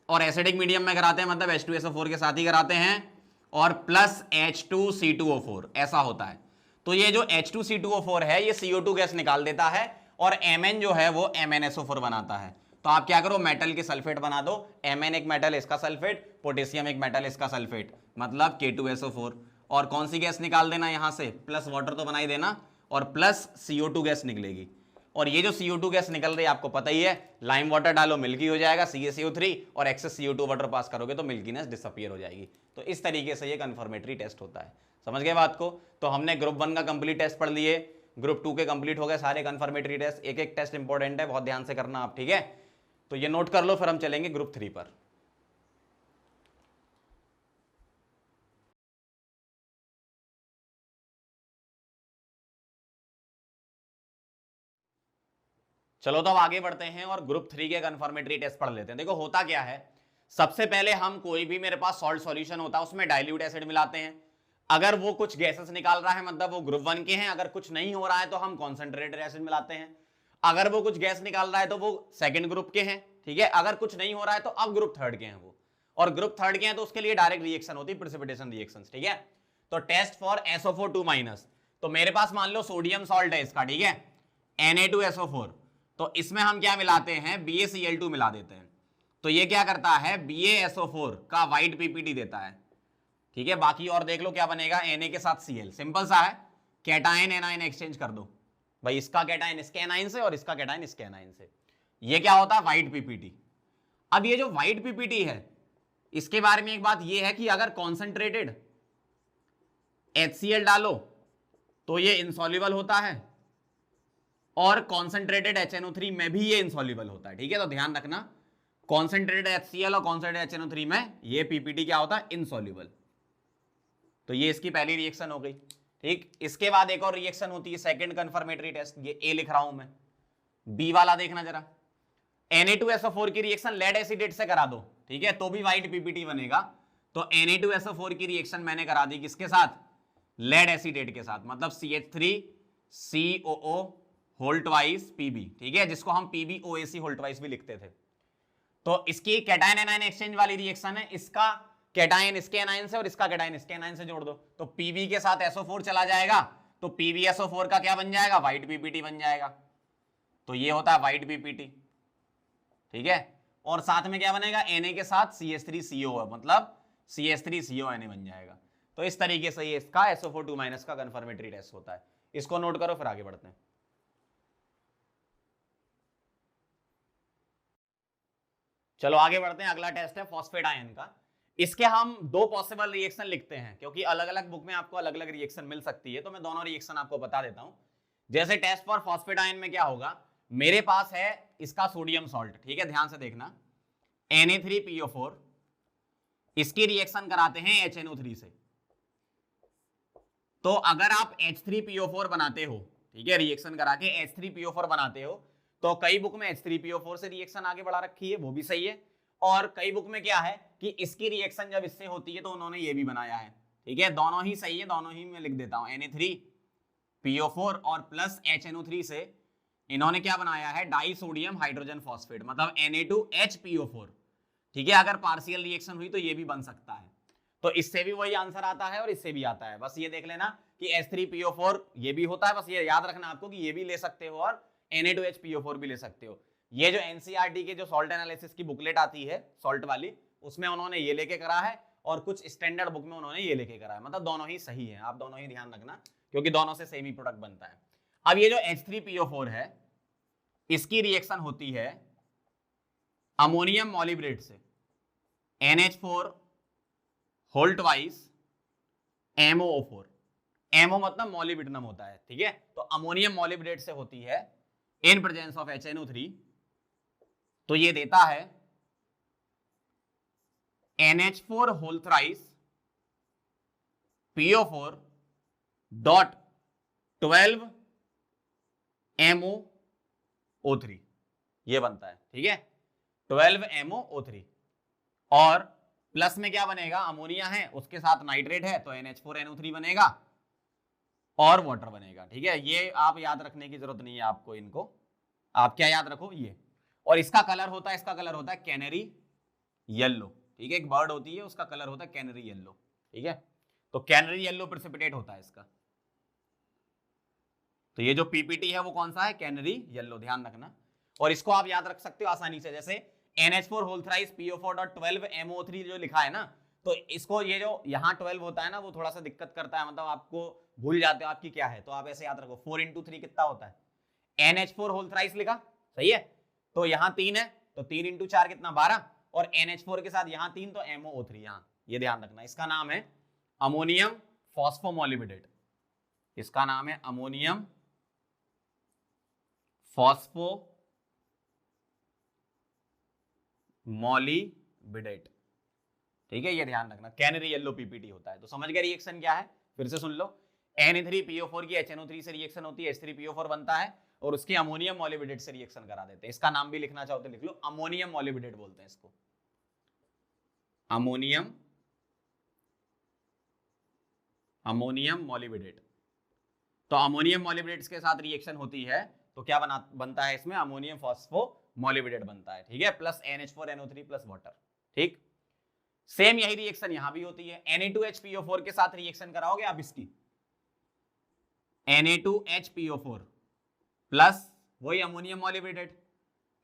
और एसिडिक मीडियम में कराते हैं, मतलब H2SO4 के साथ ही कराते हैं, और प्लस H2C2O4, ऐसा होता है। तो ये जो H2C2O4 है ये CO2 गैस निकाल देता है, और Mn जो है वो MnSO4 बनाता है। तो आप क्या करो, मेटल के सल्फेट बना दो, Mn एक मेटल इसका सल्फेट, पोटेशियम एक मेटल इसका सल्फेट, मतलब K2SO4। और कौन सी गैस निकाल देना यहां से, प्लस वाटर तो बना ही देना, और प्लस CO2 गैस निकलेगी। और ये जो CO2 गैस निकल रही है आपको पता ही है, लाइम वाटर डालो मिल्की हो जाएगा CaCO3, और एक्सेस CO2 वाटर पास करोगे तो मिल्कीनेस डिसअपीयर हो जाएगी। तो इस तरीके से ये कंफर्मेटरी टेस्ट होता है। समझ गए बात को। तो हमने ग्रुप 1 का कंप्लीट टेस्ट पढ़ लिए, ग्रुप 2 के कंप्लीट हो गए सारे कंफर्मेटरी टेस्ट। एक एक टेस्ट इंपॉर्टेंट है, बहुत ध्यान से करना आप। ठीक है, तो ये नोट कर लो, फिर हम चलेंगे ग्रुप 3 पर। चलो तो अब आगे बढ़ते हैं और ग्रुप 3 के कंफर्मेटरी टेस्ट पढ़ लेते हैं। देखो होता क्या है, सबसे पहले हम कोई भी, मेरे पास सॉल्ट सॉल्यूशन होता है, उसमें डाइल्यूट एसिड मिलाते हैं। अगर वो कुछ गैसेस निकाल रहा है, मतलब वो ग्रुप 1 के हैं। अगर कुछ नहीं हो रहा है तो हम कॉन्सेंट्रेटेड एसिड मिलाते हैं। अगर वो कुछ गैस निकाल रहा है तो वो सेकंड ग्रुप के हैं। ठीक है, अगर कुछ नहीं हो रहा है तो अब ग्रुप 3 के हैं वो, और ग्रुप 3 के हैं तो उसके लिए डायरेक्ट रिएक्शन होती है, प्रेसिपिटेशन रिएक्शन। ठीक है, तो टेस्ट फॉर SO4 2-, तो मेरे पास मान लो सोडियम सॉल्ट है इसका। ठीक है, Na2SO4, तो इसमें हम क्या मिलाते हैं, BaCl2 मिला देते हैं। तो ये क्या करता है, BaSO4 का व्हाइट पीपीटी देता है। ठीक है, बाकी और देख लो क्या बनेगा, Na के साथ Cl, सिंपल सा है, कैटाइन एनाइन एक्सचेंज कर दो भाई, इसका कैटाइन इसके एनाइन से और इसका कैटाइन इसके एनाइन से। ये क्या होता है, व्हाइट पीपीटी। अब ये जो व्हाइट पीपीटी है, इसके बारे में एक बात ये है कि अगर कॉन्सेंट्रेटेड HCl डालो तो ये इनसॉल्युबल होता है, और कॉन्सेंट्रेटेड HNO3 में भी ये इनसॉल्युबल होता है। ठीक है, तो ध्यान रखना, कॉन्सेंट्रेटेड HCl और कॉन्सेंट्रेटेड HNO3 में ये पीपीटी क्या होता है, इनसॉल्युबल। तो ये इसकी पहली रिएक्शन हो गई। ठीक, इसके बाद एक और रिएक्शन होती है, सेकंड कंफर्मेटरी टेस्ट, ये ए लिख रहा हूं मैं, बी वाला देखना जरा। Na2SO4 की रिएक्शन लेड एसिडेट से करा दो। ठीक है, तो भी व्हाइट पीपीटी बनेगा। तो Na2SO4 की रिएक्शन मैंने करा दी किसके साथ, लेड एसिडेट के साथ, मतलब CH3COO होल ट्वाइस Pb। ठीक है, जिसको हम PbOAc होल ट्वाइस भी लिखते थे। तो इसकी कैटाइन एनाइन एक्सचेंज वाली रिएक्शन है, इसका कैटाइन इसके एनाइन से और इसका कैटाइन इसके एनाइन से जोड़ दो, तो Pb के साथ SO4 चला जाएगा, तो PbSO4 का क्या बन जाएगा, व्हाइट पीपीटी बन जाएगा। तो ये होता है व्हाइट पीपीटी। ठीक है, और साथ में क्या बनेगा, Na के साथ CH3CO, मतलब CH3CONa बन जाएगा। तो इस तरीके से ये इसका SO4 2- का कंफर्मेटरी टेस्ट होता है। इसको नोट करो, फिर आगे बढ़ते हैं। चलो आगे बढ़ते हैं, अगला टेस्ट है फॉस्फेट आयन का। इसके हम दो पॉसिबल रिएक्शन लिखते हैं, क्योंकि अलग अलग बुक में आपको अलग अलग रिएक्शन मिल सकती है, तो मैं दोनों रिएक्शन आपको बता देता हूं। जैसे टेस्ट फॉर फॉस्फेट आयन में क्या होगा, मेरे पास है इसका सोडियम सॉल्ट। ठीक है, ध्यान से देखना, Na3PO4, इसकी रिएक्शन कराते हैं HNO3 से। तो अगर आप H3PO4 बनाते हो, ठीक है, रिएक्शन करा के H3PO4 बनाते हो, तो कई बुक में H3PO4 से रिएक्शन आगे बढ़ा रखी है, वो भी सही है। और कई बुक में क्या है कि इसकी रिएक्शन जब इससे होती है तो उन्होंने ये भी बनाया है। ठीक है, दोनों ही सही है, दोनों ही मैं लिख देता हूं, Na3PO4 और प्लस HNO3 से इन्होंने क्या बनाया है, डाई सोडियम हाइड्रोजन फॉस्फेट, मतलब Na2HPO4। ठीक है, अगर पार्शियल रिएक्शन हुई तो ये भी बन सकता है। तो इससे भी वही आंसर आता है और इससे भी आता है। बस ये देख लेना कि H3PO4 ये भी होता है, बस ये याद रखना आपको कि ये भी ले सकते हो और Na2HPO4 भी ले सकते हो। ये जो एनसीईआरटी के जो सॉल्ट एनालिसिस की बुकलेट आती है सॉल्ट वाली, उसमें उन्होंने ये लेके करा है और कुछ स्टैंडर्ड बुक में उन्होंने ये लेके करा है, मतलब दोनों ही सही है, आप दोनों ही ध्यान रखना क्योंकि दोनों से सेम ही प्रोडक्ट बनता है। अब ये जो H3PO4 है इसकी रिएक्शन होती है अमोनियम मॉलिब्डेट से, NH4 whole twice MOO4, MO मतलब मॉलिब्डेनम होता है, ठीक है। तो अमोनियम मॉलिब्डेट से होती है इन प्रेजेंस ऑफ HNO3, तो ये देता है NH4 whole thrice PO4 dot 12 MOO3, ये बनता है, ठीक है, 12 MOO3। और प्लस में क्या बनेगा, अमोनिया है उसके साथ नाइट्रेट है तो NH4NO3 बनेगा और वाटर बनेगा, ठीक है। ये आप याद रखने की जरूरत नहीं है आपको, इनको आप क्या याद रखो ये। और इसका कलर होता है, इसका कलर होता है कैनरी येलो, ठीक है। एक बर्ड होती है उसका कलर होता है कैनरी येलो, ठीक है। तो कैनरी येलो प्रेसिपिटेट होता है इसका। तो ये जो पीपीटी है वो कौन सा है, कैनरी येलो, ध्यान रखना। और इसको आप याद रख सकते हो आसानी से, जैसे NH4 whole thrice PO4.12 MO3 जो लिखा है ना, तो इसको ये जो यहाँ 12 होता है ना वो थोड़ा सा दिक्कत करता है, मतलब आपको भूल जाते हो आपकी क्या है, तो आप ऐसे याद रखो 4 × 3 कितना होता है, NH4 होल थ्राइस लिखा, सही है। तो यहाँ 3 है तो 3 × 4 कितना 12, और NH4 के साथ यहाँ 3 तो MOO3 यहाँ, ये ध्यान रखना। इसका नाम है अमोनियम फॉस्फोमोलिब्डेट, इसका नाम है अमोनियम फॉस्फोमोलिब्डेट, ठीक है, ये ध्यान रखना। कैनरी येलो पीपीटी होता है। तो समझ गए रिएक्शन क्या है, फिर से सुन लो। Na3PO4 की HNO3 से रिएक्शन होती है, H3PO4 बनता है और उसकी अमोनियम मॉलिब्डेट से रिएक्शन करा देते हैं। इसका नाम भी लिखना चाहो तो लिख लो, अमोनियम मॉलिब्डेट बोलते हैं इसको, अमोनियम मॉलिब्डेट। तो अमोनियम मॉलिब्डेट्स के साथ रिएक्शन होती है तो क्या बनता है इसमें, अमोनियम फॉस्फोमोलिब्डेट बनता है, ठीक है, प्लस NH4NO3 प्लस वाटर, ठीक। सेम यही रिएक्शन यहां भी होती है। Na2HPO4 के साथ रिएक्शन कराओगे आप इसकी, Na2HPO4 प्लस वही ammonium मॉलिब्डेट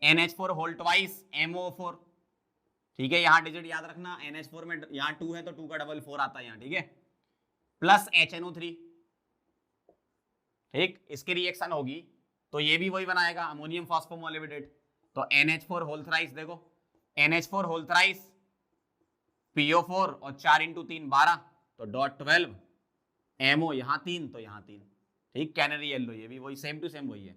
NH4 whole twice MOO4, ठीक है। यहां डिजिट याद रखना, NH4 में यहां 2 है तो 2 का डबल 4 आता है यहां, ठीक है, प्लस HNO3, ठीक। इसकी रिएक्शन होगी तो ये भी वही बनाएगा, अमोनियम फॉस्फोमोलिब्डेट। तो NH4 होल थ्राइस, देखो NH4 होल थ्राइस PO4 और 4 × 3 12 तो डॉट 12 MO, यहां 3 तो यहां 3, ठीक। कैनरी येलो ये भी वही सेम टू सेम वही है,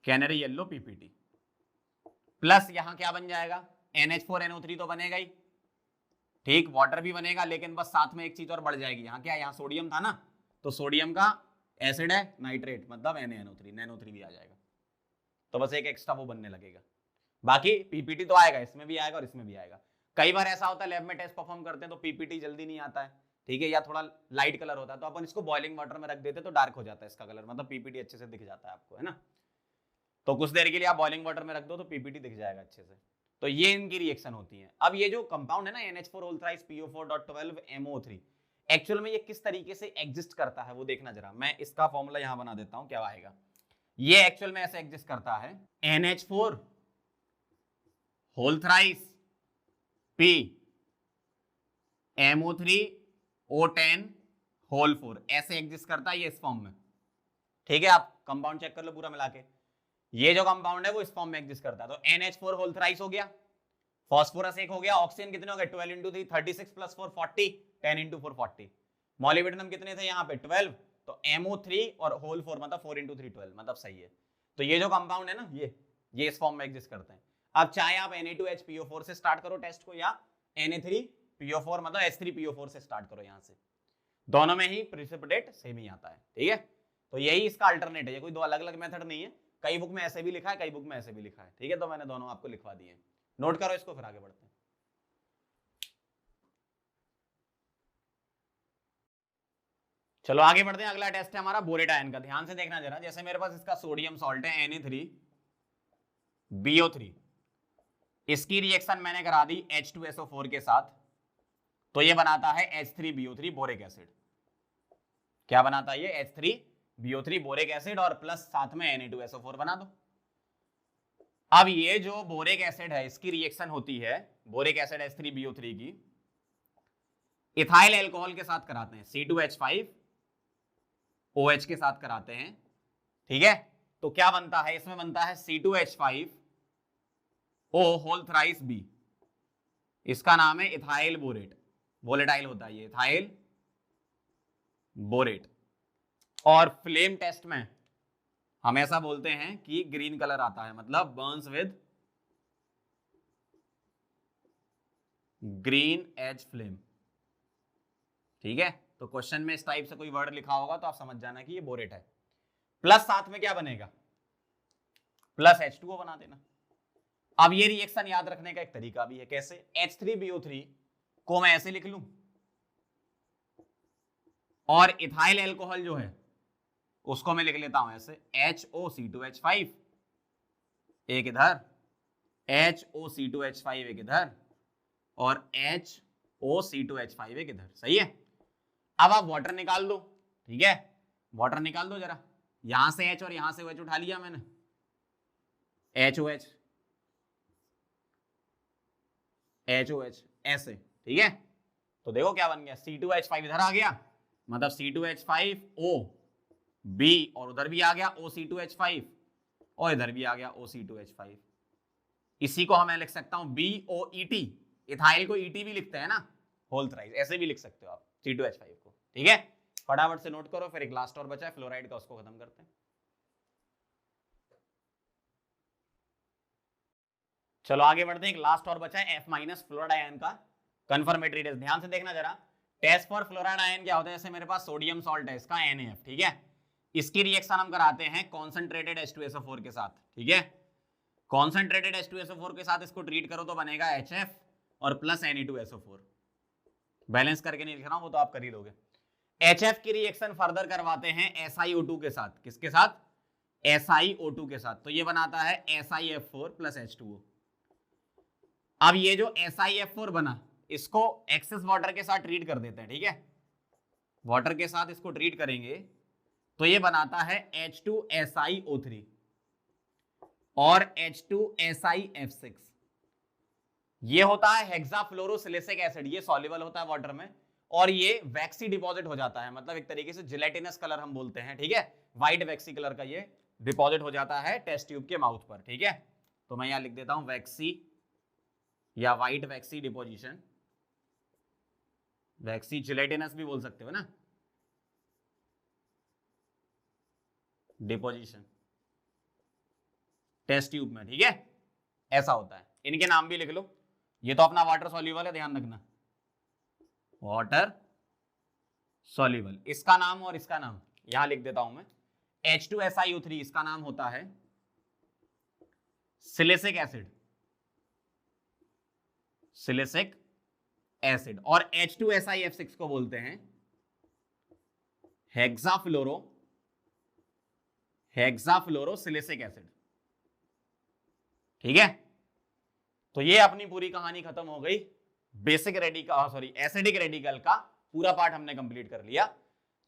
कैनरी येलो पीपीटी। प्लस यहां क्या बन जाएगा, NH4NO3 तो बनेगा ही, ठीक, वाटर भी बनेगा, लेकिन बस साथ में एक चीज और बढ़ जाएगी। यहाँ क्या, यहाँ सोडियम था ना, तो सोडियम का एसिड है नाइट्रेट, मतलब NaNO3, NaNO3 भी आ जाएगा, तो बस एक एक्स्ट्रा वो बनने लगेगा। बाकी पीपीटी तो आएगा, इसमें भी आएगा और इसमें भी आएगा। कई बार ऐसा होता है लैब में टेस्ट परफॉर्म करते हैं तो पीपीटी जल्दी नहीं आता है, ठीक है, या थोड़ा लाइट कलर होता है, तो अपन इसको बॉइलिंग वाटर में रख देते तो डार्क हो जाता है इसका कलर, मतलब पीपीटी अच्छे से दिख जाता है आपको, है ना। तो कुछ देर के लिए आप बॉइलिंग वाटर में रख दो तो पीपीटी दिख जाएगा अच्छे से। तो ये इनकी रिएक्शन होती है। अब ये जो कंपाउंड है ना NH4 whole thrice PO4.12 MOO3, actual में ये किस तरीके से एग्जिस्ट करता है वो देखना जरा। मैं इसका फॉर्मूला यहां बना देता हूं, क्या आएगा। ये एक्चुअल में ऐसे एग्जिस्ट करता है, NH4 whole thrice P MO3 O10 whole 4, ऐसे एग्जिस्ट करता है ये इस फॉर्म में, ठीक है। आप कंपाउंड चेक कर लो पूरा मिला के, ये जो कंपाउंड है वो इस फॉर्म में एग्जिस्ट करता है। तो NH4 होल थ्राइस हो गया, फास्फोरस एक हो गया, ऑक्सीजन कितने हो गए 12 × 3 36 + 4 40, 10 × 4 40, मॉलिब्डेनम कितने थे यहाँ पे 12, तो MO3 और होल 4 मतलब 4 × 3 12, मतलब सही है। तो ये जो कंपाउंड है ना ये इस फॉर्म में एग्जिस्ट करते हैं। अब चाहे आप Na2HPO4 से स्टार्ट करो टेस्ट को, या Na3PO4 मतलब H3PO4 से स्टार्ट करो, यहां से दोनों में ही प्रेसिपिटेट सेम ही आता है, ठीक है। तो यही इसका अल्टरनेट है, ये कोई दो अलग अलग मेथड नहीं है, कई बुक में ऐसे भी लिखा है, कई बुक में ऐसे भी लिखा है, ठीक है। तो मैंने दोनों आपको लिखवा दिए, नोट करो इसको, फिर आगे बढ़ते हैं। चलो आगे बढ़ते हैं। अगला टेस्ट है हमारा बोरेट आयन का, ध्यान से देखना जरा। जैसे मेरे पास इसका सोडियम सॉल्ट है Na3BO3, इसकी रिएक्शन मैंने करा दी H2SO4 के साथ, तो ये बनाता है H3BO3 बोरिक एसिड। क्या बनाता है ये, H3 BO3 बोरिक एसिड और प्लस साथ में Na2SO4 बना दो। अब ये जो बोरिक एसिड है इसकी रिएक्शन होती है बोरिक एसिड H3BO3 की इथाइल अल्कोहल के साथ कराते हैं, C2H5OH के साथ कराते हैं, ठीक है। तो क्या बनता है इसमें, बनता है C2H5O होल थ्राइस B, इसका नाम है इथाइल बोरेट, वोलेटाइल होता है ये इथाइल बोरेट। और फ्लेम टेस्ट में हम ऐसा बोलते हैं कि ग्रीन कलर आता है, मतलब burns with green edge flame, ठीक है। तो क्वेश्चन में इस टाइप से कोई वर्ड लिखा होगा तो आप समझ जाना कि ये बोरेट है। प्लस साथ में क्या बनेगा, प्लस H2O बना देना। अब ये रिएक्शन याद रखने का एक तरीका भी है, कैसे, H3BO3 को मैं ऐसे लिख लूं और इथाइल अल्कोहल जो है उसको मैं लिख लेता हूं ऐसे HOC2H5, एक इधर HOC2H5 एक इधर और HOC2H5 एक इधर, सही है। अब आप वाटर निकाल दो, ठीक है, वाटर निकाल दो जरा, यहां से H और यहां से OH उठा लिया मैंने, HOH HOH ऐसे, ठीक है। तो देखो क्या बन गया, C2H5 इधर आ गया, मतलब C2H5O B और उधर भी आ गया OC2H5 और इधर भी आ गया OC2H5। इसी को मैं लिख सकता हूं BOET, इथाइल को ET भी लिखते हैं ना, होल थ्राइस, ऐसे भी लिख सकते हो आप C2H5 को, ठीक है। फटाफट से नोट करो, फिर एक लास्ट और बचा है फ्लोराइड का, उसको खत्म करते हैं। चलो आगे बढ़ते हैं, एक लास्ट और बचा है F- फ्लोराइड आयन का कंफर्मेटरी टेस्ट। ध्यान से देखना जरा, टेस्ट फॉर फ्लोराइड आयन क्या होता है, जैसे मेरे पास सोडियम सॉल्ट है इसका NaF, ठीक है, इसकी रिएक्शन हम कराते हैं कॉन्सेंट्रेटेड H2SO4 के साथ, ठीक है। कॉन्सेंट्रेटेड H2SO4 के साथ इसको ट्रीट करो तो बनेगा HF और प्लस Na2SO4, बैलेंस करके नहीं लिख रहा हूं, वो तो आप कर ही लोगे। HF की रिएक्शन फर्दर करवाते हैं SiO2 के साथ, किसके साथ, SiO2 के साथ, तो ये बनाता है SiF4 प्लस H2O। अब ये जो SiF4 बना इसको एक्सेस वाटर के साथ ट्रीट कर देते हैं, ठीक है, वाटर के साथ इसको ट्रीट करेंगे तो ये बनाता है H2SiO3 और H2SiF6। ये होता है हेक्साफ्लोरोसिलिसिक एसिड, ये सॉल्युबल होता है वाटर में और ये वैक्सी डिपॉजिट हो जाता है, मतलब एक तरीके से जिलेटिनस कलर हम बोलते हैं, ठीक है, व्हाइट वैक्सी कलर का ये डिपॉजिट हो जाता है टेस्ट ट्यूब के माउथ पर, ठीक है। तो मैं यहां लिख देता हूं वैक्सी या व्हाइट वैक्सी डिपोजिशन, वैक्सी जिलेटिनस भी बोल सकते हो ना, डिपोजिशन टेस्ट ट्यूब में, ठीक है, ऐसा होता है। इनके नाम भी लिख लो, ये तो अपना वाटर सॉल्युबल है, ध्यान रखना, वाटर सॉल्युबल, इसका नाम और इसका नाम यहां लिख देता हूं मैं, H2SiO3 इसका नाम होता है सिलिसिक एसिड, सिलिसिक एसिड, और H2SiF6 को बोलते हैं हेक्साफ्लोरोसिलिसिक एसिड, ठीक है। तो ये अपनी पूरी कहानी खत्म हो गई, basic radical sorry acidic radical का पूरा पार्ट हमने कंप्लीट कर लिया।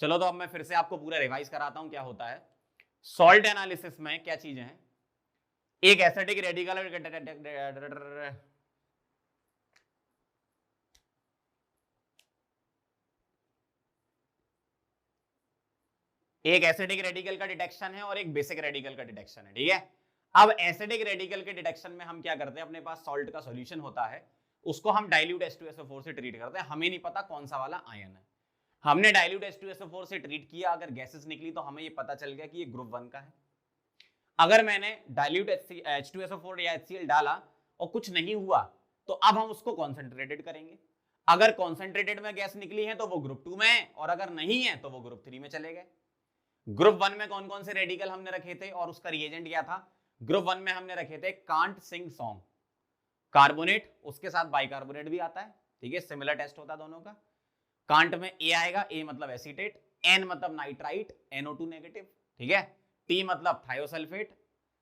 चलो तो अब मैं फिर से आपको पूरा रिवाइज कराता हूं क्या होता है सॉल्ट एनालिसिस में, क्या चीजें हैं। एक एसिडिक रेडिकल, एक एसिडिक रेडिकल का डिटेक्शन है और एक बेसिक रेडिकल का डिटेक्शन है, ठीक है। अब एसिडिक रेडिकल के डिटेक्शन में हम क्या करते हैं, अपने पास सॉल्ट का सॉल्यूशन होता है, उसको हम डाइल्यूट H2SO4 से ट्रीट करते हैं, हमें नहीं पता कौन सा वाला आयन है, हमने डाइल्यूट H2SO4 से ट्रीट किया, अगर गैसेस निकली तो हमें ये पता चल गया कि ये ग्रुप 1 का है। अगर मैंने डाइल्यूट H2SO4 या HCl डाला और कुछ नहीं हुआ तो अब हम उसको कॉन्सेंट्रेटेड करेंगे, अगर कॉन्सेंट्रेटेड में गैस निकली है तो वो ग्रुप 2 में है और अगर नहीं है तो वो ग्रुप 3 में चले गए। ग्रुप 1 में कौन कौन से रेडिकल हमने रखे थे और उसका रिएजेंट क्या था, ग्रुप 1 में हमने रखे थे कांट सिंग सॉन्ग, कार्बोनेट, उसके साथ बाइकार्बोनेट भी आता है, ठीक है, सिमिलर टेस्ट होता है दोनों का। कांट में ए आएगा, ए मतलब एसीटेट, एन मतलब नाइट्राइट NO2 नेगेटिव, ठीक है, टी मतलब थायोसल्फेट,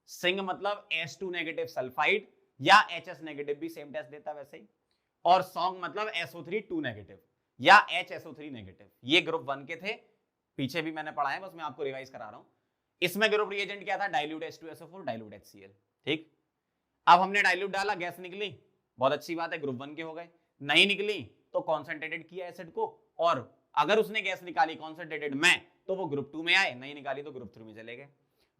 सिंग मतलब S2 नेगेटिव सल्फाइड या HS नेगेटिव भी सेम टेस्ट देता है वैसे ही, और सॉन्ग मतलब SO3 2 नेगेटिव या HSO3 नेगेटिव। ये ग्रुप 1 के थे, पीछे भी मैंने पढ़ा है, बस मैं आपको रिवाइज करा रहा हूं। इसमें ग्रुप रिएजेंट क्या था, डाइल्यूट H2SO4 डाइल्यूट HCl। ठीक, अब हमने डाइल्यूट डाला, गैस निकली, बहुत अच्छी बात है, ग्रुप 1 के हो गए। नहीं निकली तो कॉन्सेंट्रेटेड किया एसिड को, और अगर उसने गैस निकाली कॉन्सेंट्रेटेड में तो वो ग्रुप 2 में आए, नहीं निकाली तो ग्रुप 3 में चले गए।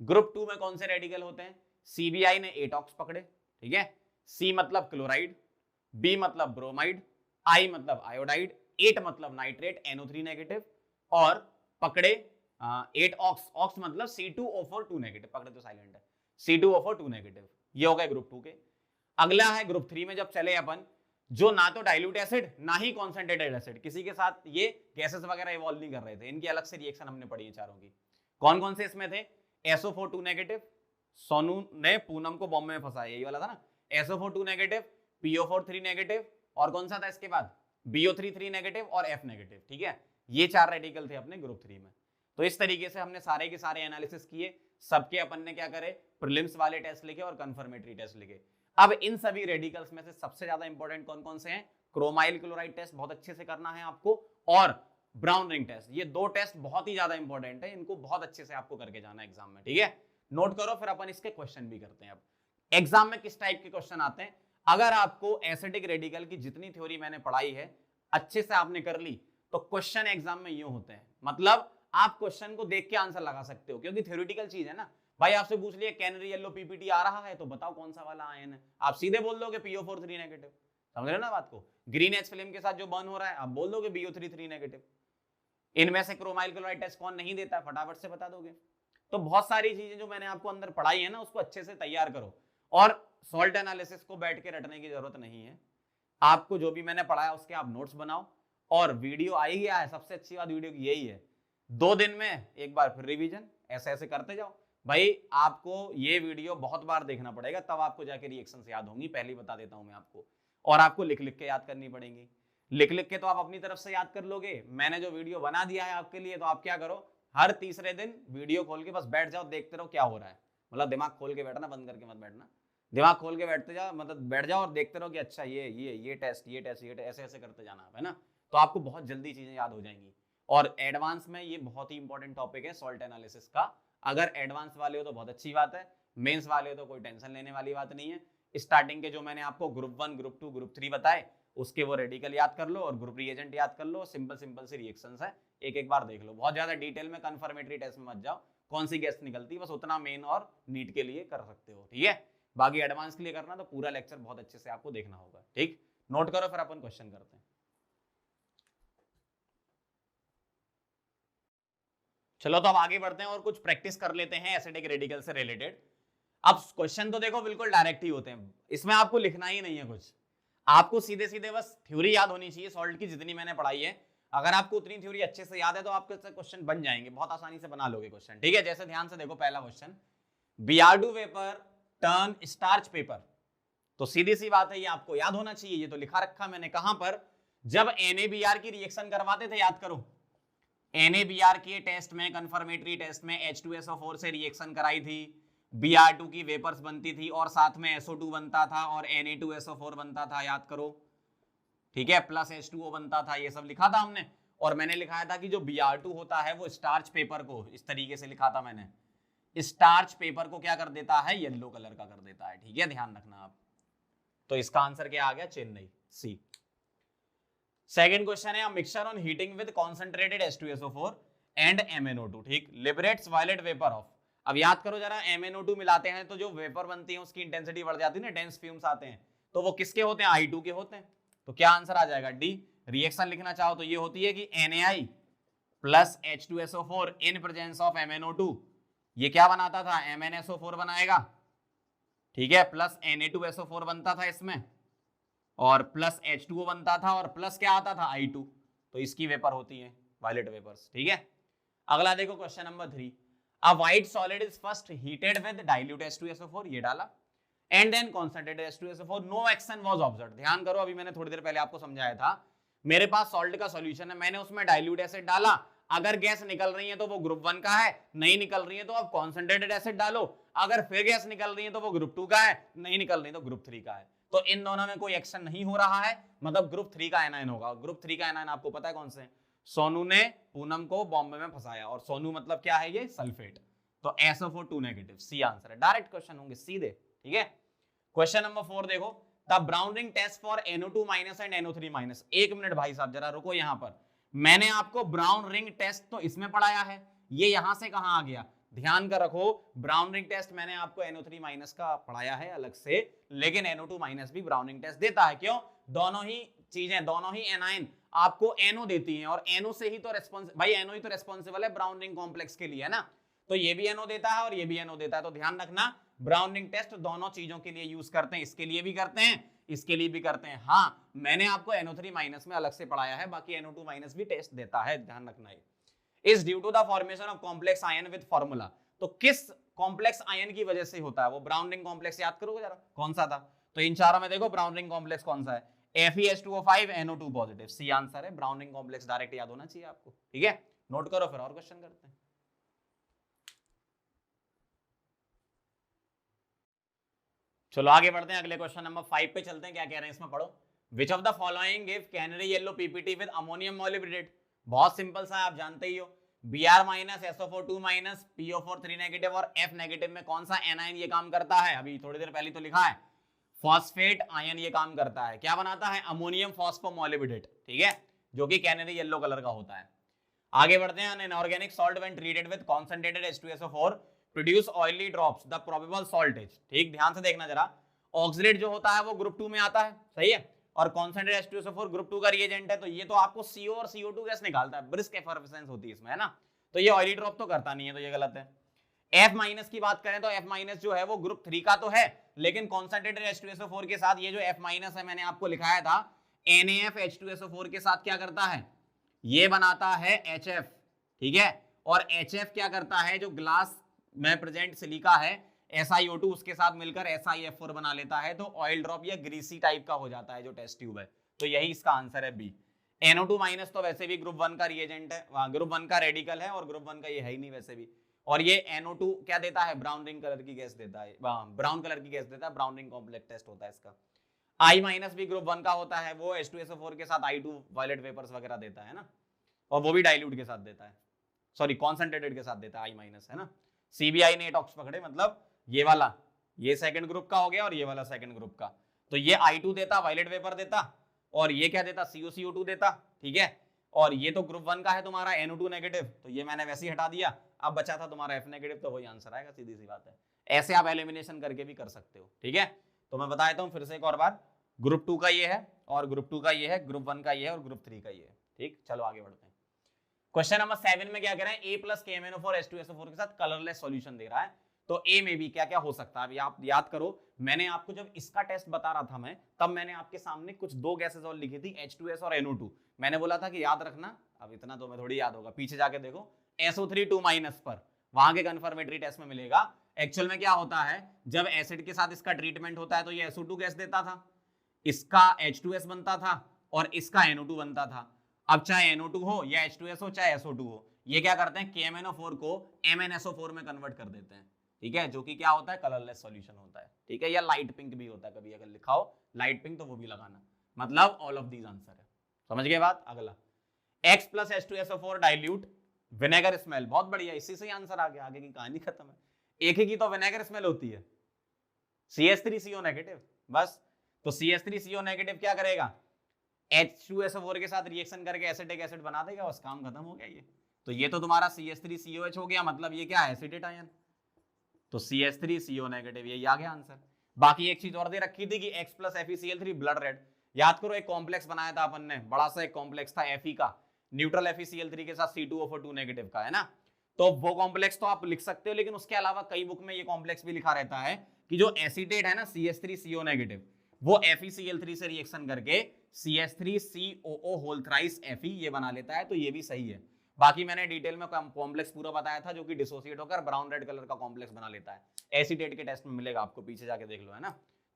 ग्रुप 2 में कौन से रेडिकल होते हैं, CBI ने 8 ऑक्स पकड़े, ठीक है, C मतलब क्लोराइड, B मतलब ब्रोमाइड, I मतलब आयोडाइड, 8 मतलब नाइट्रेट NO3 नेगेटिव, और पकड़े 8 ऑक्स, ऑक्स मतलब C2O4 2 नेगेटिव, पकड़े तो साइलेंट है, C2O4 2 नेगेटिव। ये हो गए ग्रुप 2 के। अगला है ग्रुप 3 में जब चले अपन, जो ना तो डाइल्यूट एसिड ना ही कॉन्सेंट्रेटेड एसिड, किसी के साथ ये गैसेस वगैरह इवॉल्व नहीं कर रहे थे, इनकी अलग से रिएक्शन हमने पढ़ी है चारों की। कौन कौन से इसमें थे, SO4 2 नेगेटिव, सोनू ने पूनम को बॉम्बे में फंसाया, यही वाला था ना, SO4 2 नेगेटिव, PO4 3 नेगेटिव, और कौन सा था इसके बाद, BO3 3 नेगेटिव और F नेगेटिव। ठीक है, ये 4 रेडिकल थे अपने ग्रुप 3 में। तो इस तरीके से हमने सारे के सारे एनालिसिस किए, सबके अपन ने क्या करे, प्रीलिम्स वाले टेस्ट लिखे और कंफर्मेटरी टेस्ट लिखे। अब इन सभी रेडिकल्स में से सबसे ज्यादा इंपॉर्टेंट कौन कौन से हैं, क्रोमाइल क्लोराइड टेस्ट बहुत अच्छे से करना है आपको, और ब्राउन रिंग टेस्ट, ये 2 टेस्ट बहुत ही ज्यादा इंपॉर्टेंट है, इनको बहुत अच्छे से आपको करके जाना है एग्जाम में। ठीक है, नोट करो, फिर अपन इसके क्वेश्चन भी करते हैं। अब एग्जाम में किस टाइप के क्वेश्चन आते हैं, अगर आपको एसिडिक रेडिकल की जितनी थ्योरी मैंने पढ़ाई है अच्छे से आपने कर ली, तो क्वेश्चन एग्जाम में यूं होते हैं, मतलब आप क्वेश्चन को देख के आंसर लगा सकते हो, क्योंकि थ्योरेटिकल चीज है ना। भाई आपसे पूछ लिया कैनरी येलो PPT आ रहा है, तो बताओ कौन सा वाला आयन है, आप सीधे बोल दोगे PO4 3 नेगेटिव, समझ रहे हो ना बात को। ग्रीन एच फिल्म के साथ जो बर्न हो रहा है, आप बोल दोगे BO3 3 नेगेटिव। इनमें से क्रोमाइल क्लोराइड टेस्ट कौन नहीं देता है, फटाफट से बता दोगे। तो बहुत सारी चीजें जो मैंने आपको अंदर पढ़ाई है ना, उसको अच्छे से तैयार करो, और सॉल्ट एनालिसिस को बैठ के रटने की जरूरत नहीं है, आपको जो भी मैंने पढ़ाया उसके आप नोट्स बनाओ, और वीडियो आई गया है, सबसे अच्छी बात वीडियो की यही है, 2 दिन में एक बार फिर रिवीजन, ऐसे ऐसे करते जाओ। भाई आपको ये वीडियो बहुत बार देखना पड़ेगा, तब आपको जाके रिएक्शंस याद होंगी, पहले ही बता देता हूं मैं आपको। और आपको लिख लिख के याद करनी पड़ेंगी, लिख लिख के तो आप अपनी तरफ से याद कर लोगे, मैंने जो वीडियो बना दिया है आपके लिए, तो आप क्या करो, हर तीसरे दिन वीडियो खोल के बस बैठ जाओ, देखते रहो क्या हो रहा है, मतलब दिमाग खोल के बैठना, बंद करके मत बैठना, दिमाग खोल के बैठते जाओ, मतलब बैठ जाओ और देखते रहो कि अच्छा ये टेस्ट ऐसे ऐसे करते जाना है ना, तो आपको बहुत जल्दी चीजें याद हो जाएंगी। और एडवांस में ये बहुत ही इंपॉर्टेंट टॉपिक है सॉल्ट एनालिसिस का, अगर एडवांस वाले हो तो बहुत अच्छी बात है, मेंस वाले हो तो कोई टेंशन लेने वाली बात नहीं है। स्टार्टिंग के जो मैंने आपको ग्रुप 1 ग्रुप 2 ग्रुप 3 बताए, उसके वो रेडिकल याद कर लो और ग्रुप रिएजेंट याद कर लो, सिंपल सिंपल सी रिएक्शंस है, एक एक बार देख लो, बहुत ज्यादा डिटेल में कंफर्मेटरी टेस्ट में मत जाओ, कौन सी गैस निकलती है बस उतना मेन और नीट के लिए कर सकते हो। ठीक है, बाकी एडवांस के लिए करना तो पूरा लेक्चर बहुत अच्छे से आपको देखना होगा। ठीक, नोट करो, फिर अपन क्वेश्चन करते हैं। चलो तो अब आगे बढ़ते हैं और कुछ प्रैक्टिस कर लेते हैं एसिडिक रेडिकल से रिलेटेड। अब क्वेश्चन तो देखो बिल्कुल डायरेक्ट ही होते हैं, इसमें आपको लिखना ही नहीं है कुछ, आपको सीधे सीधे बस थ्योरी याद होनी चाहिए सॉल्ट की जितनी मैंने पढ़ाई है। अगर आपको उतनी थ्योरी अच्छे से याद है तो आपके क्वेश्चन बन जाएंगे, बहुत आसानी से बना लोगे क्वेश्चन। ठीक है, जैसे ध्यान से देखो पहला question, Biardu vapour turn starch paper, तो सीधी सी बात है ये आपको याद होना चाहिए, ये तो लिखा रखा मैंने कहां पर, जब NaBr की रिएक्शन करवाते थे, याद करो NaBr के टेस्ट में, कंफर्मेटरी टेस्ट में H2SO4 से रिएक्शन कराई थी, Br2 की वेपर्स बनती थी और साथ में SO2 बनता था और Na2SO4 बनता था, याद करो। ठीक है, प्लस H2O बनता था, ये सब लिखा था हमने। और मैंने लिखाया था कि जो Br2 होता है वो स्टार्च पेपर को, इस तरीके से लिखा था मैंने, स्टार्च पेपर को क्या कर देता है, येलो कलर का कर देता है। ठीक है, ध्यान रखना आप। तो इसका आंसर क्या आ गया, चेन्नई, सी। सेकंड क्वेश्चन है, mixture on heating with concentrated H2SO4 and MnO2, ठीक, लिबरेट्स वायलेट वेपर ऑफ। अब याद करो जरा, MnO2 मिलाते हैं तो जो वेपर बनती है उसकी इंटेंसिटी बढ़ जाती है ना, डेंस फ्यूम्स आते हैं, तो वो किसके होते हैं, I2 के होते हैं। तो क्या आंसर आ जाएगा, डी। रिएक्शन लिखना चाहो तो ये होती है कि NaI plus H2SO4 in presence of MnO2, ये क्या बनाता था, MnSO4 बनाएगा। ठीक है, प्लस Na2SO4 बनता था इसमें, और प्लस H2O बनता था, और प्लस क्या आता था, I2, तो इसकी वेपर होती है वायलेट वेपर्स। ठीक है, अगला देखो question number 3, a white solid is first heated with dilute H2SO4, ये डाला, and then concentrated H2SO4, no action was observed. ध्यान करो, अभी मैंने थोड़ी देर पहले आपको समझाया था, मेरे पास सॉल्ट का सॉल्यूशन है, मैंने उसमें डाइल्यूट एसिड डाला, अगर गैस निकल रही है तो वो ग्रुप 1 का है, नहीं निकल रही है तो अब कॉन्सेंट्रेटेड एसिड डालो, अगर फिर गैस निकल रही है तो वो ग्रुप 2 का है, नहीं निकल रही तो ग्रुप 3 का है। तो इन दोनों में कोई एक्शन नहीं हो रहा है, मतलब ग्रुप 3 का एनायन होगा। ग्रुप 3 का एनायन आपको पता है कौन से, सोनू ने पूनम को बॉम्बे में फंसाया, और सोनू मतलब क्या है ये, सल्फेट, तो SO4 2 नेगेटिव, सी आंसर है। डायरेक्ट क्वेश्चन होंगे सीधे, ठीक है। क्वेश्चन नंबर 4 देखो, the brown ring test for NO2 minus and NO3 minus. एक मिनट भाई साहब जरा रुको, यहां पर मैंने आपको ब्राउन रिंग टेस्ट तो इसमें पढ़ाया है, ये यहां से कहां आ गया, ध्यान कर रखो, ब्राउन रिंग टेस्ट मैंने आपको NO3 माइनस का पढ़ाया है अलग से, लेकिन NO2 माइनस भी ब्राउन रिंग टेस्ट देता है। क्यों? दोनों ही चीजें, दोनों ही एनायन आपको NO देती हैं, और NO से ही तो भाई NO ही तो रिस्पॉन्सिबल है ब्राउन रिंग कॉम्प्लेक्स के लिए, है ना, तो ये भी NO देता है और ये भी NO देता है। तो ध्यान रखना, ब्राउन रिंग टेस्ट दोनों चीजों के लिए यूज करते हैं, इसके लिए भी करते हैं, इसके लिए भी करते हैं। हाँ, मैंने आपको NO3 माइनस में अलग से पढ़ाया है, बाकी NO2 माइनस भी टेस्ट देता है, ध्यान रखना है। Is due to the formation of complex ion with formula, तो किस कॉम्प्लेक्स आयन की वजह से होता है वो, ब्राउन रिंग कॉम्प्लेक्स याद करोगे जरा, कौन सा था, तो इन चारों में देखो ब्राउन रिंग कॉम्प्लेक्स कौन सा है, FeS2O5 NO2 positive, C answer है। ब्राउन रिंग कॉम्प्लेक्स डायरेक्ट याद होना चाहिए आपको, ठीक है, नोट करो, फिर और क्वेश्चन करते हैं। चलो आगे बढ़ते हैं, अगले क्वेश्चन नंबर 5 पे चलते हैं, क्या कह रहे हैं इसमें पढ़ो। विच of the following give canary yellow PPT with ammonium मॉलिब्डेट। बहुत सिंपल सा है, आप जानते ही हो, Br minus SO4 2 minus PO4 3 negative और F नेगेटिव में कौन सा एनायन ये काम करता है, अभी थोड़ी देर पहले तो लिखा है, फॉस्फेट आयन ये काम करता है, क्या बनाता है, अमोनियम फॉस्फोमोलिब्डेट, ठीक है, जो कि कैनरी येलो कलर का होता है। आगे बढ़ते हैं, inorganic salt when treated with concentrated H2SO4 produce oily drops, the probable salts, ठीक, ध्यान से देखना जरा, ऑक्सीडेट जो होता है वो ग्रुप 2 में आता है, सही है, और कॉन्सेंट्रेटेड H2SO4 ग्रुप 2 का रिएजेंट है, तो ये तो आपको CO और CO2 गैस निकालता है, ब्रिस्क एफरवेसेंस होती है इसमें, है ना, तो ये ऑयली ड्रॉप तो करता नहीं है, तो ये गलत है। F माइनस की बात करें तो F माइनस जो है वो ग्रुप 3 का तो है, लेकिन कॉन्सेंट्रेटेड H2SO4 के साथ ये जो F माइनस है मैंने आपको लिखाया था, NaF H2SO4 के साथ क्या करता है, ये बनाता है HF, ठीक है, और HF क्या करता है, जो ग्लास में प्रेजेंट सिलिका है SiO2 उसके साथ मिलकर SiF4 बना लेता है, तो ऑयल ड्रॉप या ग्रीसी टाइप का हो जाता है जो टेस्ट ट्यूब है, तो यही इसका आंसर है बी। NO2 माइनस तो वैसे भी ग्रुप 1 का रिएजेंट है, ग्रुप 1 का रेडिकल है, और ग्रुप 1 का ये है ही नहीं वैसे भी, और ये NO2 क्या देता है, ब्राउन रिंग कलर की गैस देता है, ब्राउन कलर की गैस देता है, ब्राउन रिंग कॉम्प्लेक्स टेस्ट होता है इसका। I माइनस भी ग्रुप 1 का होता है, वो H2SO4 के साथ I2 वायलेट वेपर्स वगैरह देता है ना, और वो भी डाइल्यूट के साथ देता है, सॉरी कॉन्सेंट्रेटेड के साथ देता है I माइनस, है ना। CBI ने टॉक्स पकड़े, मतलब ये वाला, ये सेकंड ग्रुप का हो गया और ये वाला सेकंड ग्रुप का, तो ये I2 देता, वायलेट वेपर देता, और ये क्या देता, COCO2 देता, ठीक है, और ये तो ग्रुप 1 का है तुम्हारा NO2 नेगेटिव, तो ये मैंने वैसे ही हटा दिया, अब बचा था तुम्हारा F नेगेटिव, तो वही आंसर आएगा, सीधी सी बात है। ऐसे आप एलिमिनेशन करके भी कर सकते हो, ठीक है, तो मैं बता देता हूं फिर से एक और बार, ग्रुप 2 का ये है, और ग्रुप 2 का ये है, ग्रुप 1 का ये है, और ग्रुप 3 का ये है, ठीक। चलो आगे बढ़ते हैं। क्वेश्चन नंबर 7 में क्या कह रहे हैं, A प्लस KMnO4 H2SO4 के साथ कलरलेस सॉल्यूशन दे रहा है, तो ए में भी क्या क्या हो सकता है, अभी आप याद करो, मैंने आपको जब इसका टेस्ट बता रहा था मैं, तब मैंने आपके सामने कुछ दो गैसेस और लिखी थी, H2S और NO2, मैंने बोला था कि याद रखना, अब इतना तो मैं थोड़ी याद होगा, पीछे जाके देखो SO3 2 माइनस पर, वहां के कंफर्मेटरी टेस्ट में मिलेगा। एक्चुअल में क्या होता है, जब एसिड के साथ इसका ट्रीटमेंट होता है तो ये SO2 गैस देता था, इसका H2S बनता था, और इसका NO2 बनता था। अब चाहे NO2 हो या H2S हो चाहे SO2 हो, ये क्या करते हैं, KMnO4 को MnSO4 में कन्वर्ट कर देते हैं, ठीक है, जो कि क्या होता है, कलरलेस सॉल्यूशन होता है, ठीक है, या लाइट पिंक भी होता है, कभी अगर लिखा हो लाइट पिंक तो वो भी लगाना, मतलब ऑल ऑफ दीज आंसर है, समझ गए बात। अगला X plus H2SO4 dilute vinegar smell, बहुत बढ़िया, इसी से आंसर आ गया, आगे की कहानी खत्म है, एक ही की तो विनेगर स्मेल होती है, CH3CO नेगेटिव, बस, तो CH3CO नेगेटिव क्या करेगा, H2SO4 के साथ रिएक्शन करके एसिटिक एसिड बना देगा, बस काम खत्म हो गया ये, तो ये तो तुम्हारा CH3COH हो गया, मतलब ये क्या है, एसिडेट आयन, तो CH3CO नेगेटिव, यही आ गया आंसर। बाकी एक चीज और दे रखी थी कि X plus FeCl3 blood red, याद करो एक कॉम्प्लेक्स बनाया था अपन ने, बड़ा सा एक कॉम्प्लेक्स था Fe का, न्यूट्रल FeCl3 के साथ C2O4 2 नेगेटिव का, है ना, तो वो कॉम्प्लेक्स तो आप लिख सकते हो, लेकिन उसके अलावा कई बुक में ये कॉम्प्लेक्स भी लिखा रहता है कि जो एसिटेट है ना CH3CO नेगेटिव, वो FeCl3 से रिएक्शन करके CH3COO होल थ्राइस Fe ये बना लेता है, तो ये भी सही है। बाकी मैंने डिटेल में कॉम्प्लेक्स पूरा बताया था, जो कि डिसोसिएट होकर ब्राउन रेड कलर का कॉम्प्लेक्स बना लेता है, एसिटेट के टेस्ट में मिलेगा आपको, पीछे जाके देख लो, है ना।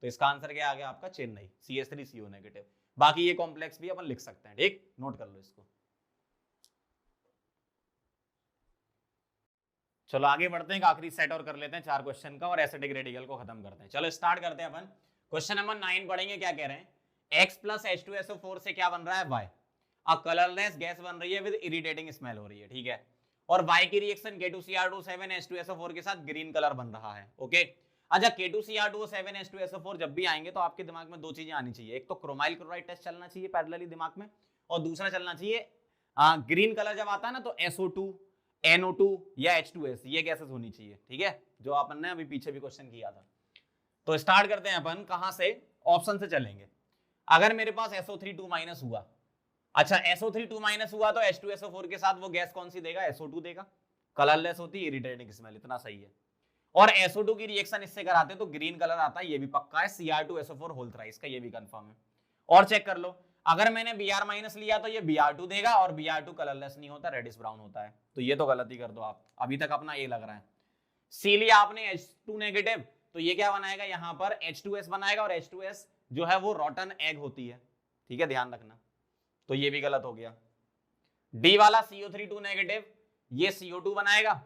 तो इसका आंसर क्या आ गया आपका, चेन्नई, CH3CO नेगेटिव। बाकी ये कॉम्प्लेक्स भी अपन लिख सकते हैं, ठीक, नोट कर लो इसको। चलो आगे बढ़ते हैं, आखिरी सेट और कर लेते हैं 4 क्वेश्चन का, और एसिडिक रेडिकल को खत्म करते हैं। चलो स्टार्ट करते हैं अपन। क्वेश्चन नंबर 9 पढ़ेंगे, क्या कह रहे हैं, X प्लस H2SO4 से क्या बन रहा है, Y। कलरलेस गैस बन रही है विद इरिटेटिंग स्मेल हो रही है, ठीक है। और Y की रिएक्शन K2Cr2 के साथ ग्रीन कलर बन रहा है, ओके। अच्छा, K2Cr2 जब भी आएंगे तो आपके दिमाग में दो चीजें आनी चाहिए, एक तो क्रोमाइल क्लोराइड टेस्ट चलना चाहिए पैरेलली दिमाग में, और दूसरा चलना चाहिए ग्रीन कलर जब आता है ना तो SO2, NO2 या H2S, ये गैसेस होनी चाहिए, ठीक है, जो अपन ने अभी पीछे भी क्वेश्चन किया था। तो स्टार्ट करते हैं अपन, कहां से, ऑप्शन से चलेंगे। अगर मेरे पास SO3 हुआ, अच्छा SO3 हुआ तो H2SO4 के साथ वो गैस कौन सी देगा, SO2 देगा, कलरलेस होती है, इरिटेटिंग स्मेल, इतना सही है। और SO2 की रिएक्शन इससे कराते तो ग्रीन कलर आता है, ये भी पक्का है, Cr2SO4 होल थ्राइस का, ये भी कंफर्म है। और चेक कर लो, अगर मैंने Br- लिया तो ये Br2 देगा, और Br2 कलरलेस नहीं होता, रेडिश ब्राउन होता है, तो ये तो गलती कर दो आप, अभी तक अपना A लग रहा है। C लिया आपने H2 नेगेटिव, तो ये क्या बनाएगा, यहां पर H2S बनाएगा, और H2S जो है वो रॉटन एग होती है, ठीक है, ध्यान रखना, तो ये भी गलत हो गया। D वाला CO3 नेगेटिव, ये CO2 बनाएगा,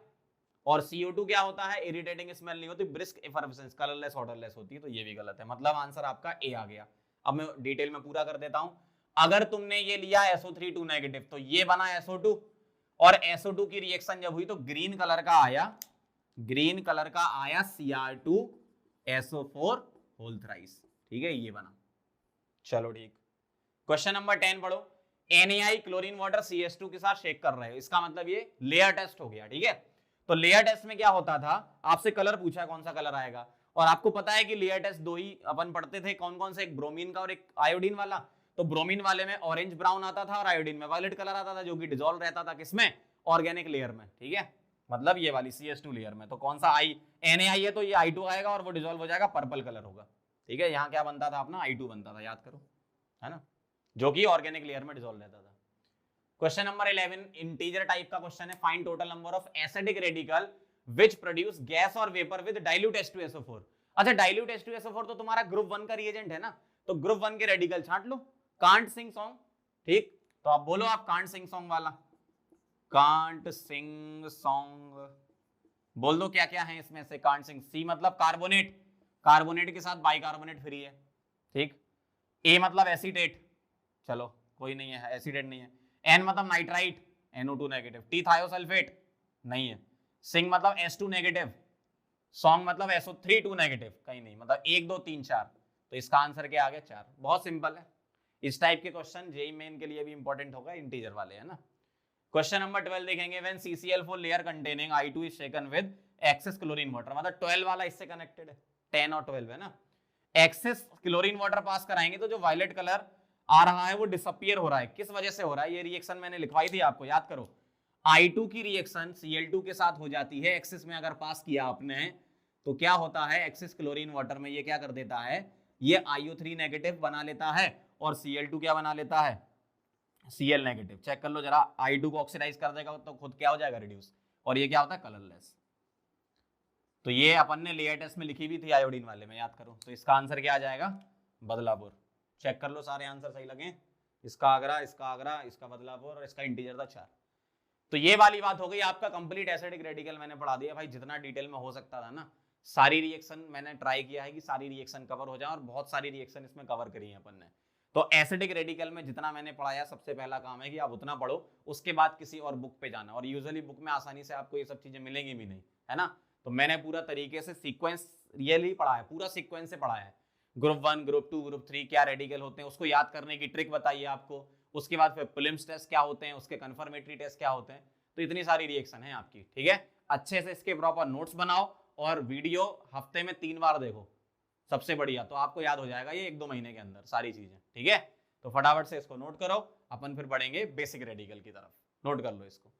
और CO2 क्या होता है, इरिटेटिंग स्मेल नहीं होती, ब्रिस्क एफरवेसेंस, कलरलेस ऑर्डरलेस होती है, तो ये भी गलत है, मतलब आंसर आपका A आ गया। अब मैं डिटेल में पूरा कर देता हूं। अगर तुमने ये लिया SO3 नेगेटिव, तो ये बना SO2, और SO2 की रिएक्शन जब हुई तो ग्रीन कलर का आया, ग्रीन कलर का आया Cr2SO4 होल थ्राइस, ठीक है, ये बना। चलो ठीक, क्वेश्चन नंबर 10 पढ़ो। NaI क्लोरीन वाटर CH2 के साथ शेक कर रहे हो, इसका मतलब ये लेयर टेस्ट हो गया, ठीक है। तो लेयर टेस्ट में क्या होता था, आपसे कलर पूछा कौन सा कलर आएगा, और आपको पता है कि लेयर टेस्ट दो ही अपन पढ़ते थे, कौन कौन से, एक ब्रोमीन का और एक आयोडीन वाला। तो ब्रोमीन वाले में ऑरेंज ब्राउन आता था, और आयोडीन में वायलेट कलर आता था, जो कि डिसॉल्व रहता था किसमें, ऑर्गेनिक लेयर में, ठीक है, मतलब ये वाली CH2 लेयर में। तो कौन सा NaI है तो ये I2 आएगा, और वो डिसॉल्व हो जाएगा, पर्पल कलर होगा, ठीक है। यहाँ क्या बनता था अपना, I2 बनता था, याद करो, है ना, जो कि ऑर्गेनिक लेयर में डिसॉल्व रहता था। क्वेश्चन नंबर 11 इंटीजर टाइप का क्वेश्चन है, find total number of acidic radical which produce gas और वेपर विद डाइल्यूट H2SO4। अच्छा, डाइल्यूट H2SO4 तो तुम्हारा ग्रुप 1 का रिएजेंट है ना, तो ग्रुप 1 के रेडिकल छांट लो, कांट सिंग सॉन्ग, ठीक, तो आप बोलो, आप कांट सिंग सॉन्ग वाला, कांट सिंग सॉन्ग बोल दो, क्या क्या है इसमें से, कांट सिंग, C मतलब कार्बोनेट, कार्बोनेट के साथ बाइकार्बोनेट फ्री है, ठीक, A मतलब एसीटेट, चलो कोई नहीं है, एसीटेट नहीं है, N मतलब nitrite, NO2 negative, T thiosulphate नहीं है, सिंग मतलब S2 नेगेटिव, सॉन्ग मतलब SO3 नेगेटिव, कहीं नहीं, मतलब 1 2 3 4, तो इसका आंसर क्या आ गया 4। बहुत सिंपल है, इस टाइप के क्वेश्चन जेईई मेन के लिए भी इंपॉर्टेंट होगा, इंटीजर वाले, है ना। क्वेश्चन नंबर 12 देखेंगे, when CCl4 layer containing I2 is shaken with excess chlorine water, मतलब 12 वाला इससे कनेक्टेड है, 10 और 12 है ना, एक्सेस क्लोरीन वाटर पास कराएंगे तो जो वायलेट कलर आ रहा है वो डिसअपियर हो रहा है, किस वजह से हो रहा है, ये रिएक्शन मैंने लिखवाई थी आपको, याद करो, I2 की रिएक्शन Cl2 के साथ हो जाती है, एक्सेस में अगर पास किया आपने तो क्या होता है, एक्सेस क्लोरीन वाटर में ये क्या कर देता है, ये IO3 नेगेटिव बना लेता है, और Cl2 क्या बना लेता है, Cl नेगेटिव। चेक कर लो जरा, I2 को ऑक्सीडाइज कर देगा तो खुद क्या हो जाएगा, रिड्यूस, और ये क्या होता है, कलरलेस। तो ये अपन ने लेयर टेस्ट में लिखी भी थी आयोडीन वाले में, याद करो, तो इसका आंसर क्या आ जाएगा, बदलापुर। चेक कर लो सारे आंसर सही लगे, इसका आगरा, इसका आगरा, इसका बदलापुर, और इसका इंटीजर था 4। तो ये वाली बात हो गई आपका कंप्लीट एसिडिक रेडिकल, मैंने पढ़ा दिया भाई, जितना डिटेल में हो सकता था ना, सारी रिएक्शन मैंने ट्राई किया है कि सारी रिएक्शन कवर हो जाए, और बहुत सारी रिएक्शन इसमें कवर करी है अपन ने। तो एसिडिक रेडिकल में जितना मैंने पढ़ाया, सबसे पहला काम है कि आप उतना पढ़ो, उसके बाद किसी और बुक पे जाना, और यूजुअली बुक में आसानी से आपको ये सब चीजें मिलेंगी भी नहीं, है ना। तो मैंने पूरा तरीके से सीक्वेंस रियली पढ़ा है, पूरा सीक्वेंस से पढ़ा है, ग्रुप 1 ग्रुप 2 ग्रुप 3 क्या रेडिकल होते हैं उसको याद करने की ट्रिक बताइए आपको, उसके बाद फिर प्रीलिम्स टेस्ट क्या होते हैं, उसके कंफर्मेटरी टेस्ट क्या होते हैं, तो इतनी सारी रिएक्शन है आपकी, ठीक है। अच्छे से इसके प्रॉपर नोट्स बनाओ, और वीडियो हफ्ते में 3 बार देखो, सबसे बढ़िया, तो आपको याद हो जाएगा ये 1-2 महीने के अंदर सारी चीजें, ठीक है। तो फटाफट से इसको नोट करो, अपन फिर बढ़ेंगे बेसिक रेडिकल की तरफ, नोट कर लो इसको।